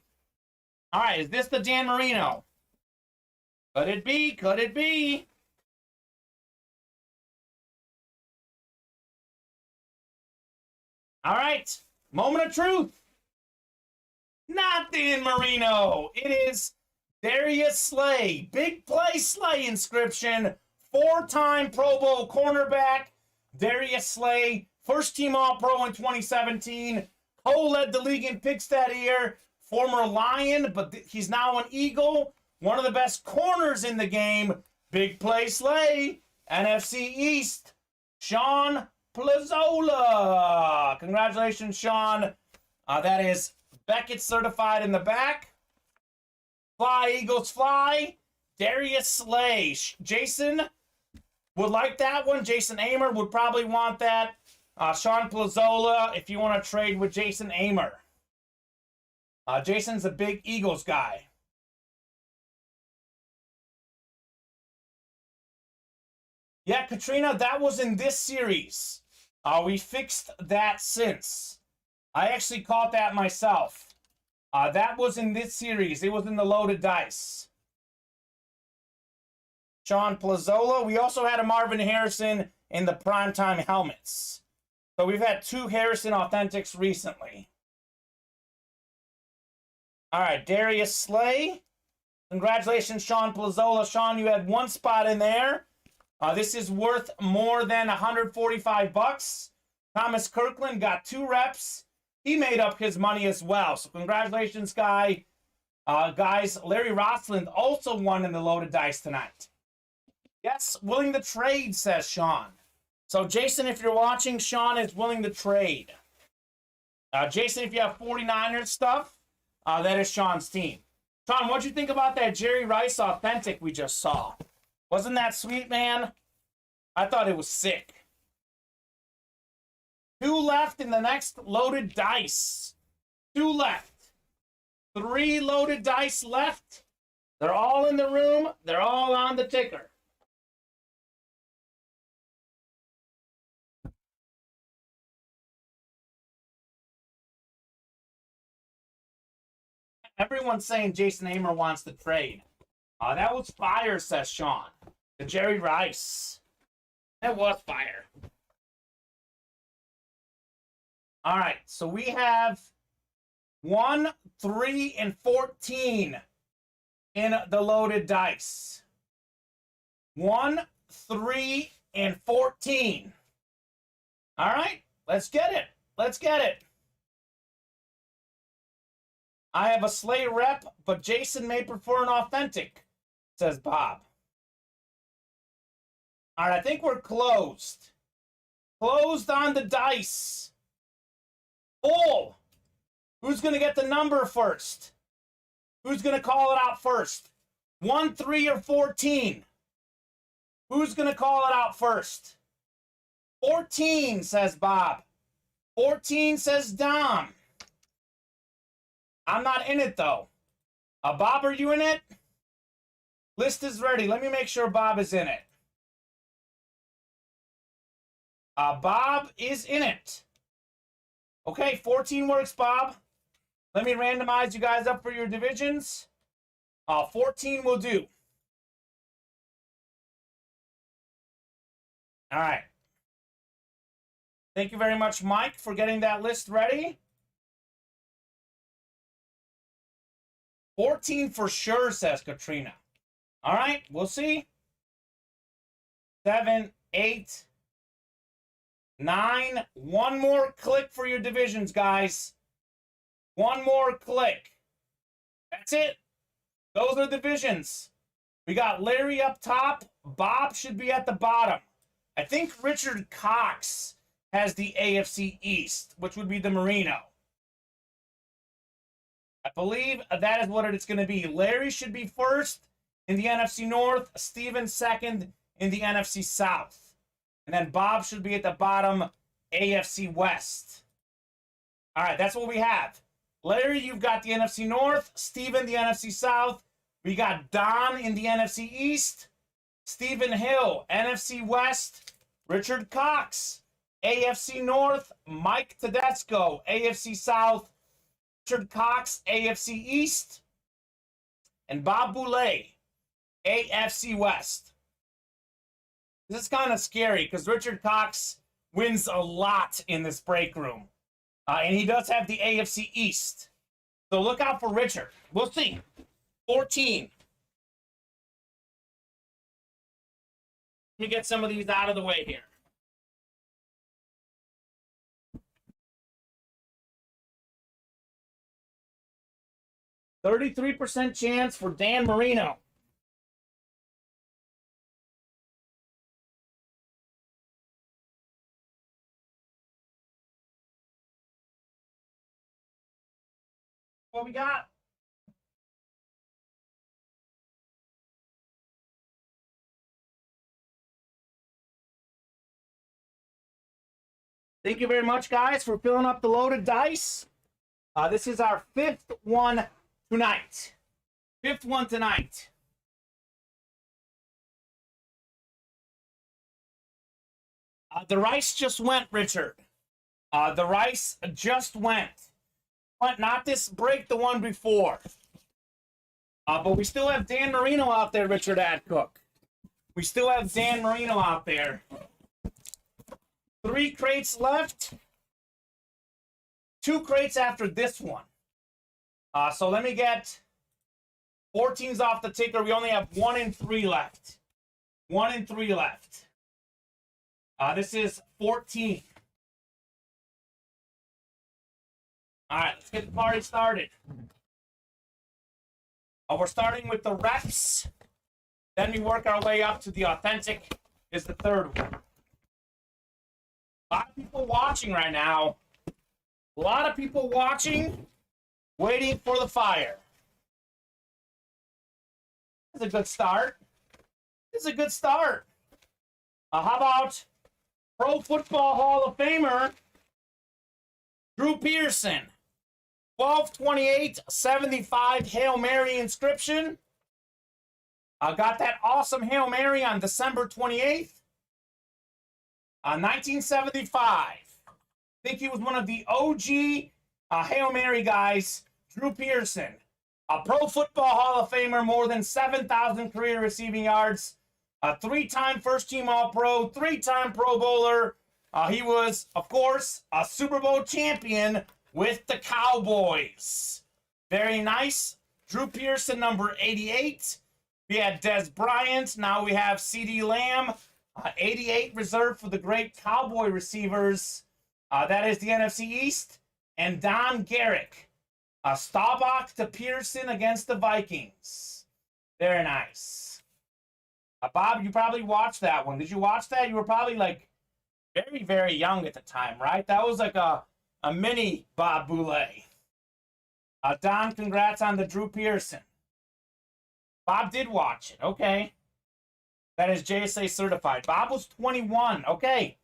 All right, is this the Dan Marino? Could it be? Could it be? All right, moment of truth. Not Dan Marino. It is Darius Slay. Big play Slay inscription. 4-time Pro Bowl cornerback. Darius Slay, first team All-Pro in 2017. Co-led the league in picks that year. Former Lion, but he's now an Eagle. One of the best corners in the game. Big play Slay. NFC East. Sean Plazola. Congratulations, Sean. That is Beckett certified in the back. Fly, Eagles, fly. Darius Slay. Jason would like that one. Jason Amer would probably want that. Sean Plazola, if you want to trade with Jason Amer. Jason's a big Eagles guy. Yeah, Katrina, that was in this series. We fixed that since. I actually caught that myself. That was in this series. It was in the loaded dice. Sean Plazola. We also had a Marvin Harrison in the primetime helmets. So we've had 2 Harrison Authentics recently. All right, Darius Slay. Congratulations, Sean Plazola. Sean, you had 1 spot in there. This is worth more than $145. Thomas Kirkland got 2 reps. He made up his money as well. So congratulations, guys. Larry Rossland also won in the loaded dice tonight. Yes, willing to trade, says Sean. So Jason, if you're watching, Sean is willing to trade. Jason, if you have 49ers stuff, that is Sean's team. Sean, what'd you think about that Jerry Rice Authentic we just saw? Wasn't that sweet, man? I thought it was sick. 2 left in the next loaded dice. 2 left. 3 loaded dice left. They're all in the room. They're all on the ticker. Everyone's saying Jason Hamer wants to trade. That was fire, says Sean. The Jerry Rice. That was fire. All right, so we have 1, 3, and 14 in the loaded dice. 1, 3, and 14. All right, let's get it. Let's get it. I have a Slay rep, but Jason may prefer an authentic, says Bob. All right, I think we're closed. Closed on the dice. Full. Who's going to get the number first? Who's going to call it out first? 1, 3, or 14? Who's going to call it out first? 14, says Bob. 14, says Dom. I'm not in it, though. Bob, are you in it? List is ready. Let me make sure Bob is in it. Bob is in it. Okay, 14 works, Bob. Let me randomize you guys up for your divisions. 14 will do. All right. Thank you very much, Mike, for getting that list ready. 14 for sure, says Katrina. All right, we'll see. 7, 8, 9. One more click for your divisions, guys. One more click. That's it. Those are divisions. We got Larry up top. Bob should be at the bottom. I think Richard Cox has the AFC East, which would be the Marino. I believe that is what it's going to be. Larry should be first in the NFC North. Steven second in the NFC South. And then Bob should be at the bottom, AFC West. All right, that's what we have. Larry, you've got the NFC North. Steven, the NFC South. We got Don in the NFC East. Stephen Hill, NFC West. Richard Cox, AFC North. Mike Tedesco, AFC South. Richard Cox, AFC East. And Bob Boulay, AFC West. This is kind of scary because Richard Cox wins a lot in this break room. And he does have the AFC East. So look out for Richard. We'll see. 14. Let me get some of these out of the way here. %33% chance for Dan Marino. What we got? Thank you very much, guys, for filling up the loaded dice. This is our 5th one tonight. 5th one tonight. The rice just went, Richard. The rice just went. Not this break, the one before. But we still have Dan Marino out there, Richard Adcook. We still have Dan Marino out there. 3 crates left. 2 crates after this one. So let me get 14s off the ticker. We only have 1 and 3 left. 1 and 3 left. This is 14. All right, let's get the party started. We're starting with the reps. Then we work our way up to the authentic is the 3rd one. A lot of people watching right now. A A lot of people watching, waiting for the fire. That's a good start. This is a good start. How about Pro Football Hall of Famer Drew Pearson? 12/28/75 Hail Mary inscription. Got that awesome Hail Mary on December 28th, 1975. I think he was one of the OG Hail Mary guys. Drew Pearson, a Pro Football Hall of Famer, more than 7,000 career receiving yards, a 3-time first-team All-Pro, 3-time Pro Bowler. He was, of course, a Super Bowl champion with the Cowboys. Very nice. Drew Pearson, number 88. We had Des Bryant. Now we have CeeDee Lamb. 88 reserved for the great Cowboy receivers. That is the NFC East. And Don Garrick. Staubach to Pearson against the Vikings. Very nice. Bob, you probably watched that one. Did you watch that? You were probably like very, very young at the time, right? That was like a mini Bob Boulay. Don, congrats on the Drew Pearson. Bob did watch it. Okay. That is JSA certified. Bob was 21. Okay.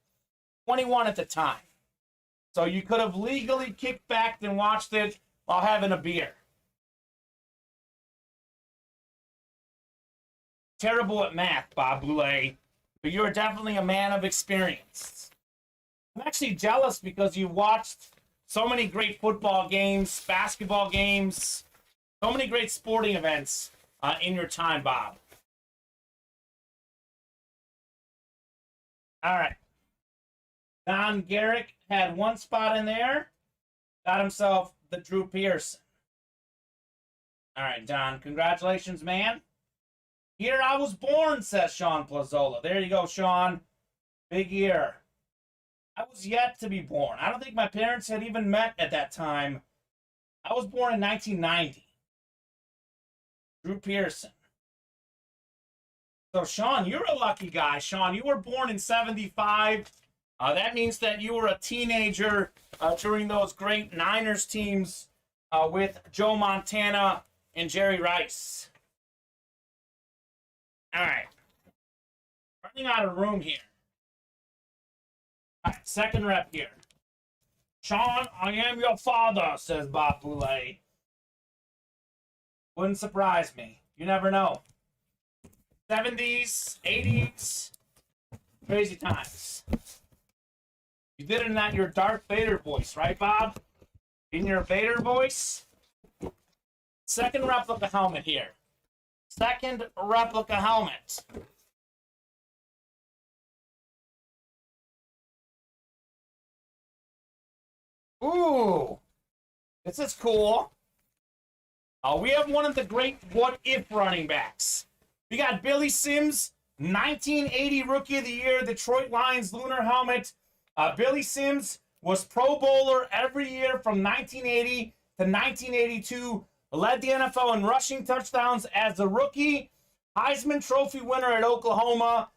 21 at the time. So you could have legally kicked back and watched it while having a beer. Terrible at math, Bob Boulay, but you're definitely a man of experience. I'm actually jealous because you watched so many great football games, basketball games, so many great sporting events in your time, Bob. All right. Don Garrick had one spot in there. Got himself the Drew Pearson. All right, Don. Congratulations, man. Year I was born, says Sean Plazola. There you go, Sean. Big year. I was yet to be born. I don't think my parents had even met at that time. I was born in 1990. Drew Pearson. So, Sean, you're a lucky guy. Sean, you were born in 75. That means that you were a teenager during those great Niners teams with Joe Montana and Jerry Rice. All right. Running out of room here. All right, second rep here. Sean, I am your father, says Bob Boulay. Wouldn't surprise me. You never know. 70s, 80s, crazy times. You did it in that your Darth Vader voice, right, Bob? In your Vader voice? Second replica helmet here. Second replica helmet. Ooh, this is cool. We have one of the great what-if running backs. We got Billy Sims, 1980 Rookie of the Year, Detroit Lions lunar helmet. Billy Sims was Pro Bowler every year from 1980 to 1982. Led the NFL in rushing touchdowns as a rookie. Heisman Trophy winner at Oklahoma.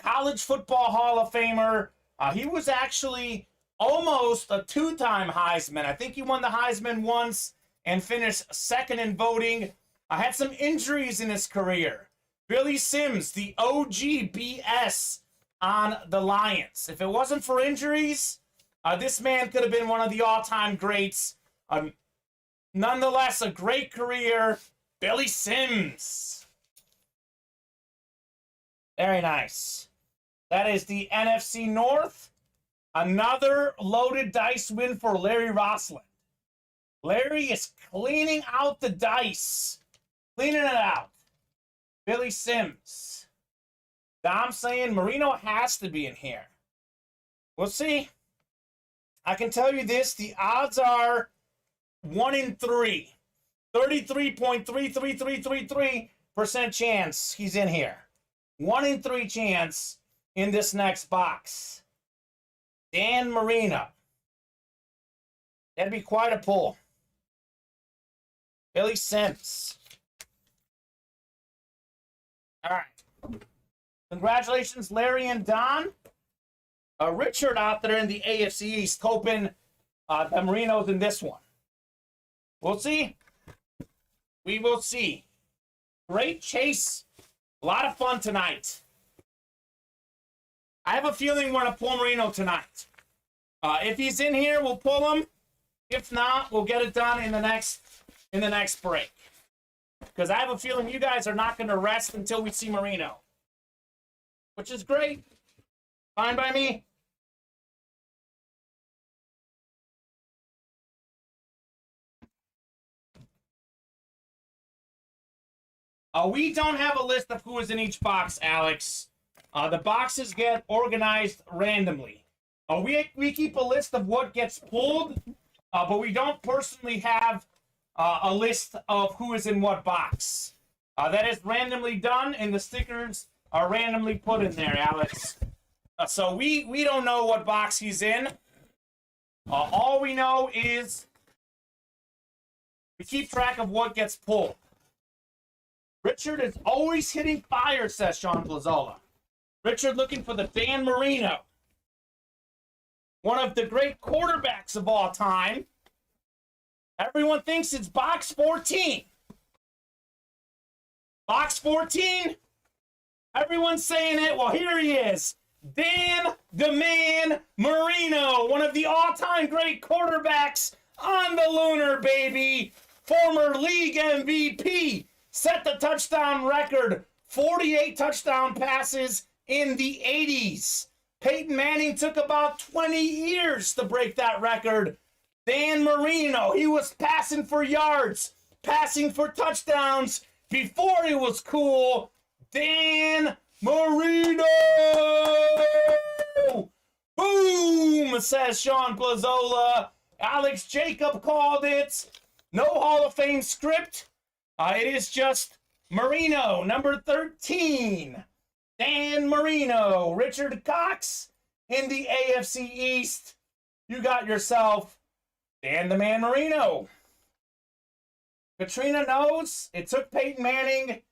College Football Hall of Famer. He was actually almost a 2-time Heisman. I think he won the Heisman once and finished second in voting. Had some injuries in his career. Billy Sims, the OG BS on the Lions. If it wasn't for injuries, this man could have been one of the all-time greats. Nonetheless, a great career. Billy Sims. Very nice. That is the NFC North. Another loaded dice win for Larry Rossland. Larry is cleaning out the dice. Cleaning it out. Billy Sims. Dom saying Marino has to be in here. We'll see. I can tell you this. The odds are 1 in 3. 33.33333% chance he's in here. 1 in 3 chance in this next box. Dan Marino. That'd be quite a pull. Billy Sims. All right. Congratulations, Larry and Don. Richard out there in the AFC East hoping the Marinos in this one. We'll see. We will see. Great chase. A lot of fun tonight. I have a feeling we're going to pull Marino tonight. If he's in here, we'll pull him. If not, we'll get it done in the next break. Because I have a feeling you guys are not going to rest until we see Marino. Which is great. Fine by me. We don't have a list of who is in each box, Alex. The boxes get organized randomly. We keep a list of what gets pulled, but we don't personally have a list of who is in what box. That is randomly done, and the stickers are randomly put in there, Alex. So we don't know what box he's in. All we know is we keep track of what gets pulled. Richard is always hitting fire, says Sean Plazola. Richard looking for the Dan Marino. One of the great quarterbacks of all time. Everyone thinks it's box 14. Box 14? Everyone's saying it. Well, here he is. Dan the Man Marino, one of the all-time great quarterbacks on the Lunar, baby. Former league MVP. Set the touchdown record. 48 touchdown passes in the 80s. Peyton Manning took about 20 years to break that record. Dan Marino, he was passing for yards, passing for touchdowns before it was cool. Dan Marino! Boom, says Sean Plazola. Alex Jacob called it. No Hall of Fame script. It is just Marino, number 13. Dan Marino. Richard Cox in the AFC East. You got yourself Dan the Man Marino. Katrina knows it took Peyton Manning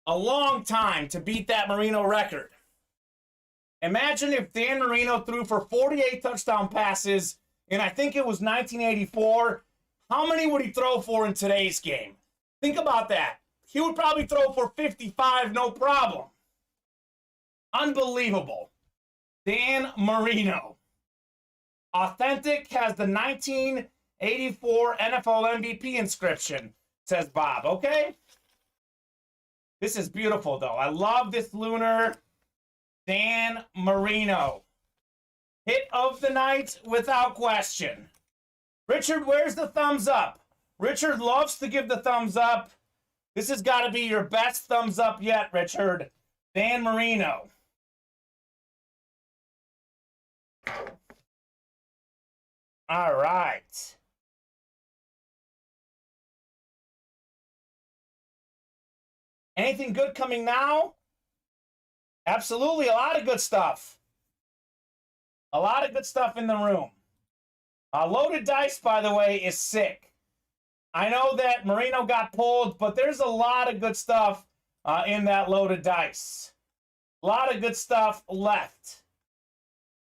a long time to beat that Marino record. Imagine if Dan Marino threw for 48 touchdown passes in, I think it was 1984. How many would he throw for in today's game? Think about that. He would probably throw for 55, no problem. Unbelievable. Dan Marino. Authentic has the 1984 NFL MVP inscription, says Bob. Okay? This is beautiful, though. I love this Lunar. Dan Marino. Hit of the night without question. Richard, where's the thumbs up? Richard loves to give the thumbs up. This has got to be your best thumbs up yet, Richard. Dan Marino. All right. Anything good coming now? Absolutely, a lot of good stuff. A lot of good stuff in the room. Loaded Dice, by the way, is sick. I know that Marino got pulled, but there's a lot of good stuff in that Loaded Dice. A lot of good stuff left.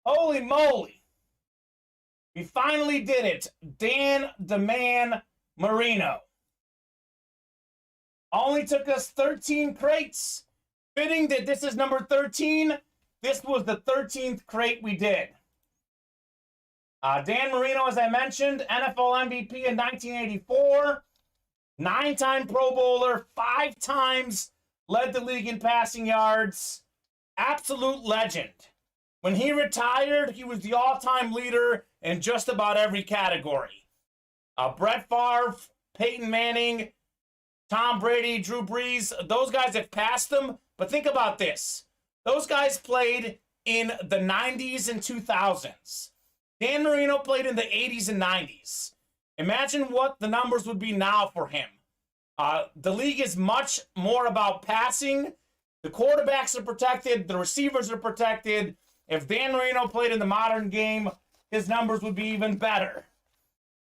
Holy moly. We finally did it. Dan the Man Marino. Only took us 13 crates. Fitting that this is number 13. This was the 13th crate we did. Dan Marino, as I mentioned, NFL MVP in 1984. 9-time Pro Bowler. 5 times led the league in passing yards. Absolute legend. When he retired, he was the all-time leader in just about every category. Brett Favre, Peyton Manning, Tom Brady, Drew Brees, those guys have passed him. But think about this. Those guys played in the 90s and 2000s. Dan Marino played in the 80s and 90s. Imagine what the numbers would be now for him. The league is much more about passing. The quarterbacks are protected. The receivers are protected. If Dan Marino played in the modern game, his numbers would be even better.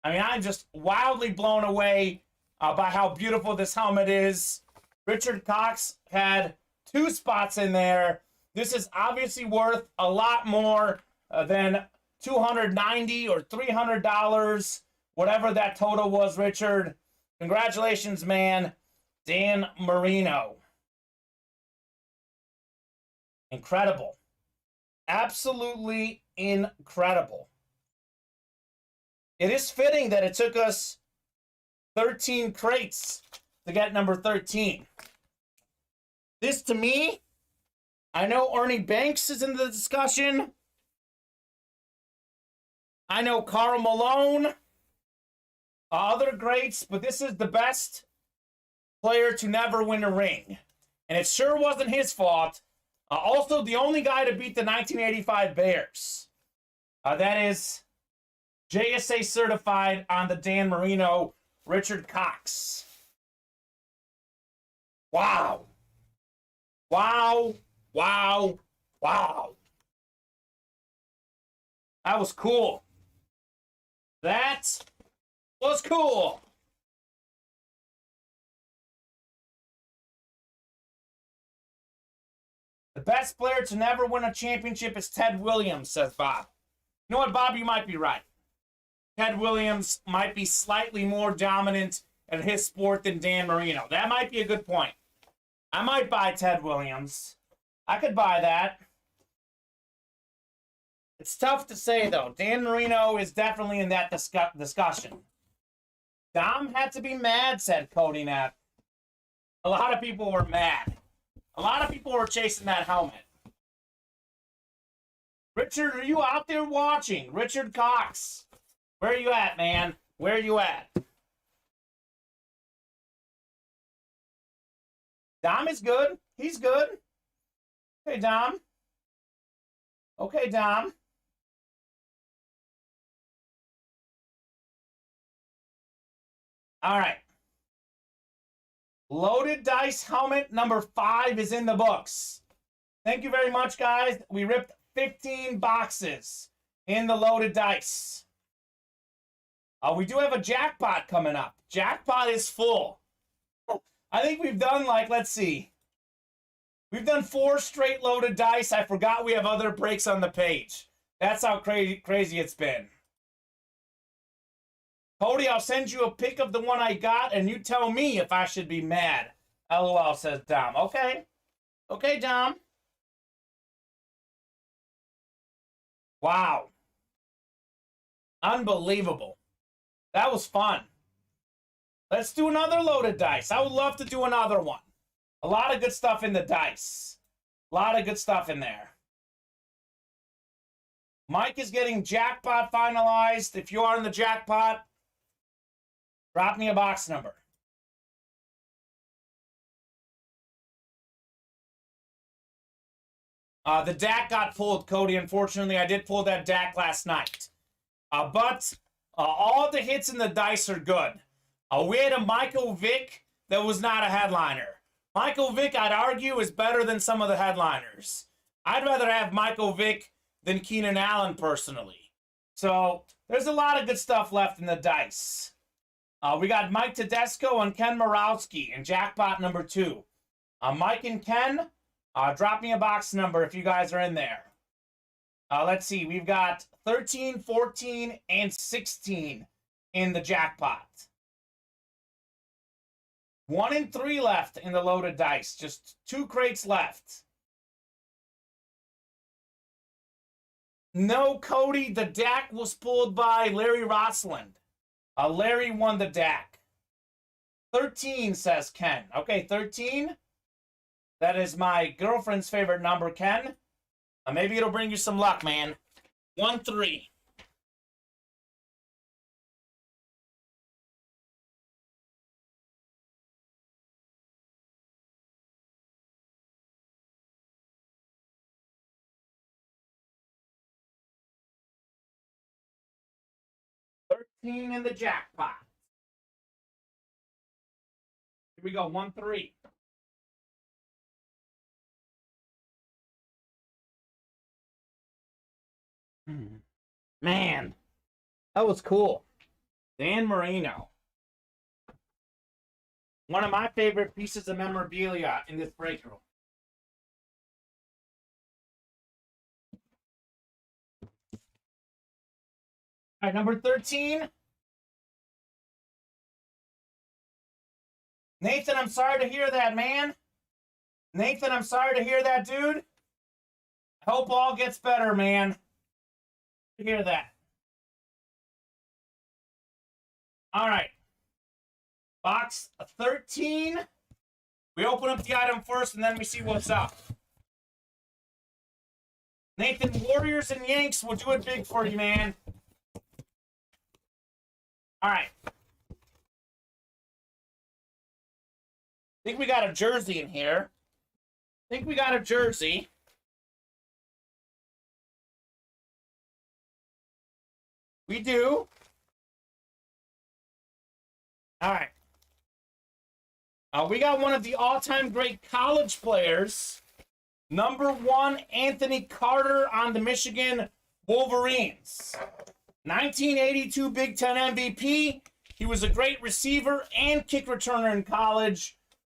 I mean, I'm just wildly blown away by how beautiful this helmet is. Richard Cox had 2 spots in there. This is obviously worth a lot more than $290 or $300, whatever that total was, Richard. Congratulations, man. Dan Marino. Incredible. Absolutely incredible. It is fitting that it took us 13 crates to get number 13. This, to me, I know Ernie Banks is in the discussion. I know Karl Malone. Other greats, but this is the best player to never win a ring. And it sure wasn't his fault. Also, the only guy to beat the 1985 Bears. That is JSA certified on the Dan Marino, Richard Cox. Wow. Wow. Wow. Wow. That was cool. That was cool. The best player to never win a championship is Ted Williams, says Bob. You know what, Bob? You might be right. Ted Williams might be slightly more dominant at his sport than Dan Marino. That might be a good point. I might buy Ted Williams. I could buy that. It's tough to say, though. Dan Marino is definitely in that discussion. Dom had to be mad, said Cody Knapp. A lot of people were mad. A lot of people were chasing that helmet. Richard, are you out there watching? Richard Cox. Where are you at, man? Where are you at? Dom is good. He's good. Okay, Dom. Okay, Dom. All right. Loaded dice helmet number 5 is in the books. Thank you very much, guys. We ripped 15 boxes in the loaded dice. We do have a jackpot coming up. Jackpot is full. I think we've done, like, let's see. We've done 4 straight loaded dice. I forgot we have other breaks on the page. That's how crazy it's been. Cody, I'll send you a pic of the one I got, and you tell me if I should be mad. LOL, says Dom. Okay. Okay, Dom. Wow. Unbelievable. That was fun. Let's do another loaded dice. I would love to do another one. A lot of good stuff in the dice. A lot of good stuff in there. Mike is getting jackpot finalized. If you are in the jackpot, drop me a box number. The DAC got pulled, Cody. Unfortunately, I did pull that DAC last night. But all the hits in the dice are good. We had a Michael Vick that was not a headliner. Michael Vick, I'd argue, is better than some of the headliners. I'd rather have Michael Vick than Keenan Allen, personally. So there's a lot of good stuff left in the dice. We got Mike Tedesco and Ken Morawski in jackpot number 2. Mike and Ken, drop me a box number if you guys are in there. Let's see. We've got 13, 14, and 16 in the jackpot. 1 and 3 left in the loaded dice. Just 2 crates left. No, Cody, the DAC was pulled by Larry Rossland. Larry won the DAC. 13, says Ken. Okay, 13. That is my girlfriend's favorite number, Ken. Maybe it'll bring you some luck, man. 1, 3. In the jackpot. Here we go, 1, 3. Man, that was cool. Dan Marino. One of my favorite pieces of memorabilia in this break room. All right, number 13. Nathan, I'm sorry to hear that, man. Nathan, I'm sorry to hear that, dude. I hope all gets better, man. To hear that. All right. Box 13. We open up the item first, and then we see what's up. Nathan, Warriors and Yanks will do it big for you, man. All right. I think we got a jersey in here. We do. All right. We got one of the all-time great college players. Number 1, Anthony Carter on the Michigan Wolverines. 1982 Big Ten MVP. He was a great receiver and kick returner in college.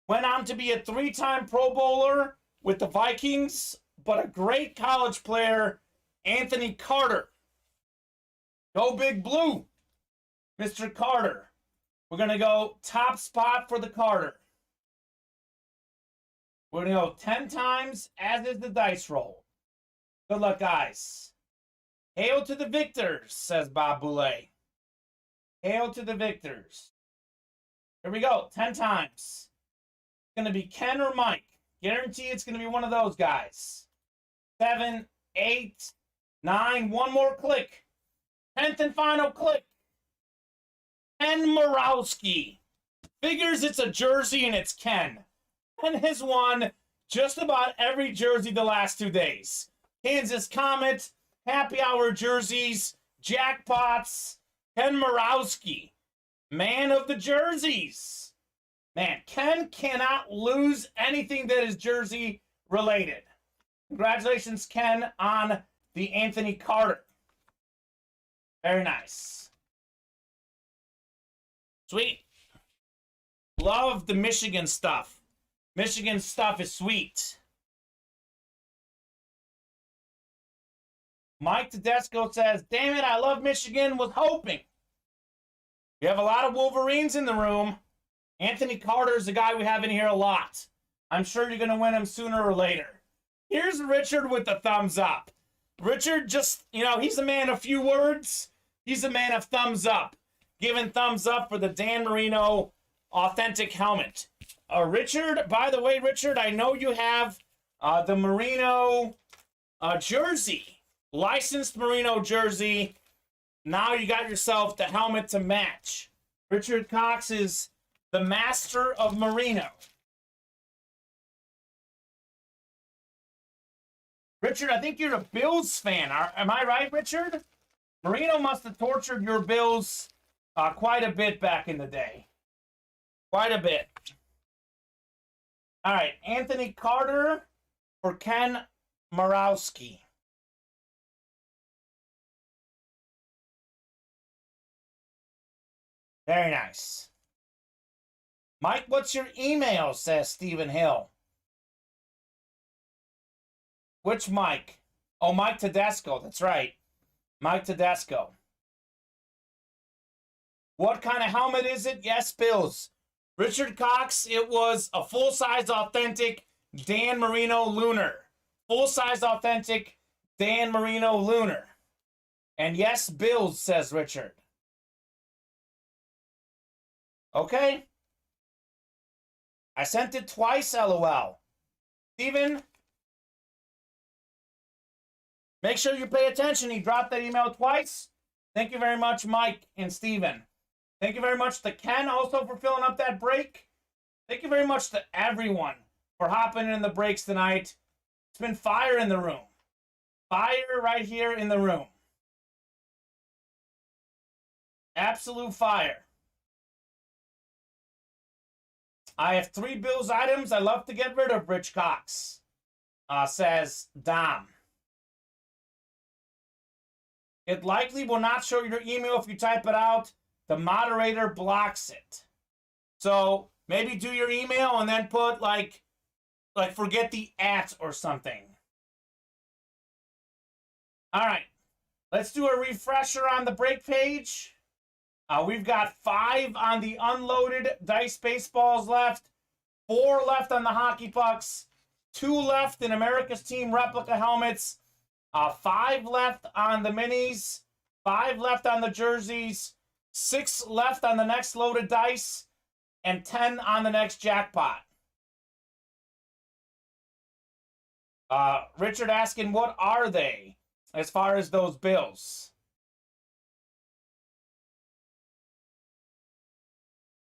Went on to be a 3-time Pro Bowler with the Vikings, but a great college player, Anthony Carter. Go Big Blue, Mr. Carter. We're going to go top spot for the Carter. We're going to go 10 times, as is the dice roll. Good luck, guys. Hail to the victors, says Bob Boulay. Hail to the victors. Here we go, 10 times. It's going to be Ken or Mike. Guarantee it's going to be one of those guys. 7, 8, 9, one more click. 10th and final click. Ken Morawski. Figures it's a jersey and it's Ken. Ken has won just about every jersey the last 2 days. Kansas Comet, Happy Hour jerseys, jackpots. Ken Morawski, man of the jerseys. Man, Ken cannot lose anything that is jersey related. Congratulations, Ken, on the Anthony Carter. Very nice. Sweet. Love the Michigan stuff. Michigan stuff is sweet. Mike Tedesco says, damn it, I love Michigan, was hoping. We have a lot of Wolverines in the room. Anthony Carter is the guy we have in here a lot. I'm sure you're going to win him sooner or later. Here's Richard with the thumbs up. Richard just, he's a man of few words. He's a man of thumbs up. Giving thumbs up for the Dan Marino authentic helmet. Richard, by the way, Richard, I know you have the Marino jersey. Licensed Marino jersey. Now you got yourself the helmet to match. Richard Cox is the master of Marino. Richard, I think you're a Bills fan. Am I right, Richard? Marino must have tortured your Bills quite a bit back in the day. Quite a bit. All right, Anthony Carter for Ken Morawski. Very nice. Mike, what's your email, says Stephen Hill. Which Mike? Oh, Mike Tedesco, that's right. Mike Tedesco. What kind of helmet is it? Yes, Bills. Richard Cox, it was a full-size authentic Dan Marino Lunar. Full-size authentic Dan Marino Lunar. And yes, Bills, says Richard. Okay. I sent it twice, LOL. Steven, make sure you pay attention. He dropped that email twice. Thank you very much, Mike and Steven. Thank you very much to Ken also for filling up that break. Thank you very much to everyone for hopping in the breaks tonight. It's been fire in the room. Fire right here in the room. Absolute fire. I have 3 Bills items I love to get rid of, Rich Cox, says Dom. It likely will not show your email if you type it out. The moderator blocks it. So maybe do your email and then put like forget the @ or something. All right. Let's do a refresher on the break page. We've got 5 on the unloaded dice baseballs left, 4 left on the hockey pucks, 2 left in America's Team replica helmets, 5 left on the minis, 5 left on the jerseys, 6 left on the next loaded dice, and 10 on the next jackpot. Richard asking, what are they as far as those bills?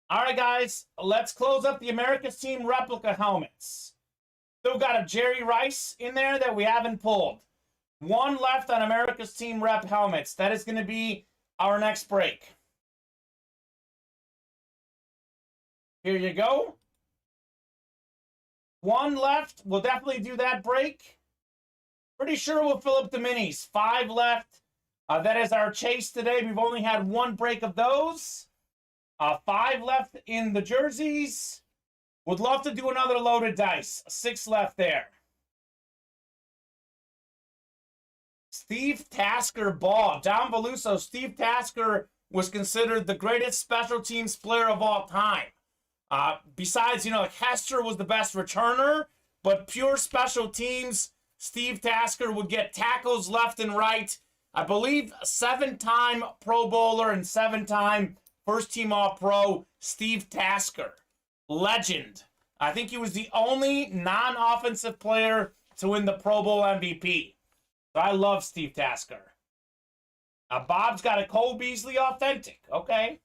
All right, guys, let's close up the America's Team replica helmets. Still got a Jerry Rice in there that we haven't pulled. 1 left on America's Team rep helmets. That is going to be our next break. Here you go. 1 left. We'll definitely do that break. Pretty sure we'll fill up the minis. 5 left. That is our chase today. We've only had 1 break of those. 5 left in the jerseys. Would love to do another loaded dice. 6 left there. Steve Tasker ball. Don Beluso. Steve Tasker was considered the greatest special teams player of all time. Besides, Hester was the best returner, but pure special teams, Steve Tasker would get tackles left and right. I believe 7-time Pro Bowler and 7-time First Team All-Pro, Steve Tasker. Legend. I think he was the only non-offensive player to win the Pro Bowl MVP. So I love Steve Tasker. Bob's got a Cole Beasley authentic. Okay.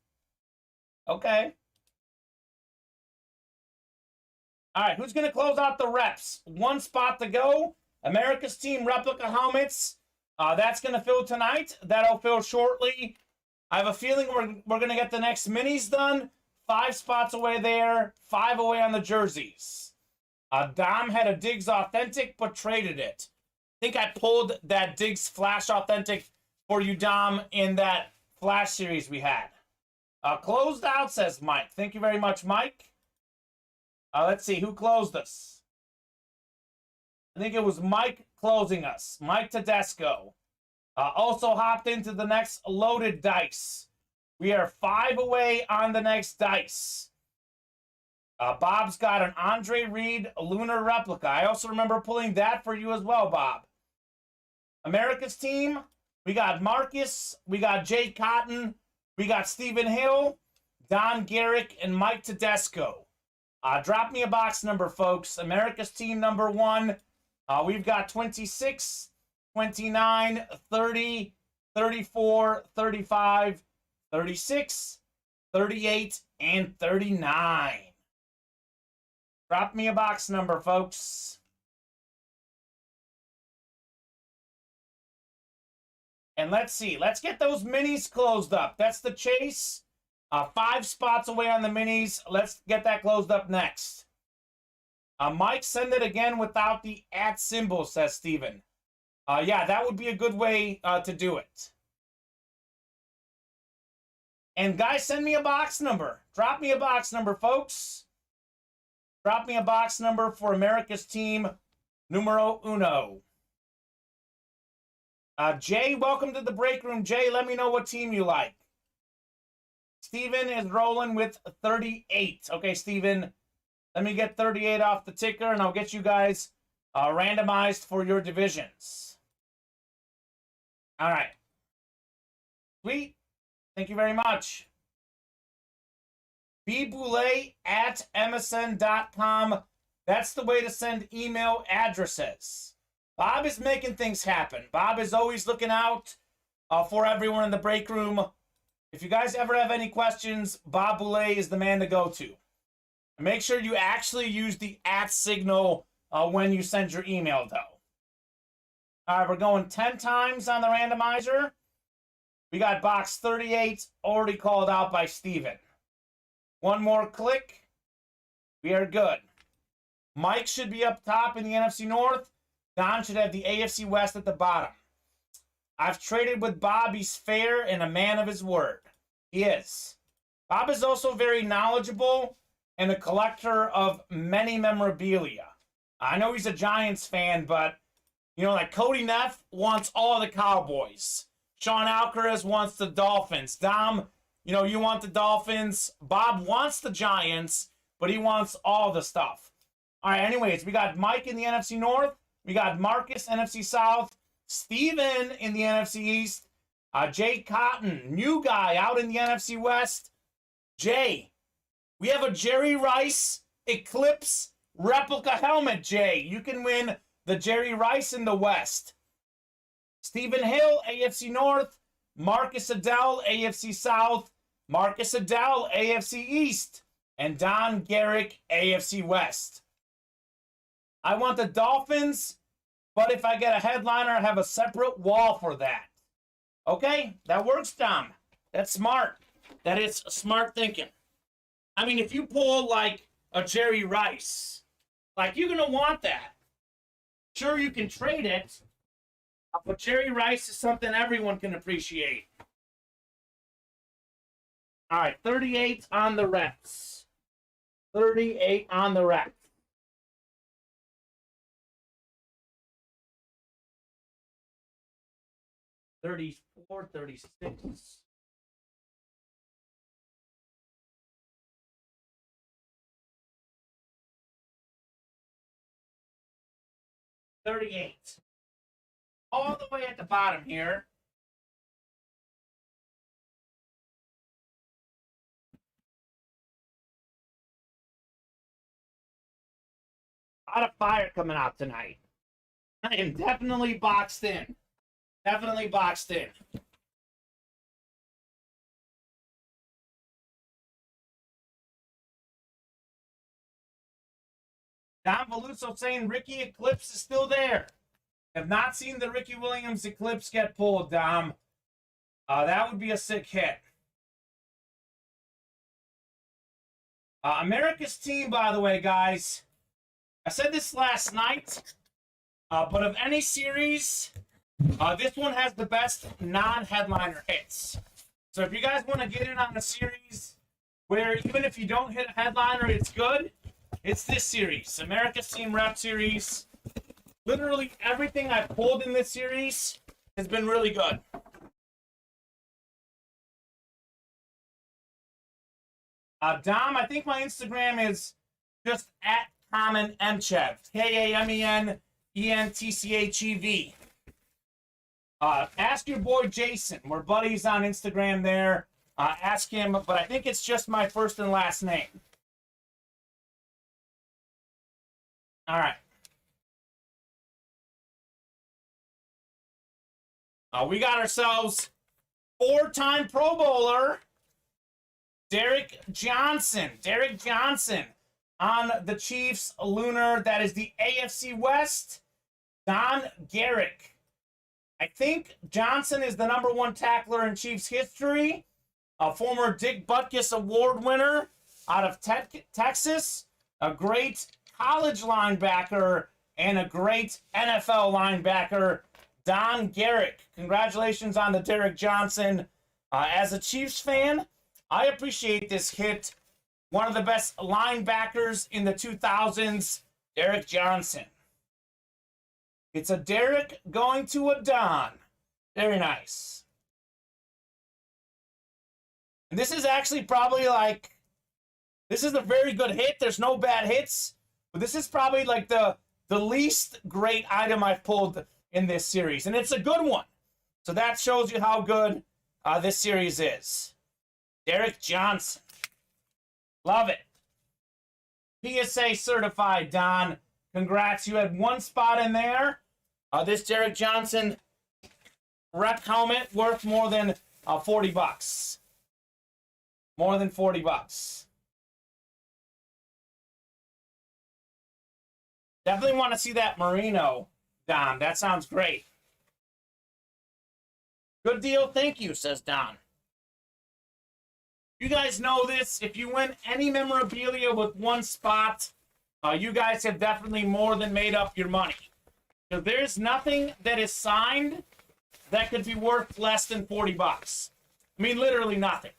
Okay. All right, who's going to close out the reps? 1 spot to go. America's Team replica helmets. That's going to fill tonight. That'll fill shortly. I have a feeling we're going to get the next minis done. 5 spots away there. 5 away on the jerseys. Dom had a Diggs authentic, but traded it. I think I pulled that Diggs Flash authentic for you, Dom, in that Flash series we had. Closed out, says Mike. Thank you very much, Mike. Let's see, who closed us? I think it was Mike closing us. Mike Tedesco. Also hopped into the next loaded dice. We are 5 away on the next dice. Bob's got an Andre Reed Lunar replica. I also remember pulling that for you as well, Bob. America's Team, we got Marcus, we got Jay Cotton, we got Stephen Hill, Don Garrick, and Mike Tedesco. Drop me a box number, folks. America's Team number 1. We've got 26, 29, 30, 34, 35, 36, 38, and 39. Drop me a box number, folks. And let's see. Let's get those minis closed up. That's the chase. 5 spots away on the minis. Let's get that closed up next. Mike, send it again without the @ symbol, says Steven. Yeah, that would be a good way to do it. And guys, send me a box number. Drop me a box number, folks. Drop me a box number for America's Team numero 1. Jay, welcome to the break room. Jay, let me know what team you like. Steven is rolling with 38. Okay, Steven, let me get 38 off the ticker, and I'll get you guys randomized for your divisions. All right. Sweet. Thank you very much. bboulay@msn.com. That's the way to send email addresses. Bob is making things happen. Bob is always looking out for everyone in the break room. If you guys ever have any questions, Bob Boulay is the man to go to. Make sure you actually use the @ signal when you send your email, though. All right, we're going 10 times on the randomizer. We got box 38 already called out by Steven. 1 more click. We are good. Mike should be up top in the NFC North. Don should have the AFC West at the bottom. I've traded with Bob. He's fair and a man of his word. He is. Bob is also very knowledgeable and a collector of many memorabilia. I know he's a Giants fan, but, like Cody Neff wants all the Cowboys. Sean Alcaraz wants the Dolphins. Dom, you know, you want the Dolphins. Bob wants the Giants, but he wants all the stuff. All right, anyways, we got Mike in the NFC North. We got Marcus, NFC South. Steven in the NFC East. Jay Cotton, new guy out in the NFC West. Jay, we have a Jerry Rice Eclipse replica helmet, Jay. You can win the Jerry Rice in the West. Stephen Hill, AFC North. Marcus Adele, AFC South. Marcus Adele, AFC East. And Don Garrick, AFC West. I want the Dolphins, but if I get a headliner, I have a separate wall for that. Okay? That works, Dom. That's smart. That is smart thinking. I mean, if you pull, like, a Jerry Rice, like, you're going to want that. Sure, you can trade it, but Jerry Rice is something everyone can appreciate. All right, 38 on the reps. 38 on the reps. $34, $36. $38. All the way at the bottom here. A lot of fire coming out tonight. I am definitely boxed in. Definitely boxed in. Don Valuso saying Ricky Eclipse is still there. Have not seen the Ricky Williams Eclipse get pulled, Dom. That would be a sick hit. America's team, by the way, guys. I said this last night, but of any series, this one has the best non-headliner hits. So if you guys want to get in on a series where even if you don't hit a headliner, it's good, it's this series. America's Team Rep Series. Literally everything I've pulled in this series has been really good. Dom, I think my Instagram is just at Kamen Mchev. KamenEntchev. Ask your boy Jason. We're buddies on Instagram there. Ask him, but I think it's just my first and last name. All right. We got ourselves four-time Pro Bowler, Derek Johnson. Derek Johnson on the Chiefs Lunar. That is the AFC West. Don Garrick. I think Johnson is the #1 tackler in Chiefs history. A former Dick Butkus Award winner out of Texas. A great college linebacker and a great NFL linebacker. Don Garrick. Congratulations on the Derek Johnson. As a Chiefs fan, I appreciate this hit. One of the best linebackers in the 2000s, Derek Johnson. It's a Derek going to a Don. Very nice. And this is actually probably like, this is a very good hit. There's no bad hits. But this is probably like the least great item I've pulled in this series. And it's a good one. So that shows you how good this series is. Derek Johnson. Love it. PSA certified, Don. Congrats. You had one spot in there. This Derek Johnson rep helmet worth more than $40. More than $40. Definitely want to see that Merino, Don. That sounds great. Good deal. Thank you, says Don. You guys know this. If you win any memorabilia with one spot, you guys have definitely more than made up your money. So there's nothing that is signed that could be worth less than $40. I mean, literally nothing.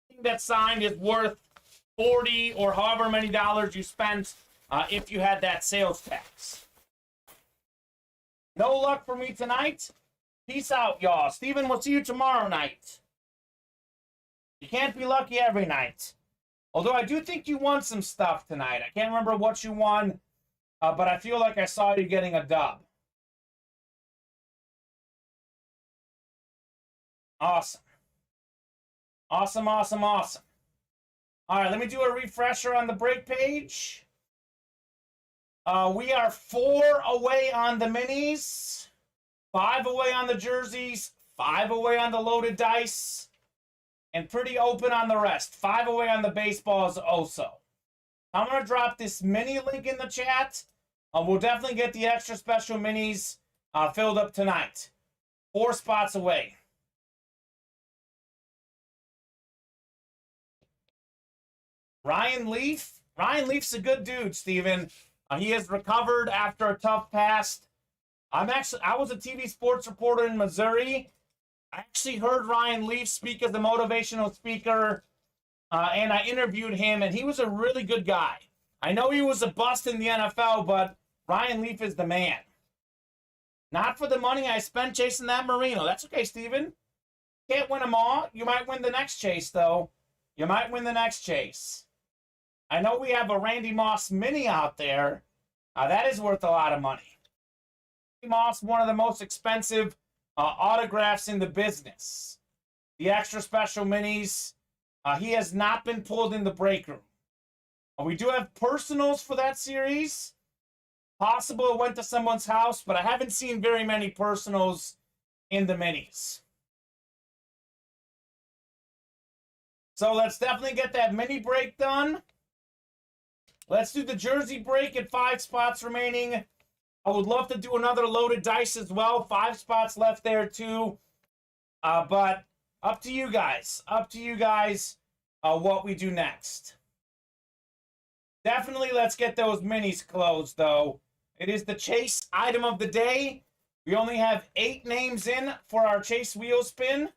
Anything that's signed is worth $40 or however many dollars you spent if you had that sales tax. No luck for me tonight. Peace out, y'all. Steven, we'll see you tomorrow night. You can't be lucky every night. Although I do think you won some stuff tonight. I can't remember what you won, but I feel like I saw you getting a dub. Awesome. Awesome, awesome, awesome. All right, let me do a refresher on the break page. We are 4 away on the minis, 5 away on the jerseys, 5 away on the loaded dice, and pretty open on the rest. 5 away on the baseballs also. I'm going to drop this mini link in the chat. We'll definitely get the extra special minis filled up tonight. 4 spots away. Ryan Leaf. Ryan Leaf's a good dude, Steven. He has recovered after a tough past. I was a TV sports reporter in Missouri. I actually heard Ryan Leaf speak as a motivational speaker, and I interviewed him, and he was a really good guy. I know he was a bust in the NFL, but Ryan Leaf is the man. Not for the money I spent chasing that Marino. That's okay, Steven. Can't win them all. You might win the next chase, though. You might win the next chase. I know we have a Randy Moss mini out there. That is worth a lot of money. Randy Moss, one of the most expensive autographs in the business. The extra special minis. He has not been pulled in the break room. We do have personals for that series. Possible it went to someone's house, but I haven't seen very many personals in the minis. So let's definitely get that mini break done. Let's do the jersey break at 5 spots remaining. I would love to do another loaded dice as well. 5 spots left there too. But up to you guys. Up to you guys what we do next. Definitely let's get those minis closed though. It is the chase item of the day. We only have 8 names in for our chase wheel spin.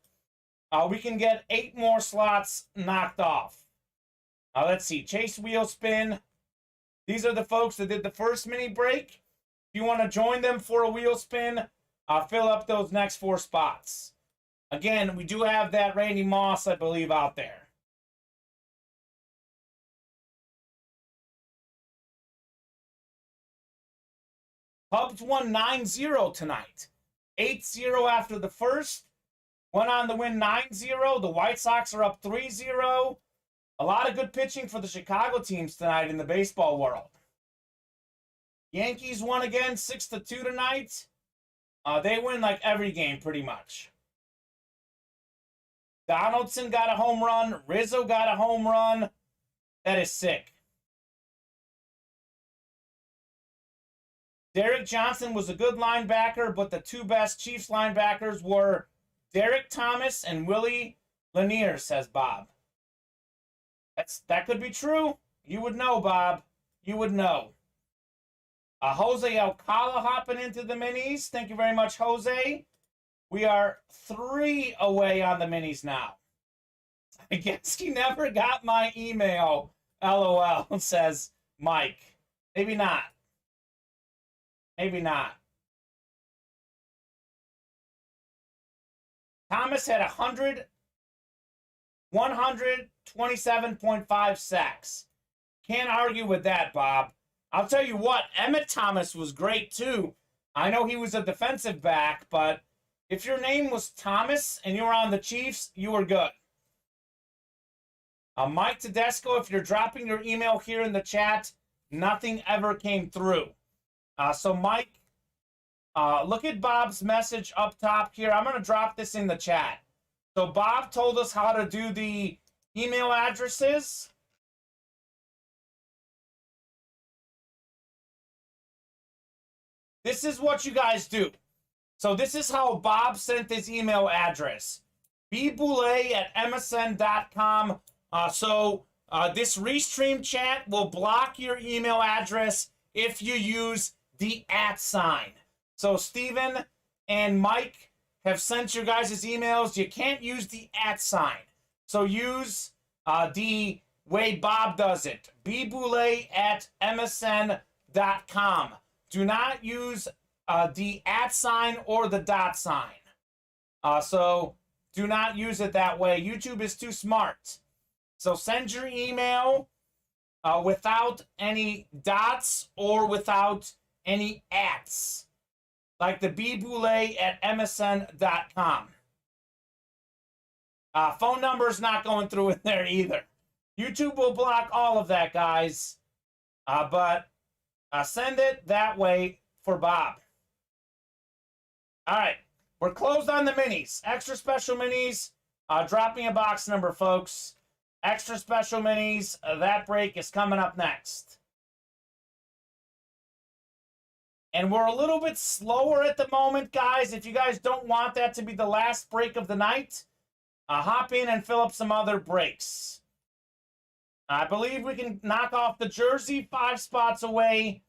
We can get 8 more slots knocked off. Let's see. Chase wheel spin. These are the folks that did the first mini break. If you want to join them for a wheel spin, fill up those next 4 spots. Again, we do have that Randy Moss, I believe, out there. Cubs won 9-0 tonight. 8-0 after the first. Went on to win 9-0. The White Sox are up 3-0. A lot of good pitching for the Chicago teams tonight in the baseball world. Yankees won again 6-2 tonight. They win like every game pretty much. Donaldson got a home run. Rizzo got a home run. That is sick. Derek Johnson was a good linebacker, but the 2 best Chiefs linebackers were Derek Thomas and Willie Lanier, says Bob. That could be true. You would know, Bob. You would know. Jose Alcala hopping into the minis. Thank you very much, Jose. We are 3 away on the minis now. I guess he never got my email. LOL, says Mike. Maybe not. Maybe not. Thomas had 127.5 sacks. Can't argue with that, Bob. I'll tell you what, Emmett Thomas was great too. I know he was a defensive back, but if your name was Thomas and you were on the Chiefs, you were good. Mike Tedesco, if you're dropping your email here in the chat, nothing ever came through. So Mike, look at Bob's message up top here. I'm going to drop this in the chat. So Bob told us how to do the email addresses. This is what you guys do. So this is how Bob sent his email address. bboulay@msn.com. This restream chat will block your email address if you use the @sign. So Steven and Mike have sent you guys' emails. You can't use the @sign. So use the way Bob does it. bboulay@msn.com. Do not use the @sign or the .sign. So do not use it that way. YouTube is too smart. So send your email without any dots or without any ats, like the bboulay@msn.com. Phone number's not going through in there either. YouTube will block all of that, guys. But send it that way for Bob. All right. We're closed on the minis. Extra special minis. Drop me a box number, folks. Extra special minis. That break is coming up next. And we're a little bit slower at the moment, guys. If you guys don't want that to be the last break of the night, hop in and fill up some other breaks. I believe we can knock off the jersey 5 spots away.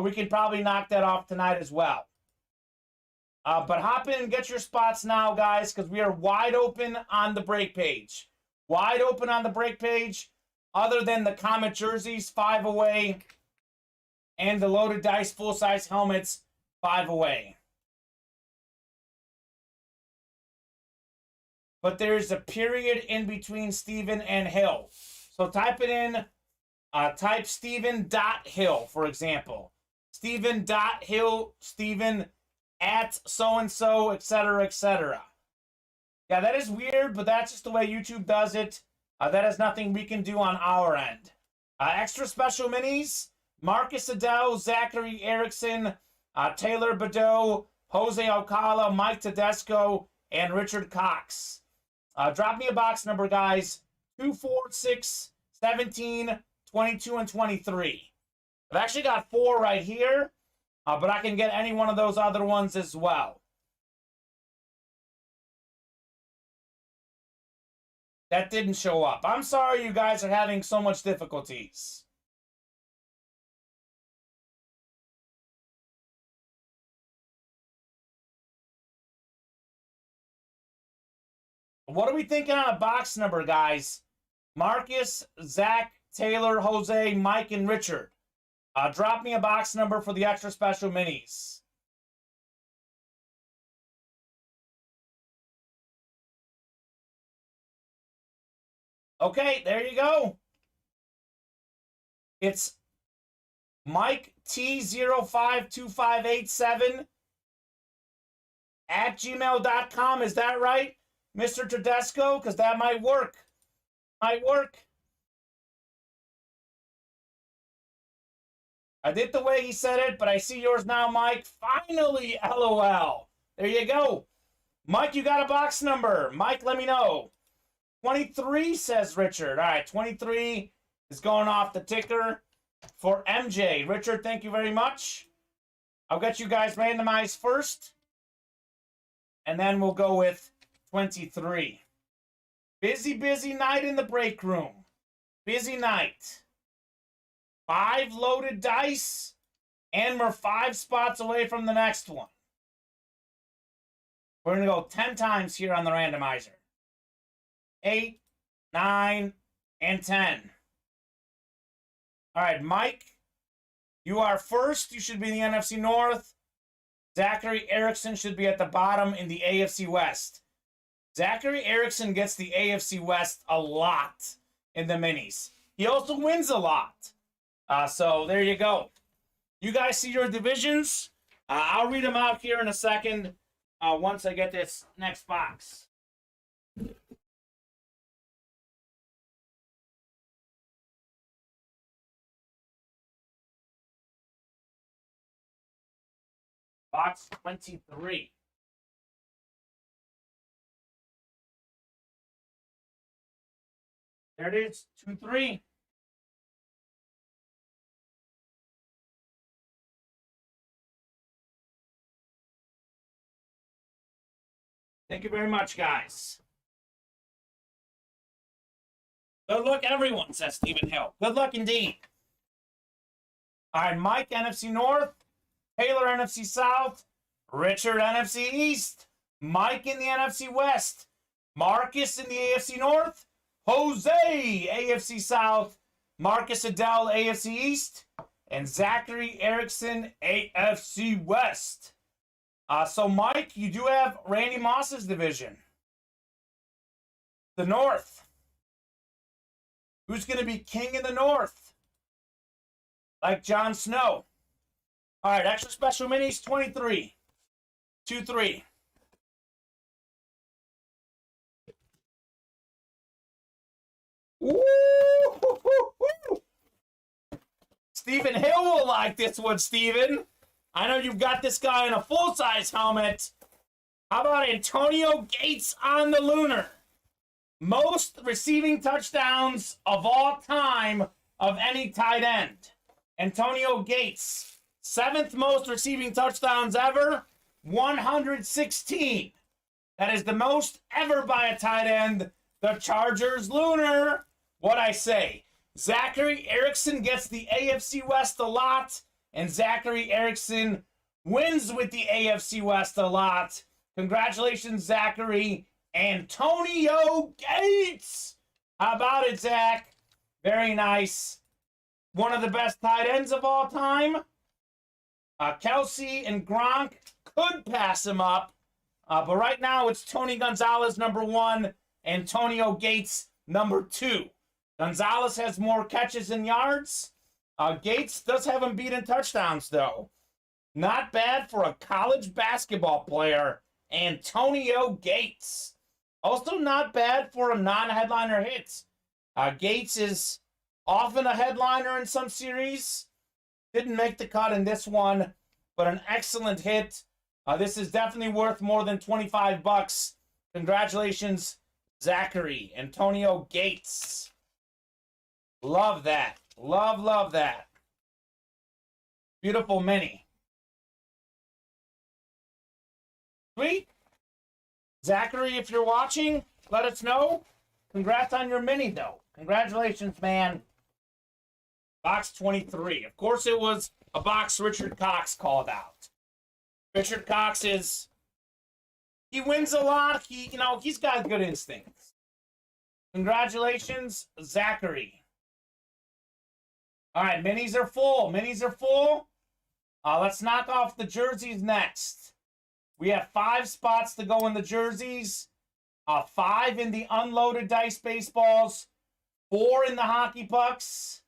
We can probably knock that off tonight as well. But hop in and get your spots now, guys, because we are wide open on the break page. Wide open on the break page, other than the Kamen jerseys, 5 away, and the loaded dice full-size helmets, 5 away. But there's a period in between Steven and Hill. So type it in, type Steven.Hill, for example. Steven.Hill, Steven at so-and-so, etc., etc. Yeah, that is weird, but that's just the way YouTube does it. That has nothing we can do on our end. Extra special minis, Marcus Adele, Zachary Erickson, Taylor Badeau, Jose Alcala, Mike Tedesco, and Richard Cox. Drop me a box number, guys. 2, 4, 6, 17, 22, and 23. I've actually got 4 right here, but I can get any one of those other ones as well. That didn't show up. I'm sorry you guys are having so much difficulties. What are we thinking on a box number, guys? Marcus, Zach, Taylor, Jose, Mike, and Richard. Drop me a box number for the extra special minis. Okay, there you go. It's Mike T052587 at gmail.com. Is that right, Mr. Tedesco? Because that might work. Might work. I did the way he said it, but I see yours now, Mike. Finally, LOL. There you go. Mike, you got a box number. Mike, let me know. 23, says Richard. All right, 23 is going off the ticker for MJ. Richard, thank you very much. I'll get you guys randomized first, and then we'll go with 23. Busy, busy night in the break room. Busy night. 5 loaded dice, and we're 5 spots away from the next one. We're going to go 10 times here on the randomizer. 8, 9, and 10. All right, Mike, you are first. You should be in the NFC North. Zachary Erickson should be at the bottom in the AFC West. Zachary Erickson gets the AFC West a lot in the minis. He also wins a lot. So there you go. You guys see your divisions. I'll read them out here in a second once I get this next box. Box 23. There it is, 2-3. Thank you very much, guys. Good luck, everyone, says Stephen Hill. Good luck indeed. All right, Mike, NFC North. Taylor, NFC South. Richard, NFC East. Mike in the NFC West. Marcus in the AFC North. Jose, AFC South. Marcus Adele, AFC East. And Zachary Erickson, AFC West. So, Mike, you do have Randy Moss's division. The North. Who's going to be king in the North? Like Jon Snow. All right, extra special minis, 23. 2-3. Woo! Stephen Hill will like this one, Stephen. I know you've got this guy in a full-size helmet. How about Antonio Gates on the Lunar? Most receiving touchdowns of all time of any tight end. Antonio Gates, 7th most receiving touchdowns ever, 116. That is the most ever by a tight end. The Chargers Lunar. What I say? Zachary Erickson gets the AFC West a lot, and Zachary Erickson wins with the AFC West a lot. Congratulations, Zachary. Antonio Gates. How about it, Zach? Very nice. One of the best tight ends of all time. Kelsey and Gronk could pass him up. But right now it's Tony Gonzalez, number 1. Antonio Gates, number 2. Gonzalez has more catches and yards. Gates does have him beat in touchdowns, though. Not bad for a college basketball player. Antonio Gates. Also not bad for a non-headliner hit. Gates is often a headliner in some series. Didn't make the cut in this one, but an excellent hit. This is definitely worth more than $25. Congratulations, Zachary. Antonio Gates. Love that. Love, love that. Beautiful mini. Sweet. Zachary, if you're watching, let us know. Congrats on your mini, though. Congratulations, man. Box 23. Of course, it was a box Richard Cox called out. Richard Cox he wins a lot. He's got good instincts. Congratulations, Zachary. All right, minis are full. Minis are full. Let's knock off the jerseys next. We have 5 spots to go in the jerseys. 5 in the unloaded dice baseballs. 4 in the hockey pucks.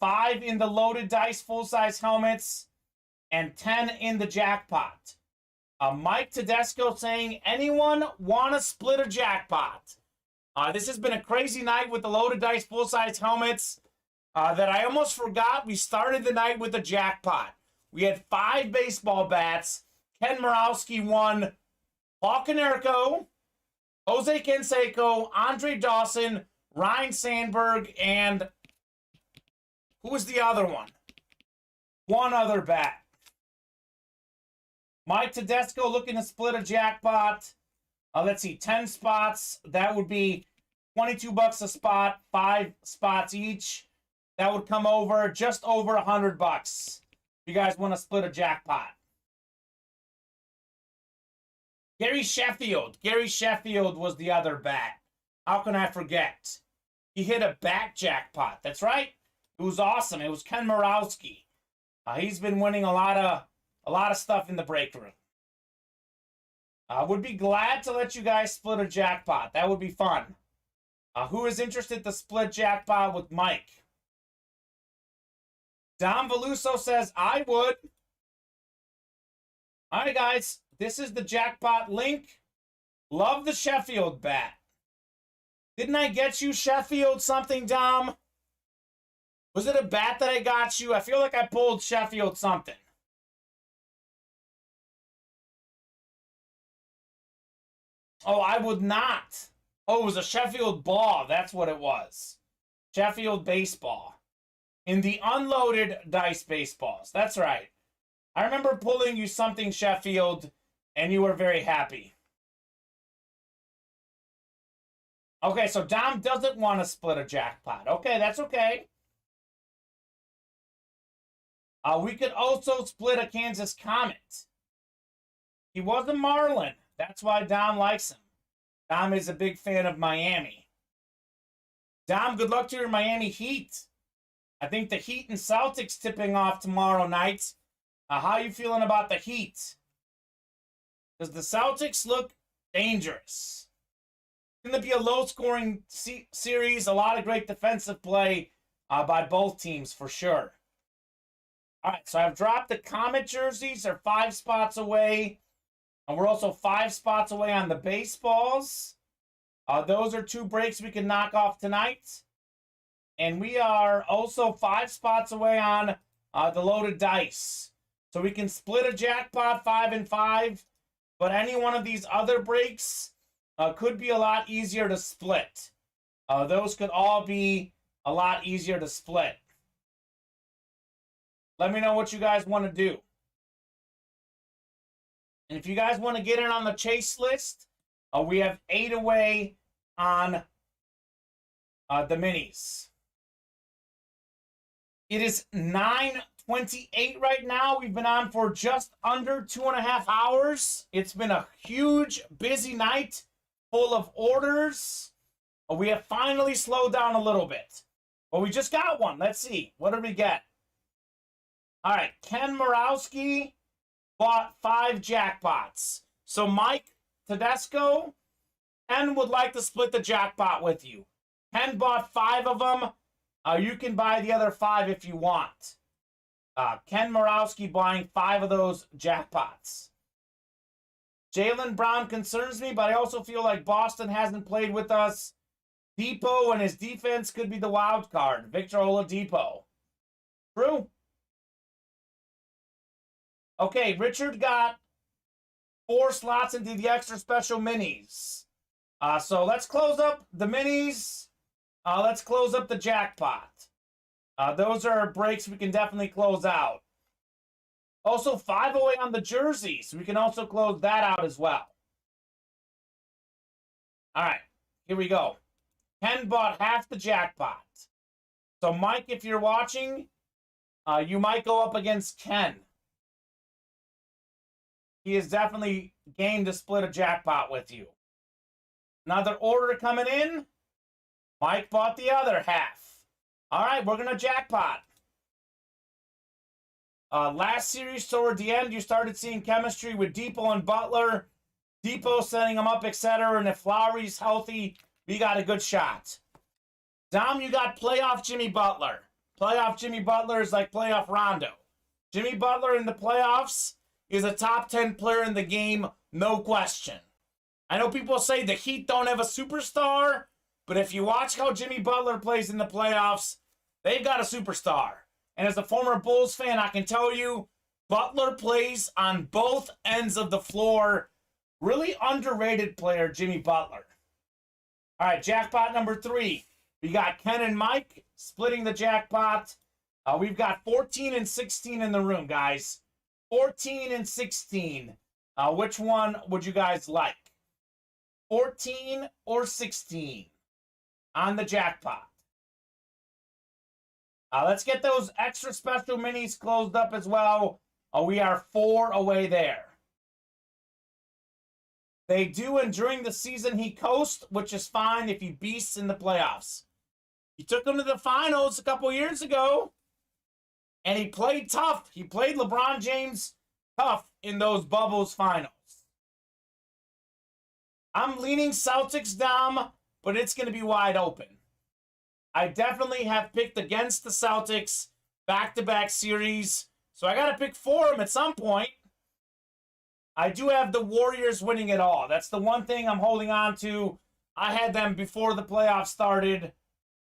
5 in the loaded dice full-size helmets. And 10 in the jackpot. Mike Tedesco saying, anyone want to split a jackpot? This has been a crazy night with the loaded dice full-size helmets that I almost forgot we started the night with a jackpot. We had 5 baseball bats. Ken Murawski won Paul Konerko, Jose Canseco, Andre Dawson, Ryan Sandberg, and who was the other one? One other bat. Mike Tedesco looking to split a jackpot. Let's see, 10 spots. That would be $22 a spot, 5 spots each. That would come over just over $100. You guys want to split a jackpot. Gary Sheffield. Gary Sheffield was the other bat. How can I forget? He hit a bat jackpot. That's right. It was awesome. It was Ken Murawski. He's been winning a lot of stuff in the break room. I would be glad to let you guys split a jackpot. That would be fun. Who is interested to split jackpot with Mike? Dom Veluso says, I would. All right, guys. This is the jackpot link. Love the Sheffield bat. Didn't I get you Sheffield something, Dom? Was it a bat that I got you? I feel like I pulled Sheffield something. Oh, I would not. Oh, it was a Sheffield ball. That's what it was. Sheffield baseball. In the unloaded dice baseballs. That's right. I remember pulling you something Sheffield, and you were very happy. Okay, so Dom doesn't want to split a jackpot. Okay, that's okay. We could also split a Kansas Comet. He was a Marlin. That's why Dom likes him. Dom is a big fan of Miami. Dom, good luck to your Miami Heat. I think the Heat and Celtics tipping off tomorrow night. How are you feeling about the Heat? because the Celtics look dangerous. It's going to be a low-scoring series. A lot of great defensive play by both teams for sure. All right, so I've dropped the Kamen jerseys. They're 5 spots away. And we're also 5 spots away on the baseballs. Those are 2 breaks we can knock off tonight. And we are also 5 spots away on the loaded dice. So we can split a jackpot 5 and 5. But any one of these other breaks could be a lot easier to split. Those could all be a lot easier to split. Let me know what you guys want to do. And if you guys want to get in on the chase list, we have 8 away on the minis. It is 9:28 right now. We've been on for just under 2.5 hours. It's been a huge, busy night full of orders. We have finally slowed down a little bit. But we just got one. Let's see. What did we get? All right. Ken Morawski bought 5 jackpots. So Mike Tedesco, Ken would like to split the jackpot with you. Ken bought 5 of them. You can buy the other 5 if you want. Ken Morawski buying 5 of those jackpots. Jaylen Brown concerns me, but I also feel like Boston hasn't played with us. Depot and his defense could be the wild card. Victor Oladipo. True. Okay, Richard got 4 slots into the extra special minis. So let's close up the minis. Let's close up the jackpot. Those are breaks we can definitely close out. Also, 5 away on the jerseys. We can also close that out as well. All right, here we go. Ken bought half the jackpot. So, Mike, if you're watching, you might go up against Ken. He is definitely game to split a jackpot with you. Another order coming in. Mike bought the other half. All right, we're going to jackpot. Last series toward the end, you started seeing chemistry with Depot and Butler. Depot setting them up, etc. And if Lowry's healthy, we got a good shot. Dom, you got playoff Jimmy Butler. Playoff Jimmy Butler is like playoff Rondo. Jimmy Butler in the playoffs is a top 10 player in the game, no question. I know people say the Heat don't have a superstar, but if you watch how Jimmy Butler plays in the playoffs, they've got a superstar. And as a former Bulls fan, I can tell you, Butler plays on both ends of the floor. Really underrated player, Jimmy Butler. All right, jackpot number 3. We got Ken and Mike splitting the jackpot. We've got 14 and 16 in the room, guys. 14 and 16. Which one would you guys like? 14 or 16 on the jackpot. Let's get those extra special minis closed up as well. We are 4 away there. They do, and during the season, he coasts, which is fine if he beasts in the playoffs. He took them to the finals a couple years ago, and he played tough. He played LeBron James tough in those bubbles finals. I'm leaning Celtics, Dom, but it's going to be wide open. I definitely have picked against the Celtics back-to-back series, so I got to pick for them at some point. I do have the Warriors winning it all. That's the one thing I'm holding on to. I had them before the playoffs started.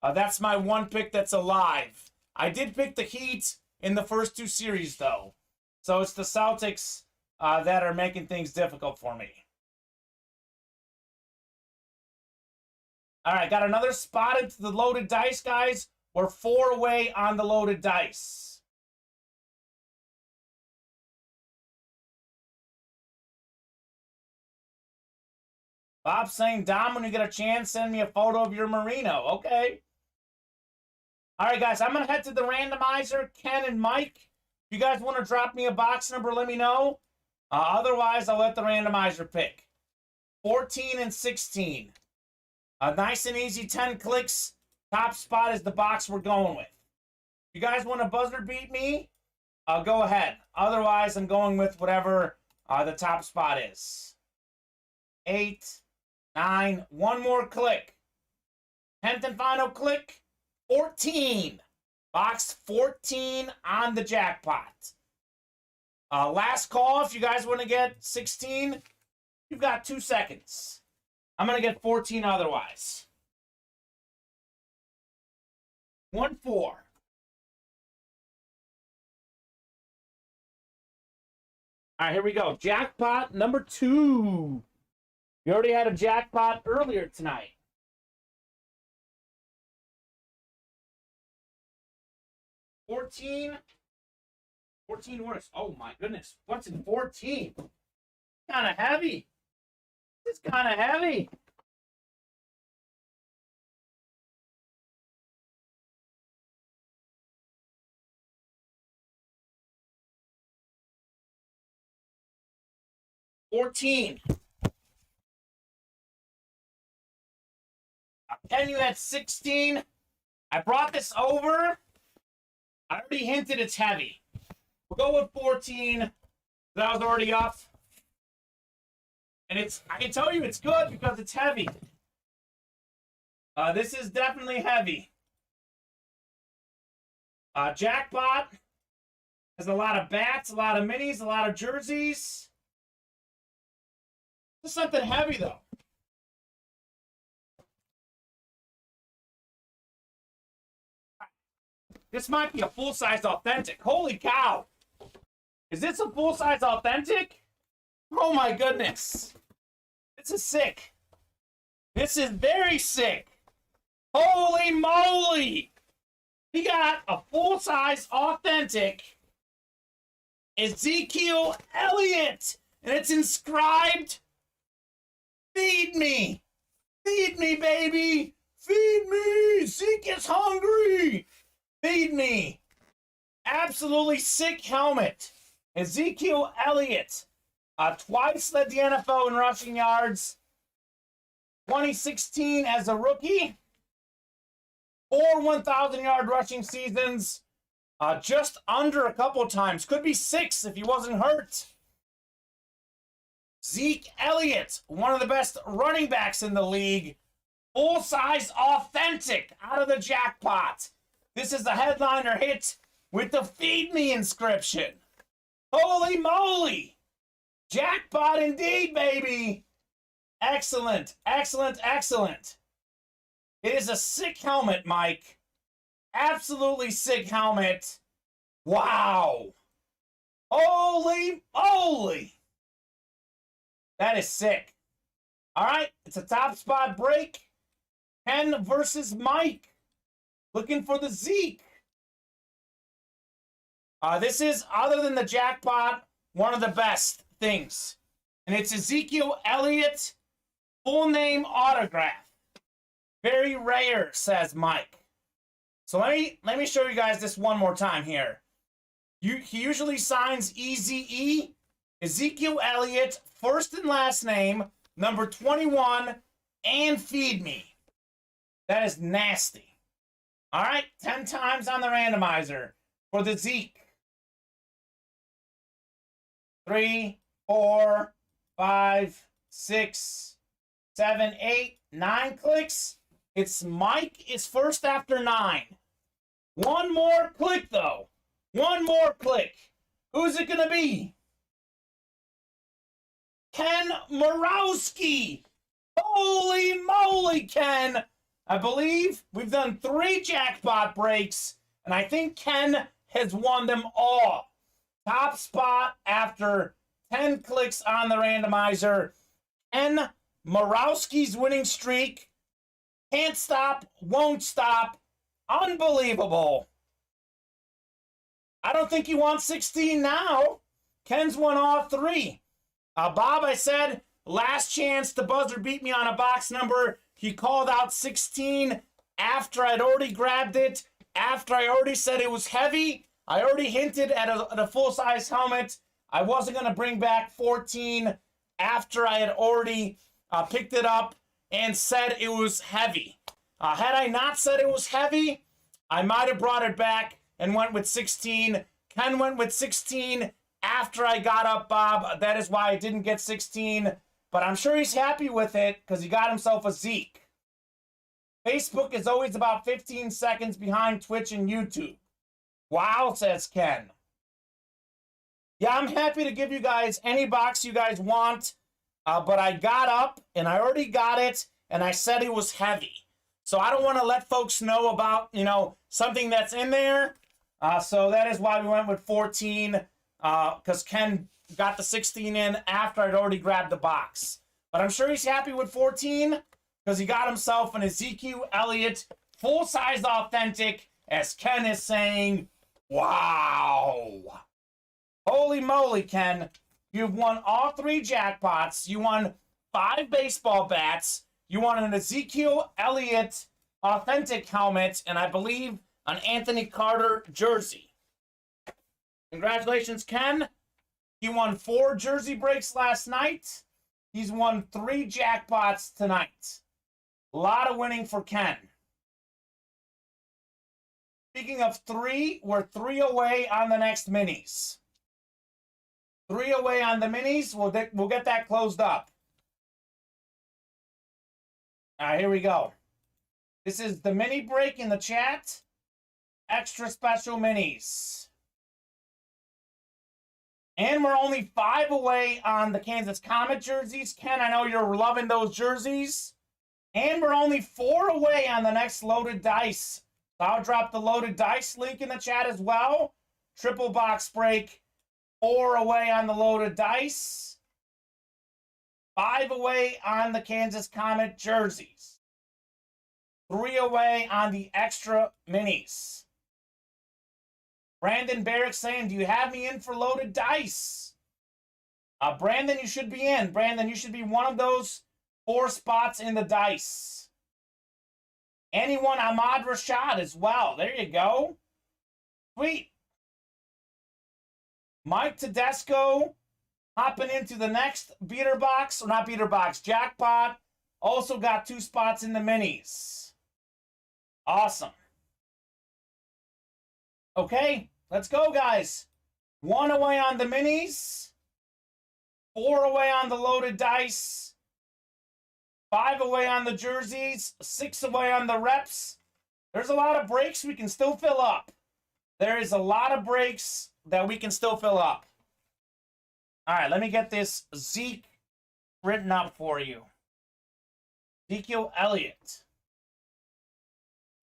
That's my one pick that's alive. I did pick the Heat in the first 2 series, though. So it's the Celtics that are making things difficult for me. All right, got another spot into the loaded dice, guys. We're 4 away on the loaded dice. Bob's saying, Dom, when you get a chance, send me a photo of your Merino. Okay. All right, guys, I'm going to head to the randomizer. Ken and Mike, if you guys want to drop me a box number, let me know. Otherwise, I'll let the randomizer pick. 14 and 16. Nice and easy, 10 clicks. Top spot is the box we're going with. If you guys want to buzzer beat me, go ahead. Otherwise, I'm going with whatever the top spot is. 8, 9, one more click. 10th and final click, 14. Box 14 on the jackpot. Last call, if you guys want to get 16, you've got 2 seconds. I'm going to get 14 otherwise. 1, 4. All right, here we go. Jackpot number 2. We already had a jackpot earlier tonight. 14 winners. Oh my goodness. What's in 14? Kind of heavy. It's kind of heavy. $14. Ken, you had 16. I brought this over. I already hinted it's heavy. We'll go with 14. That was already up. And I can tell you it's good because it's heavy. This is definitely heavy. Jackpot has a lot of bats, a lot of minis, a lot of jerseys. It's something heavy, though. This might be a full-size authentic. Holy cow. Is this a full-size authentic? Oh my goodness. This is sick. This is very sick. Holy moly. We got a full-size authentic Ezekiel Elliott. And it's inscribed, "Feed me. Feed me, baby. Feed me. Zeke is hungry. Feed me." Absolutely sick helmet. Ezekiel Elliott. Twice led the NFL in rushing yards. 2016 as a rookie. 4 1,000-yard rushing seasons. Just under a couple times. Could be 6 if he wasn't hurt. Zeke Elliott, one of the best running backs in the league. Full-size authentic out of the jackpot. This is the headliner hit with the "Feed Me" inscription. Holy moly! Jackpot indeed, baby! Excellent, excellent, excellent. It is a sick helmet, Mike. Absolutely sick helmet. Wow! Holy moly! That is sick. All right, it's a top spot break. Ken versus Mike. Looking for the Zeke. This is, other than the jackpot, one of the best things. And it's Ezekiel Elliott, full name autograph. Very rare, says Mike. So let me show you guys this one more time here. He usually signs EZE. Ezekiel Elliott, first and last name, number 21, and "Feed Me." That is nasty. All right, 10 times on the randomizer for the Zeke. 3, 4, 5, 6, 7, 8, 9 clicks. It's Mike is first after 9. One more click, though. One more click. Who's it going to be? Ken Morawski. Holy moly, Ken. I believe we've done 3 jackpot breaks, and I think Ken has won them all. Top spot after 10 clicks on the randomizer. Ken Morawski's winning streak. Can't stop, won't stop. Unbelievable. I don't think he wants 16 now. Ken's won all 3. Bob, I said, last chance. The buzzer beat me on a box number. He called out 16 after I'd already grabbed it, after I already said it was heavy. I already hinted at a full-size helmet. I wasn't going to bring back 14 after I had already picked it up and said it was heavy. Had I not said it was heavy, I might have brought it back and went with 16. Ken went with 16 after I got up, Bob. That is why I didn't get 16. But I'm sure he's happy with it because he got himself a Zeke. Facebook is always about 15 seconds behind Twitch and YouTube. Wow, says Ken. Yeah, I'm happy to give you guys any box you guys want. But I got up and I already got it. And I said it was heavy. So I don't want to let folks know about, something that's in there. So that is why we went with 14. Because Ken got the 16 in after I'd already grabbed the box. But I'm sure he's happy with 14 because he got himself an Ezekiel Elliott full-size authentic, as Ken is saying, wow. Holy moly, Ken. You've won all 3 jackpots. You won 5 baseball bats. You won an Ezekiel Elliott authentic helmet, and I believe an Anthony Carter jersey. Congratulations, Ken. He won 4 jersey breaks last night. He's won 3 jackpots tonight. A lot of winning for Ken. Speaking of 3, we're 3 away on the next minis. 3 away on the minis. We'll get that closed up. All right, here we go. This is the mini break in the chat. Extra special minis. And we're only 5 away on the Kansas Kamen jerseys. Ken, I know you're loving those jerseys. And we're only 4 away on the next loaded dice. So I'll drop the loaded dice link in the chat as well. Triple box break. 4 away on the loaded dice. 5 away on the Kansas Kamen jerseys. 3 away on the extra minis. Brandon Barrick saying, do you have me in for loaded dice? Brandon, you should be in. Brandon, you should be one of those 4 spots in the dice. Anyone, Ahmad Rashad as well. There you go. Sweet. Mike Tedesco hopping into the next beater box, or not beater box, jackpot. Also got 2 spots in the minis. Awesome. Okay, let's go, guys. 1 away on the minis. 4 away on the loaded dice. 5 away on the jerseys. 6 away on the reps. There's a lot of breaks we can still fill up. There is a lot of breaks that we can still fill up. All right, let me get this Zeke written up for you. Ezekiel Elliott.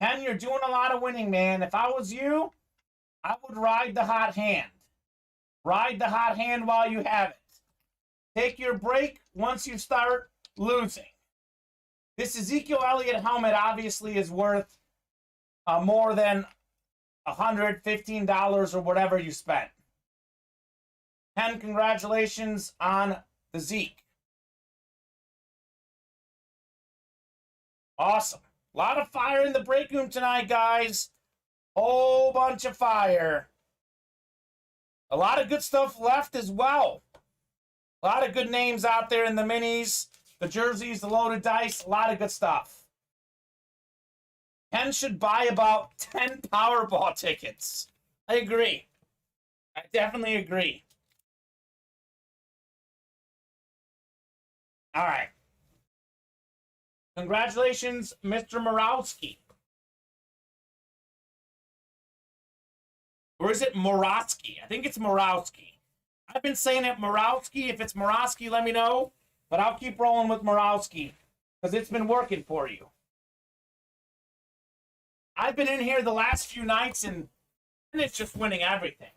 Ken, you're doing a lot of winning, man. If I was you, I would ride the hot hand. Ride the hot hand while you have it. Take your break once you start losing. This Ezekiel Elliott helmet obviously is worth more than $115 or whatever you spent. Ken, congratulations on the Zeke. Awesome. A lot of fire in the break room tonight, guys. Whole bunch of fire. A lot of good stuff left as well. A lot of good names out there in the minis, the jerseys, the loaded dice, a lot of good stuff. Ken should buy about 10 Powerball tickets. I agree. I definitely agree. All right. Congratulations, Mr. Morawski. Or is it Morawski? I think it's Morawski. I've been saying it Morawski. If it's Morawski, let me know. But I'll keep rolling with Morawski because it's been working for you. I've been in here the last few nights and it's just winning everything.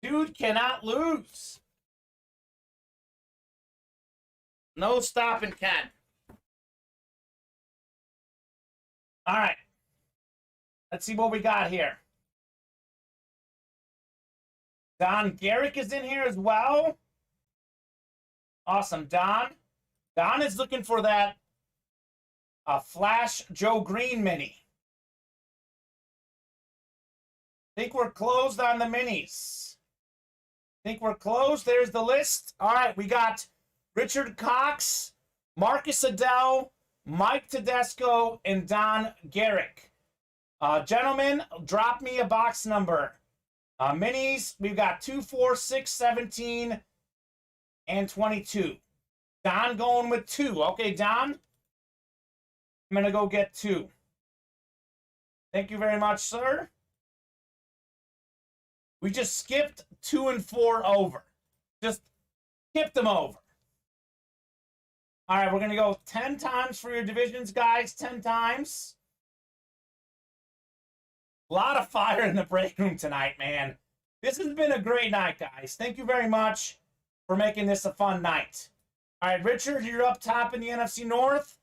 Dude cannot lose. No stopping Ken. All right. Let's see what we got here. Don Garrick is in here as well. Awesome, Don. Don is looking for that Flash Joe Green mini. Think we're closed on the minis. Think we're closed. There's the list. All right, we got Richard Cox, Marcus Adele, Mike Tedesco, and Don Garrick. Gentlemen, drop me a box number. Minis, we've got 2, 4, 6, 17, and 22. Don going with 2. Okay, Don. I'm going to go get 2. Thank you very much, sir. We just skipped 2 and 4 over. Just skipped them over. All right, we're going to go 10 times for your divisions, guys. 10 times. A lot of fire in the break room tonight, man. This has been a great night, guys. Thank you very much for making this a fun night. All right, Richard, you're up top in the NFC North.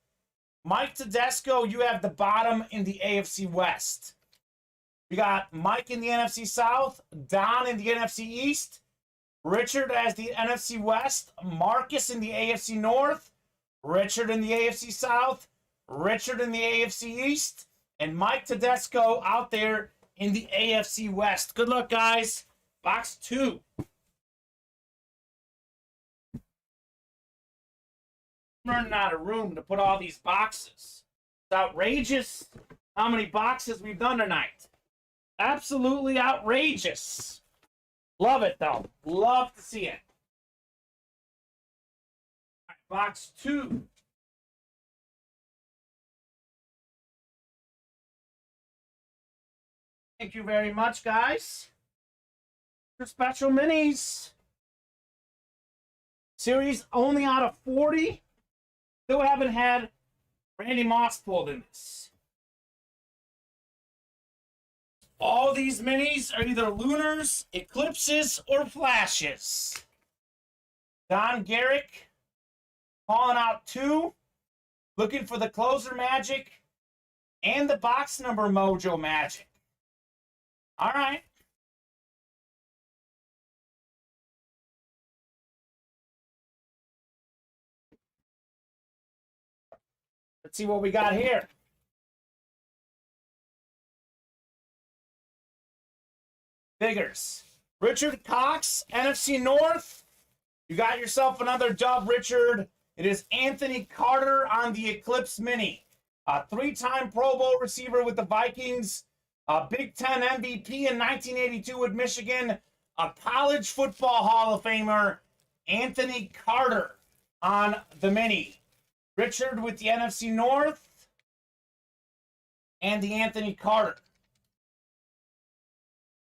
Mike Tedesco, you have the bottom in the AFC West. We got Mike in the NFC South, Don in the NFC East, Richard as the NFC West, Marcus in the AFC North, Richard in the AFC South, Richard in the AFC East, and Mike Tedesco out there in the AFC West. Good luck, guys. Box 2. I'm running out of room to put all these boxes. It's outrageous how many boxes we've done tonight. Absolutely outrageous. Love it, though. Love to see it. All right, box 2. Thank you very much, guys. For special minis. Series only out of 40. Still haven't had Randy Moss pulled in this. All these minis are either lunars, eclipses, or flashes. Don Garrick calling out 2. Looking for the closer magic and the box number mojo magic. All right. Let's see what we got here. Figures. Richard Cox, NFC North. You got yourself another dub, Richard. It is Anthony Carter on the Eclipse Mini. A 3-time Pro Bowl receiver with the Vikings. A Big Ten MVP in 1982 with Michigan. A college football Hall of Famer, Anthony Carter on the Mini. Richard with the NFC North and the Anthony Carter.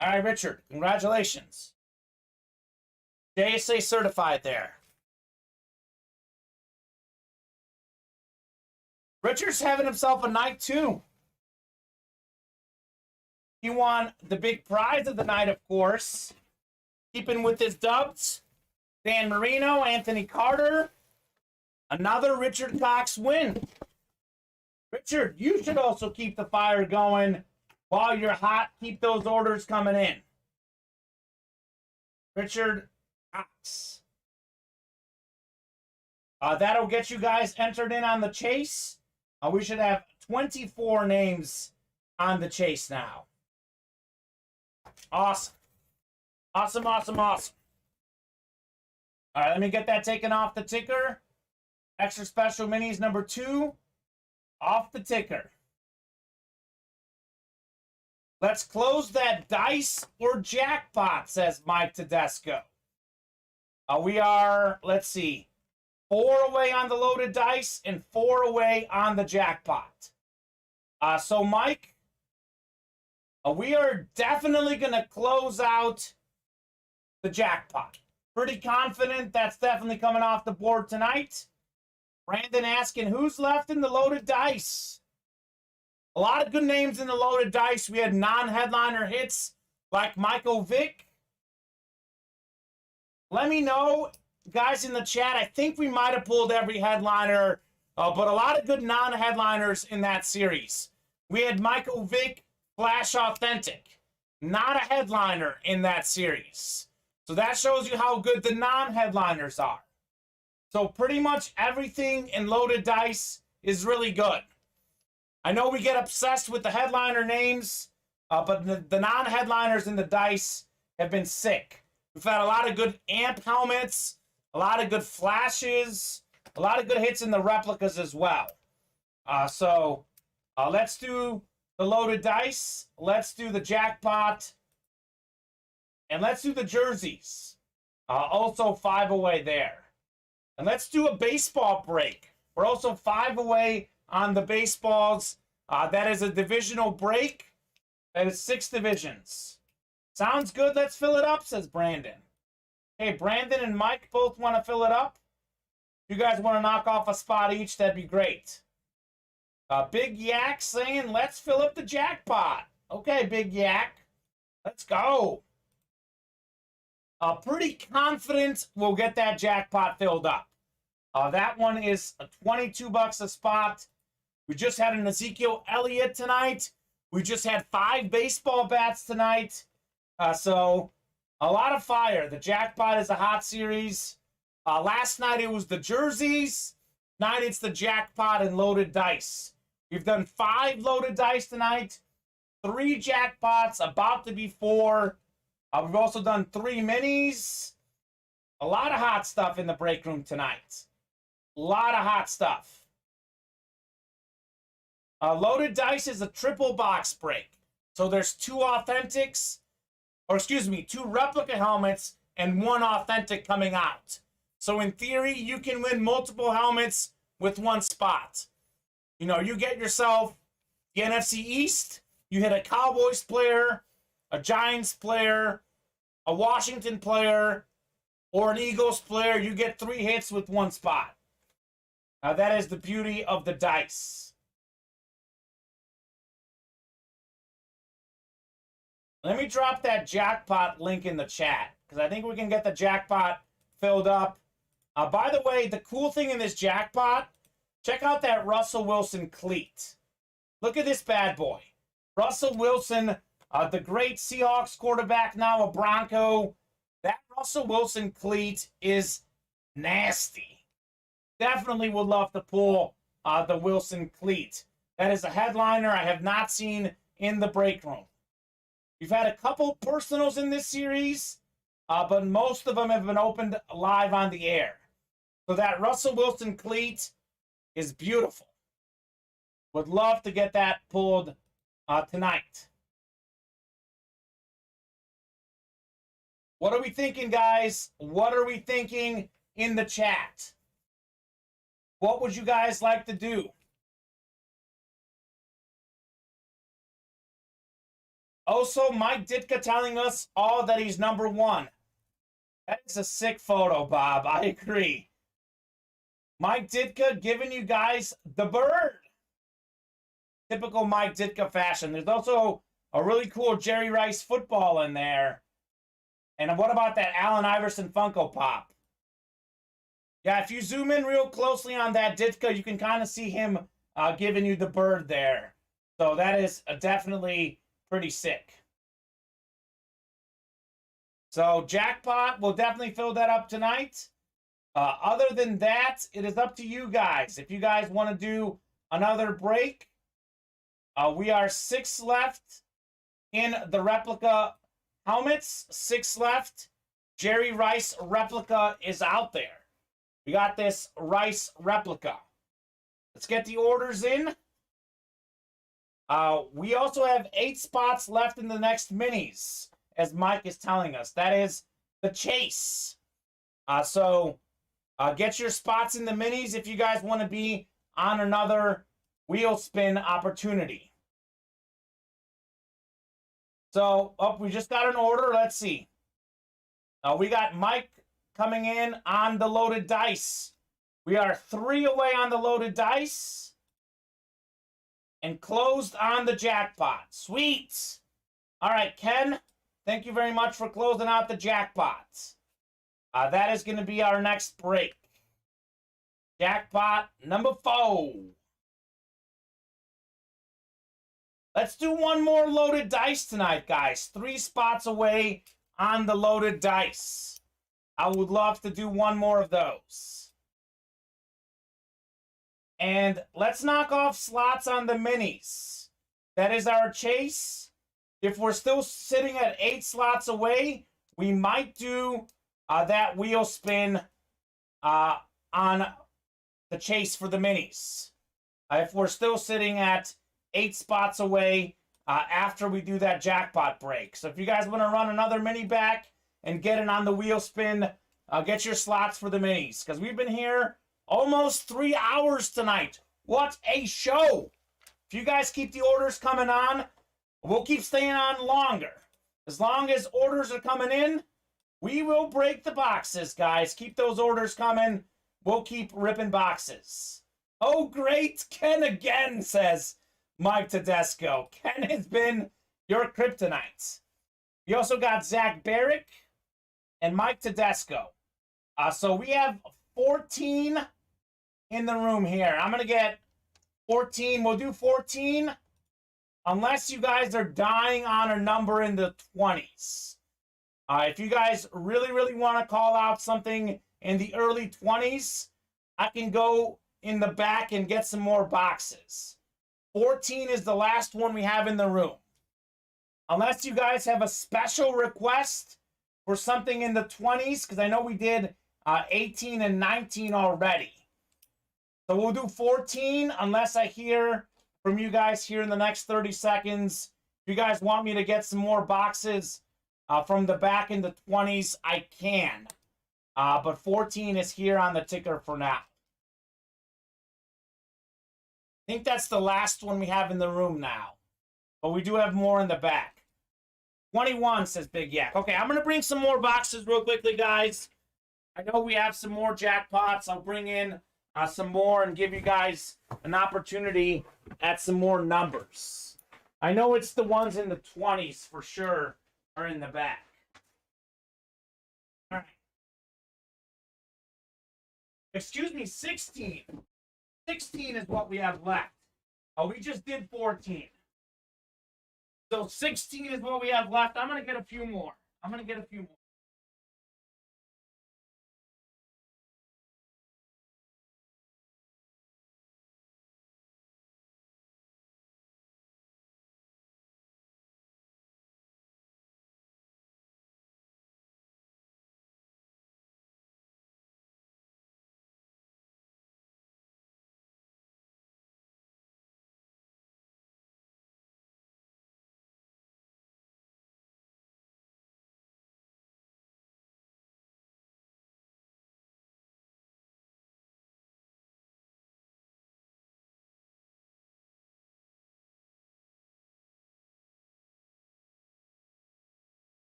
All right, Richard, congratulations. JSA certified there. Richard's having himself a night, too. He won the big prize of the night, of course. Keeping with his dubs. Dan Marino, Anthony Carter. Another Richard Cox win. Richard, you should also keep the fire going while you're hot. Keep those orders coming in. Richard Cox. That'll get you guys entered in on the chase. We should have 24 names on the chase now. Awesome. Awesome, awesome, awesome. All right, let me get that taken off the ticker. Extra special minis number 2 off the ticker. Let's close that dice or jackpot, says Mike Tedesco. We are, let's see, 4 away on the loaded dice and 4 away on the jackpot. So, Mike, we are definitely going to close out the jackpot. Pretty confident that's definitely coming off the board tonight. Brandon asking, who's left in the loaded dice? A lot of good names in the loaded dice. We had non-headliner hits like Michael Vick. Let me know, guys, in the chat. I think we might have pulled every headliner, but a lot of good non-headliners in that series. We had Michael Vick, Flash Authentic. Not a headliner in that series. So that shows you how good the non-headliners are. So pretty much everything in loaded dice is really good. I know we get obsessed with the headliner names, but the non-headliners in the dice have been sick. We've had a lot of good amp helmets, a lot of good flashes, a lot of good hits in the replicas as well. So let's do the loaded dice. Let's do the jackpot. and let's do the jerseys. Also 5 away there. And let's do a baseball break. We're also 5 away on the baseballs. That is a divisional break. That is 6 divisions. Sounds good. Let's fill it up, says Brandon. Hey, Brandon and Mike both want to fill it up. If you guys want to knock off a spot each, that'd be great. Big Yak saying, let's fill up the jackpot. Okay, Big Yak. Let's go. Pretty confident we'll get that jackpot filled up. That one is $22 a spot. We just had an Ezekiel Elliott tonight. We just had 5 baseball bats tonight. So a lot of fire. The jackpot is a hot series. Last night it was the jerseys. Tonight it's the jackpot and loaded dice. We've done 5 loaded dice tonight. 3 jackpots, about to be 4. We've also done 3 minis. A lot of hot stuff in the break room tonight. A lot of hot stuff. Loaded dice is a triple box break. So there's 2 authentics, or excuse me, 2 replica helmets and 1 authentic coming out. So in theory, you can win multiple helmets with 1 spot. You know, you get yourself the NFC East, you hit a Cowboys player, a Giants player, a Washington player, or an Eagles player, you get 3 hits with 1 spot. That is the beauty of the dice. Let me drop that jackpot link in the chat, because I think we can get the jackpot filled up. By the way, the cool thing in this jackpot, check out that Russell Wilson cleat. Look at this bad boy. Russell Wilson, the great Seahawks quarterback, now a Bronco. That Russell Wilson cleat is nasty. Definitely would love to pull the Wilson cleat. That is a headliner I have not seen in the break room. We've had a couple personals in this series, but most of them have been opened live on the air. So that Russell Wilson cleat is beautiful. Would love to get that pulled tonight. What are we thinking, guys? What are we thinking in the chat? What would you guys like to do? Also, Mike Ditka telling us all that he's number 1. That is a sick photo, Bob. I agree. Mike Ditka giving you guys the bird. Typical Mike Ditka fashion. There's also a really cool Jerry Rice football in there. And what about that Allen Iverson Funko Pop? Yeah, if you zoom in real closely on that Ditka, you can kind of see him giving you the bird there. So that is definitely pretty sick. So jackpot, we'll definitely fill that up tonight. Other than that, it is up to you guys. If you guys want to do another break, we are 6 left in the replica helmets. 6 left. Jerry Rice replica is out there. We got this Rice replica. Let's get the orders in. We also have 8 spots left in the next minis, as Mike is telling us. That is the chase. So get your spots in the minis if you guys want to be on another wheel spin opportunity. So, we just got an order. Let's see. We got Mike coming in on the loaded dice. We are 3 away on the loaded dice. And closed on the jackpot. Sweet. All right, Ken, thank you very much for closing out the jackpot. That is going to be our next break. Jackpot number 4. Let's do one more loaded dice tonight, guys. 3 spots away on the loaded dice. I would love to do one more of those. And let's knock off slots on the minis. That is our chase. If we're still sitting at 8 slots away, we might do that wheel spin on the chase for the minis. If we're still sitting at 8 spots away, after we do that jackpot break. So if you guys want to run another mini back and get it on the wheel spin, get your slots for the minis, because we've been here almost 3 hours tonight. What a show! If you guys keep the orders coming on, we'll keep staying on longer. As long as orders are coming in, we will break the boxes, guys. Keep those orders coming. We'll keep ripping boxes. Oh, great. Ken again, says Mike Tedesco. Ken has been your kryptonite. We also got Zach Barrick and Mike Tedesco. So we have 14 in the room here. I'm going to get 14. We'll do 14 unless you guys are dying on a number in the 20s. If you guys really, really want to call out something in the early 20s, I can go in the back and get some more boxes. 14 is the last one we have in the room. Unless you guys have a special request for something in the 20s, because I know we did 18 and 19 already. So we'll do 14 unless I hear from you guys here in the next 30 seconds. If you guys want me to get some more boxes from the back in the 20s, I can. But 14 is here on the ticker for now. I think that's the last one we have in the room now. But we do have more in the back. 21, says Big Yak. Okay, I'm going to bring some more boxes real quickly, guys. I know we have some more jackpots. I'll bring in some more and give you guys an opportunity at some more numbers. I know it's the ones in the 20s for sure are in the back. All right. Excuse me, 16. 16 is what we have left. Oh, we just did 14. So 16 is what we have left. I'm going to get a few more.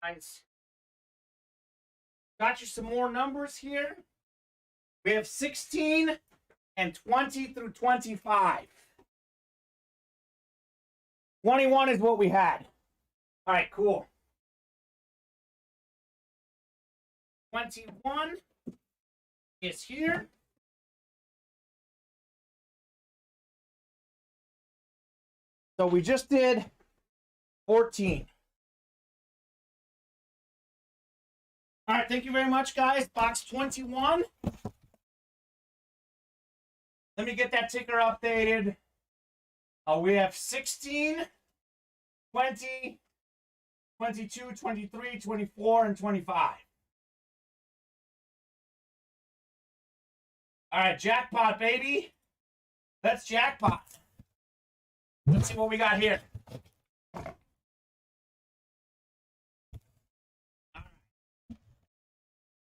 Nice. Got you some more numbers here. We have 16 and 20 through 25. 21 is what we had. All right, cool. 21 is here. So we just did 14. All right, thank you very much, guys. Box 21. Let me get that ticker updated. We have 16, 20, 22, 23, 24, and 25. All right, jackpot, baby. Let's jackpot. Let's see what we got here.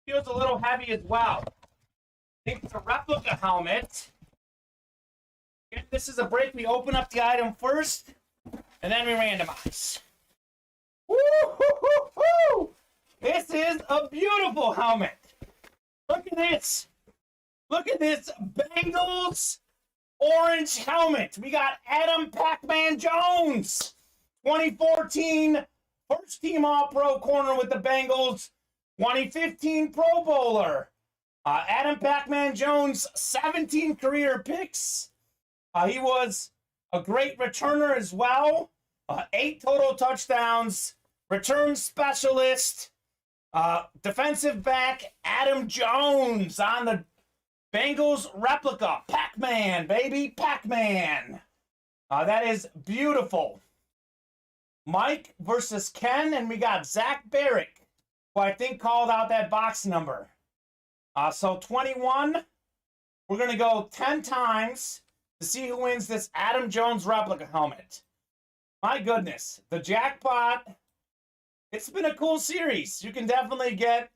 Feels a little heavy as well. I think it's a replica helmet. This is a break. We open up the item first, and then we randomize. Woo-hoo-hoo-hoo! This is a beautiful helmet. Look at this. Look at this Bengals orange helmet. We got Adam Pac-Man Jones, 2014 first team All-Pro corner with the Bengals. 2015 Pro Bowler. Adam Pac-Man Jones, 17 career picks. He was a great returner as well. 8 total touchdowns, return specialist, defensive back Adam Jones on the Bengals replica. Pac-Man, baby, Pac-Man. That is beautiful. Mike versus Ken, and we got Zach Barrick, who I think called out that box number. So 21, we're going to go 10 times to see who wins this Adam Jones replica helmet. My goodness, the jackpot, it's been a cool series. You can definitely get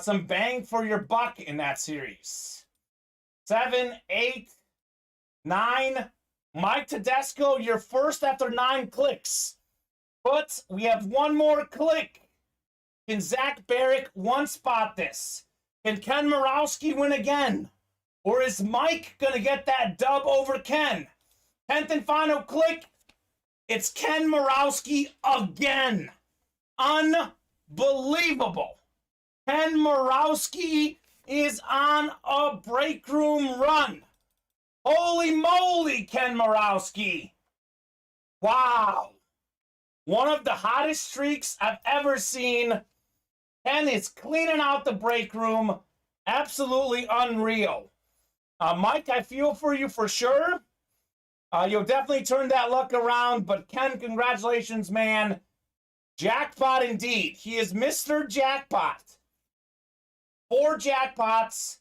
some bang for your buck in that series. 7, 8, 9. Mike Tedesco, you're first after 9 clicks. But we have one more click. Can Zach Barrick one spot this? Can Ken Morawski win again? Or is Mike going to get that dub over Ken? 10th and final click. It's Ken Morawski again. Unbelievable. Ken Morawski is on a break room run. Holy moly, Ken Morawski. Wow. One of the hottest streaks I've ever seen. Ken is cleaning out the break room. Absolutely unreal. Mike, I feel for you for sure. You'll definitely turn that luck around. But Ken, congratulations, man. Jackpot indeed. He is Mr. Jackpot. 4 jackpots,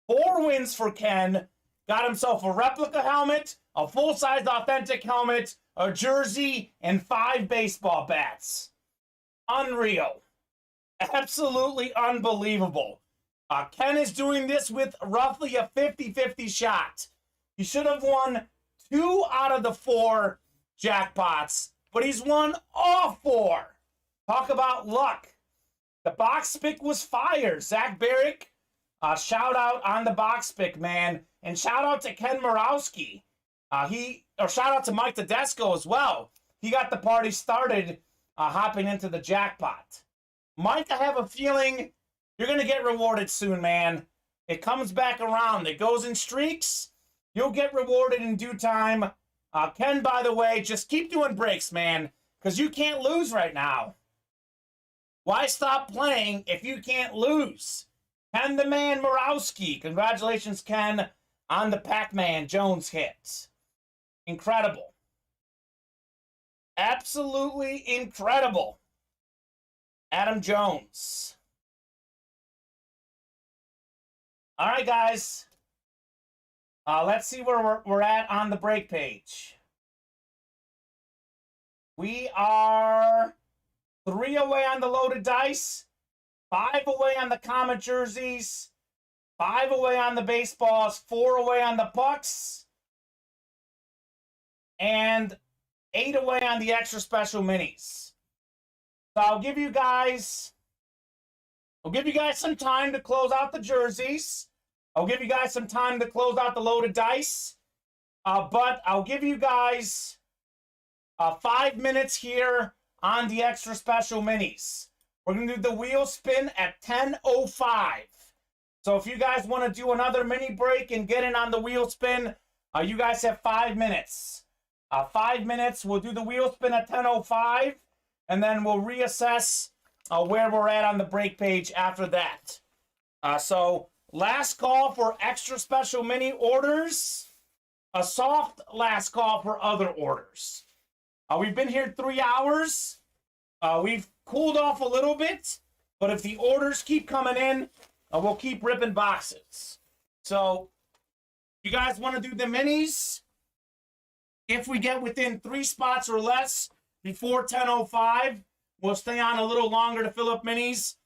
4 wins for Ken. Got himself a replica helmet, a full-size authentic helmet, a jersey, and 5 baseball bats. Unreal. Absolutely unbelievable. Ken is doing this with roughly a 50-50 shot. He should have won 2 out of the 4 jackpots, but he's won all 4. Talk about luck. The box pick was fire. Zach Barrick, shout out on the box pick, man. And shout out to Ken Morawski. Shout out to Mike Tedesco as well. He got the party started hopping into the jackpot. Mike, I have a feeling you're going to get rewarded soon, man. It comes back around. It goes in streaks. You'll get rewarded in due time. Ken, by the way, just keep doing breaks, man, because you can't lose right now. Why stop playing if you can't lose? Ken the Man Morawski. Congratulations, Ken, on the Pac-Man Jones hit. Incredible. Absolutely incredible. Adam Jones. All right, guys. Let's see where we're at on the break page. We are 3 away on the loaded dice, 5 away on the Kamen jerseys, 5 away on the baseballs, 4 away on the pucks, and 8 away on the extra special minis. So I'll give you guys some time to close out the jerseys. I'll give you guys some time to close out the loaded dice. But I'll give you guys 5 minutes here on the extra special minis. We're going to do the wheel spin at 10:05. So if you guys want to do another mini break and get in on the wheel spin, you guys have 5 minutes. 5 minutes, we'll do the wheel spin at 10:05, and then we'll reassess where we're at on the break page after that. So last call for extra special mini orders. A soft last call for other orders. We've been here 3 hours. We've cooled off a little bit, but if the orders keep coming in, we'll keep ripping boxes. So, you guys want to do the minis? If we get within 3 spots or less before 10:05, we'll stay on a little longer to fill up minis.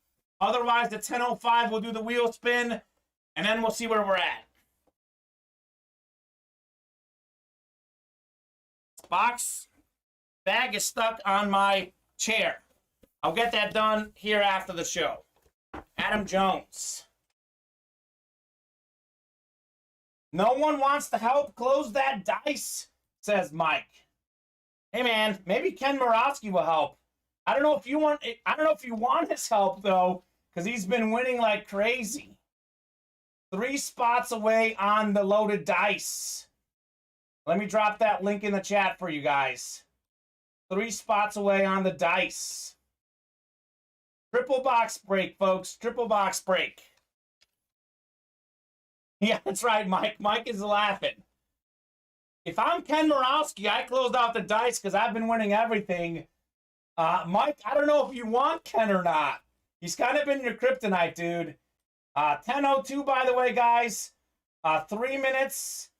Otherwise, at 10:05, we'll do the wheel spin, and then we'll see where we're at. Bag is stuck on my chair. I'll get that done here after the show. Adam Jones. No one wants to help close that dice, says Mike. Hey man, maybe Ken Morawski will help. I don't know if you want his help though, because he's been winning like crazy. 3 spots away on the loaded dice. Let me drop that link in the chat for you guys. 3 spots away on the dice. Triple box break, folks. Triple box break. Yeah, that's right, Mike. Mike is laughing. If I'm Ken Morawski, I closed out the dice because I've been winning everything. Mike, I don't know if you want Ken or not. He's kind of been your kryptonite, dude. 10:02, by the way, guys. 3 minutes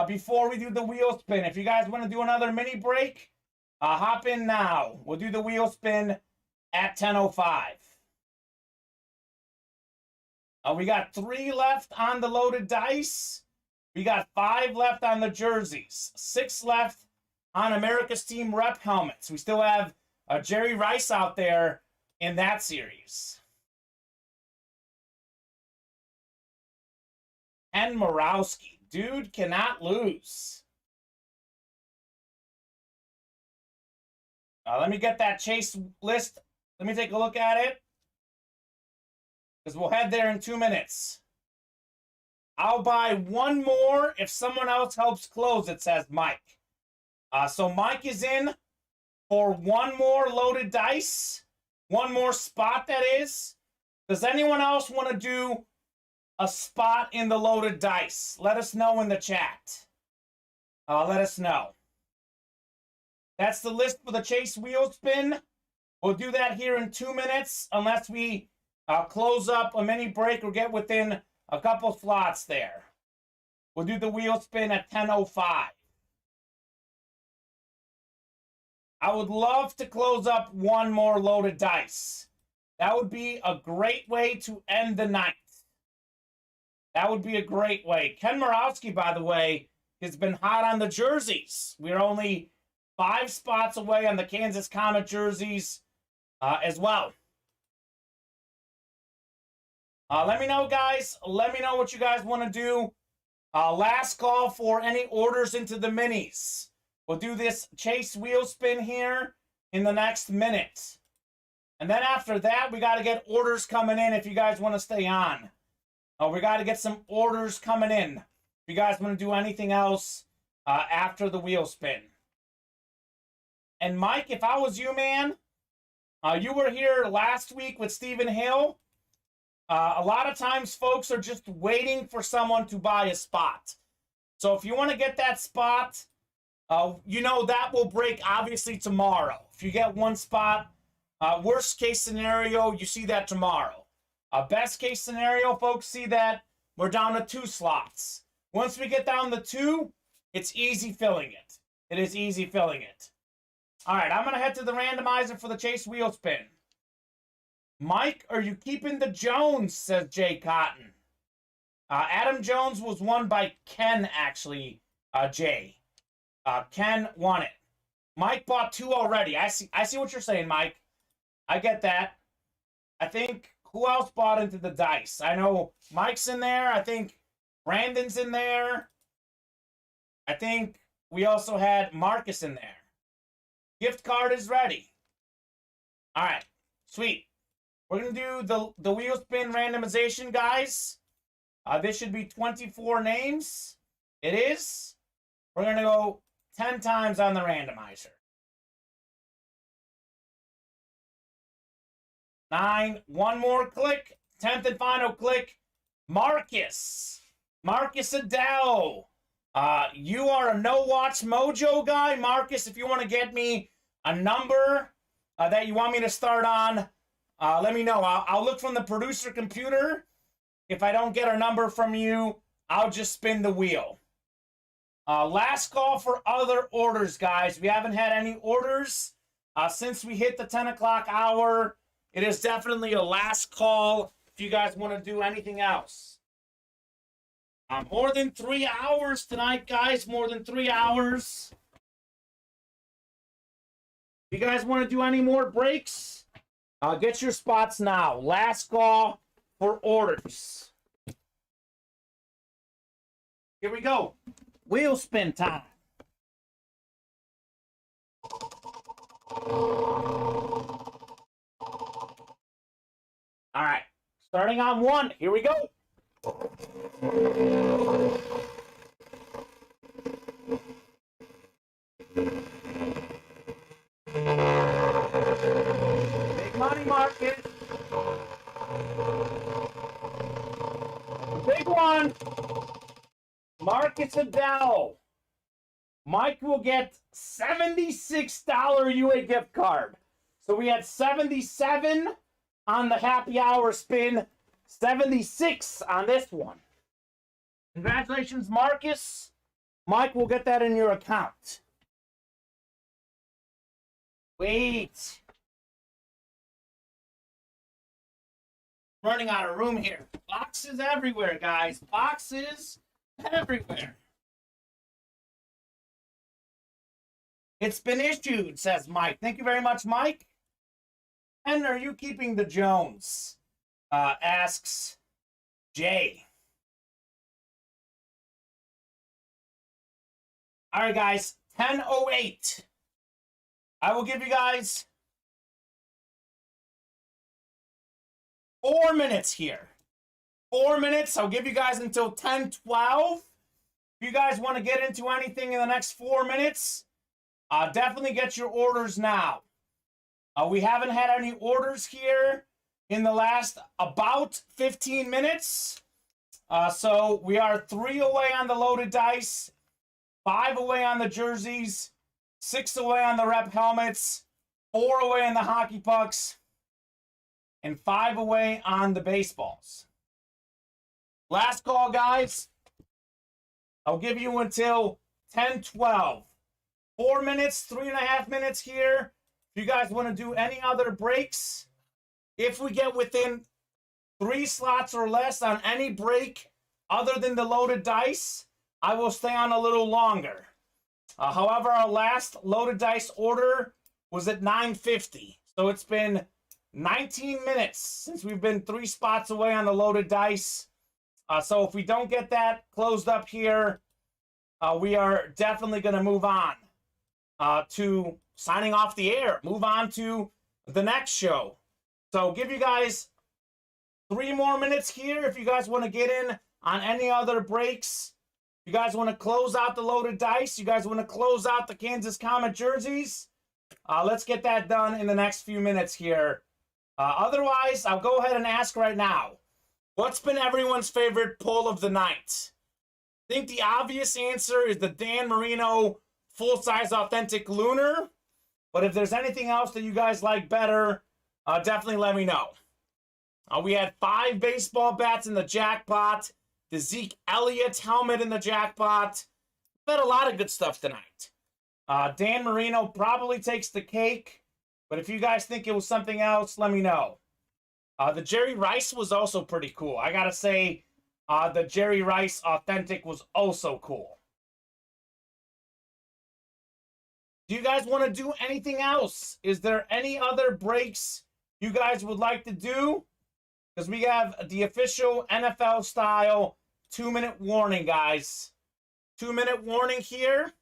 before we do the wheel spin. If you guys want to do another mini break, hop in now. We'll do the wheel spin at 10:05. We got 3 left on the loaded dice. We got 5 left on the jerseys. 6 left on America's Team Rep helmets. We still have Jerry Rice out there in that series. And Morawski. Dude cannot lose. Let me get that chase list. Let me take a look at it. Because we'll head there in 2 minutes. I'll buy 1 more if someone else helps close it, says Mike. So Mike is in for 1 more loaded dice. 1 more spot, that is. Does anyone else want to do a spot in the loaded dice? Let us know in the chat. Let us know. That's the list for the chase wheel spin. We'll do that here in 2 minutes, unless we close up a mini break or get within a couple slots there. We'll do the wheel spin at 10:05. I would love to close up 1 more loaded dice. That would be a great way to end the night. That would be a great way. Ken Morawski, by the way, has been hot on the jerseys. We're only 5 spots away on the Kansas Kamen jerseys as well. Let me know, guys. Let me know what you guys want to do. Last call for any orders into the minis. We'll do this chase wheel spin here in the next minute. And then after that, we got to get orders coming in if you guys want to stay on. We got to get some orders coming in if you guys want to do anything else after the wheel spin. And Mike, if I was you, man, you were here last week with Stephen Hill. A lot of times folks are just waiting for someone to buy a spot. So if you want to get that spot, you know that will break obviously tomorrow. If you get 1 spot, worst case scenario, you see that tomorrow. Best case scenario, folks, see that we're down to 2 slots. Once we get down to 2, it's easy filling it. It is easy filling it. All right, I'm going to head to the randomizer for the chase wheel spin. Mike, are you keeping the Jones, says Jay Cotton. Adam Jones was won by Ken, actually, Jay. Ken won it. Mike bought 2 already. I see what you're saying, Mike. I get that. I think, who else bought into the dice? I know Mike's in there. I think Brandon's in there. I think we also had Marcus in there. Gift card is ready. All right, sweet. We're going to do the wheel spin randomization, guys. This should be 24 names. It is. We're going to go 10 times on the randomizer. 9, 1 more click. 10th and final click. Marcus. Marcus Adele. You are a no-watch mojo guy. Marcus, if you want to get me a number that you want me to start on, let me know. I'll look from the producer computer. If I don't get a number from you, I'll just spin the wheel. Last call for other orders, guys. We haven't had any orders since we hit the 10 o'clock hour. It is definitely a last call if you guys want to do anything else. More than 3 hours tonight, guys. More than 3 hours. If you guys want to do any more breaks, get your spots now. Last call for orders. Here we go. Wheel spin time. All right. Starting on 1. Here we go. morning, Marcus. Big one. Marcus Adele. Mike will get $76 UA gift card. So we had 77 on the happy hour spin, 76 on this one. Congratulations, Marcus. Mike will get that in your account. Wait. Running out of room here. Boxes everywhere, guys. Boxes everywhere. It's been issued, says Mike. Thank you very much, Mike. And are you keeping the Jones? Asks Jay. All right, guys. 10:08. I will give you guys 4 minutes here. 4 minutes. I'll give you guys until 10:12. If you guys want to get into anything in the next 4 minutes, definitely get your orders now. We haven't had any orders here in the last about 15 minutes. So we are 3 away on the loaded dice, 5 away on the jerseys, 6 away on the rep helmets, 4 away on the hockey pucks, and 5 away on the baseballs. Last call, guys. I'll give you until 10:12. 4 minutes, 3.5 minutes here. If you guys want to do any other breaks, if we get within 3 slots or less on any break other than the loaded dice, I will stay on a little longer. However, our last loaded dice order was at 9:50. So it's been 19 minutes since we've been 3 spots away on the loaded dice. So if we don't get that closed up here, we are definitely going to move on to signing off the air. Move on to the next show. So give you guys 3 more minutes here if you guys want to get in on any other breaks. You guys want to close out the loaded dice. You guys want to close out the Kansas Kamen jerseys. Let's get that done in the next few minutes here. Otherwise, I'll go ahead and ask right now. What's been everyone's favorite pull of the night? I think the obvious answer is the Dan Marino full-size authentic lunar. But if there's anything else that you guys like better, definitely let me know. We had 5 baseball bats in the jackpot. The Zeke Elliott helmet in the jackpot. We've had a lot of good stuff tonight. Dan Marino probably takes the cake. But if you guys think it was something else, let me know. The Jerry Rice was also pretty cool. I gotta say, the Jerry Rice authentic was also cool. Do you guys want to do anything else? Is there any other breaks you guys would like to do? Because we have the official NFL style 2-minute warning, guys. 2-minute warning here.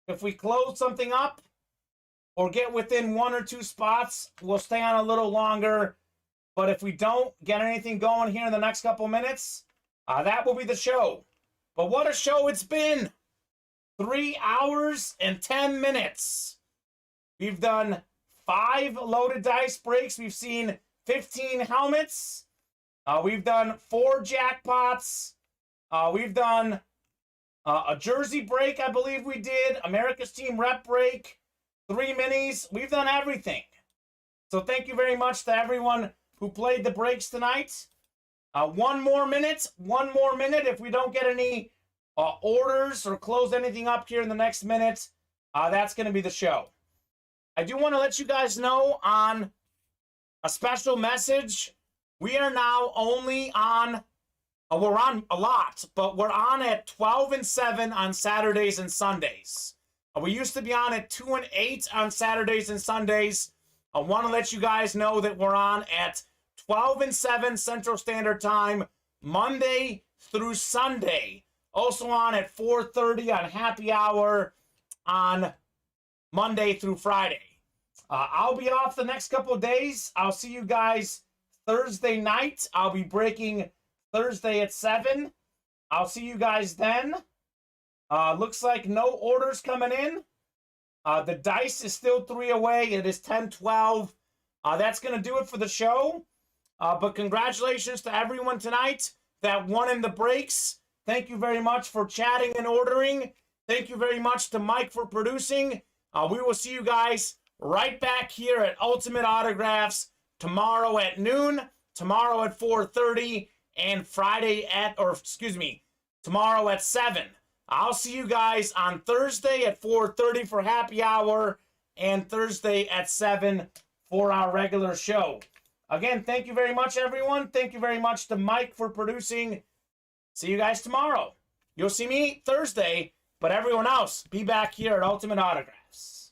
If we close something up or get within 1 or 2 spots, we'll stay on a little longer. But if we don't get anything going here in the next couple minutes, that will be the show. But what a show it's been. 3 hours and 10 minutes. We've done 5 loaded dice breaks. We've seen 15 helmets. We've done 4 jackpots. We've done a jersey break, I believe we did. America's Team rep break. 3 minis. We've done everything. So thank you very much to everyone who played the breaks tonight. 1 more minute. 1 more minute. If we don't get any orders or close anything up here in the next minute, that's going to be the show. I do want to let you guys know on a special message. We are now only on, we're on a lot, but we're on at 12 and 7 on Saturdays and Sundays. We used to be on at 2 and 8 on Saturdays and Sundays. I want to let you guys know that we're on at 12 and 7 Central Standard Time, Monday through Sunday. Also on at 4:30 on happy hour on Monday through Friday. I'll be off the next couple of days. I'll see you guys Thursday night. I'll be breaking Thursday at 7. I'll see you guys then. Looks like no orders coming in. The dice is still 3 away. It is 10:12. That's going to do it for the show. But congratulations to everyone tonight that won in the breaks. Thank you very much for chatting and ordering. Thank you very much to Mike for producing. We will see you guys right back here at Ultimate Autographs tomorrow at noon, tomorrow at 4:30, and tomorrow at 7. I'll see you guys on Thursday at 4:30 for happy hour and Thursday at 7 for our regular show. Again, thank you very much, everyone. Thank you very much to Mike for producing. See you guys tomorrow. You'll see me Thursday, but everyone else, be back here at Ultimate Autographs.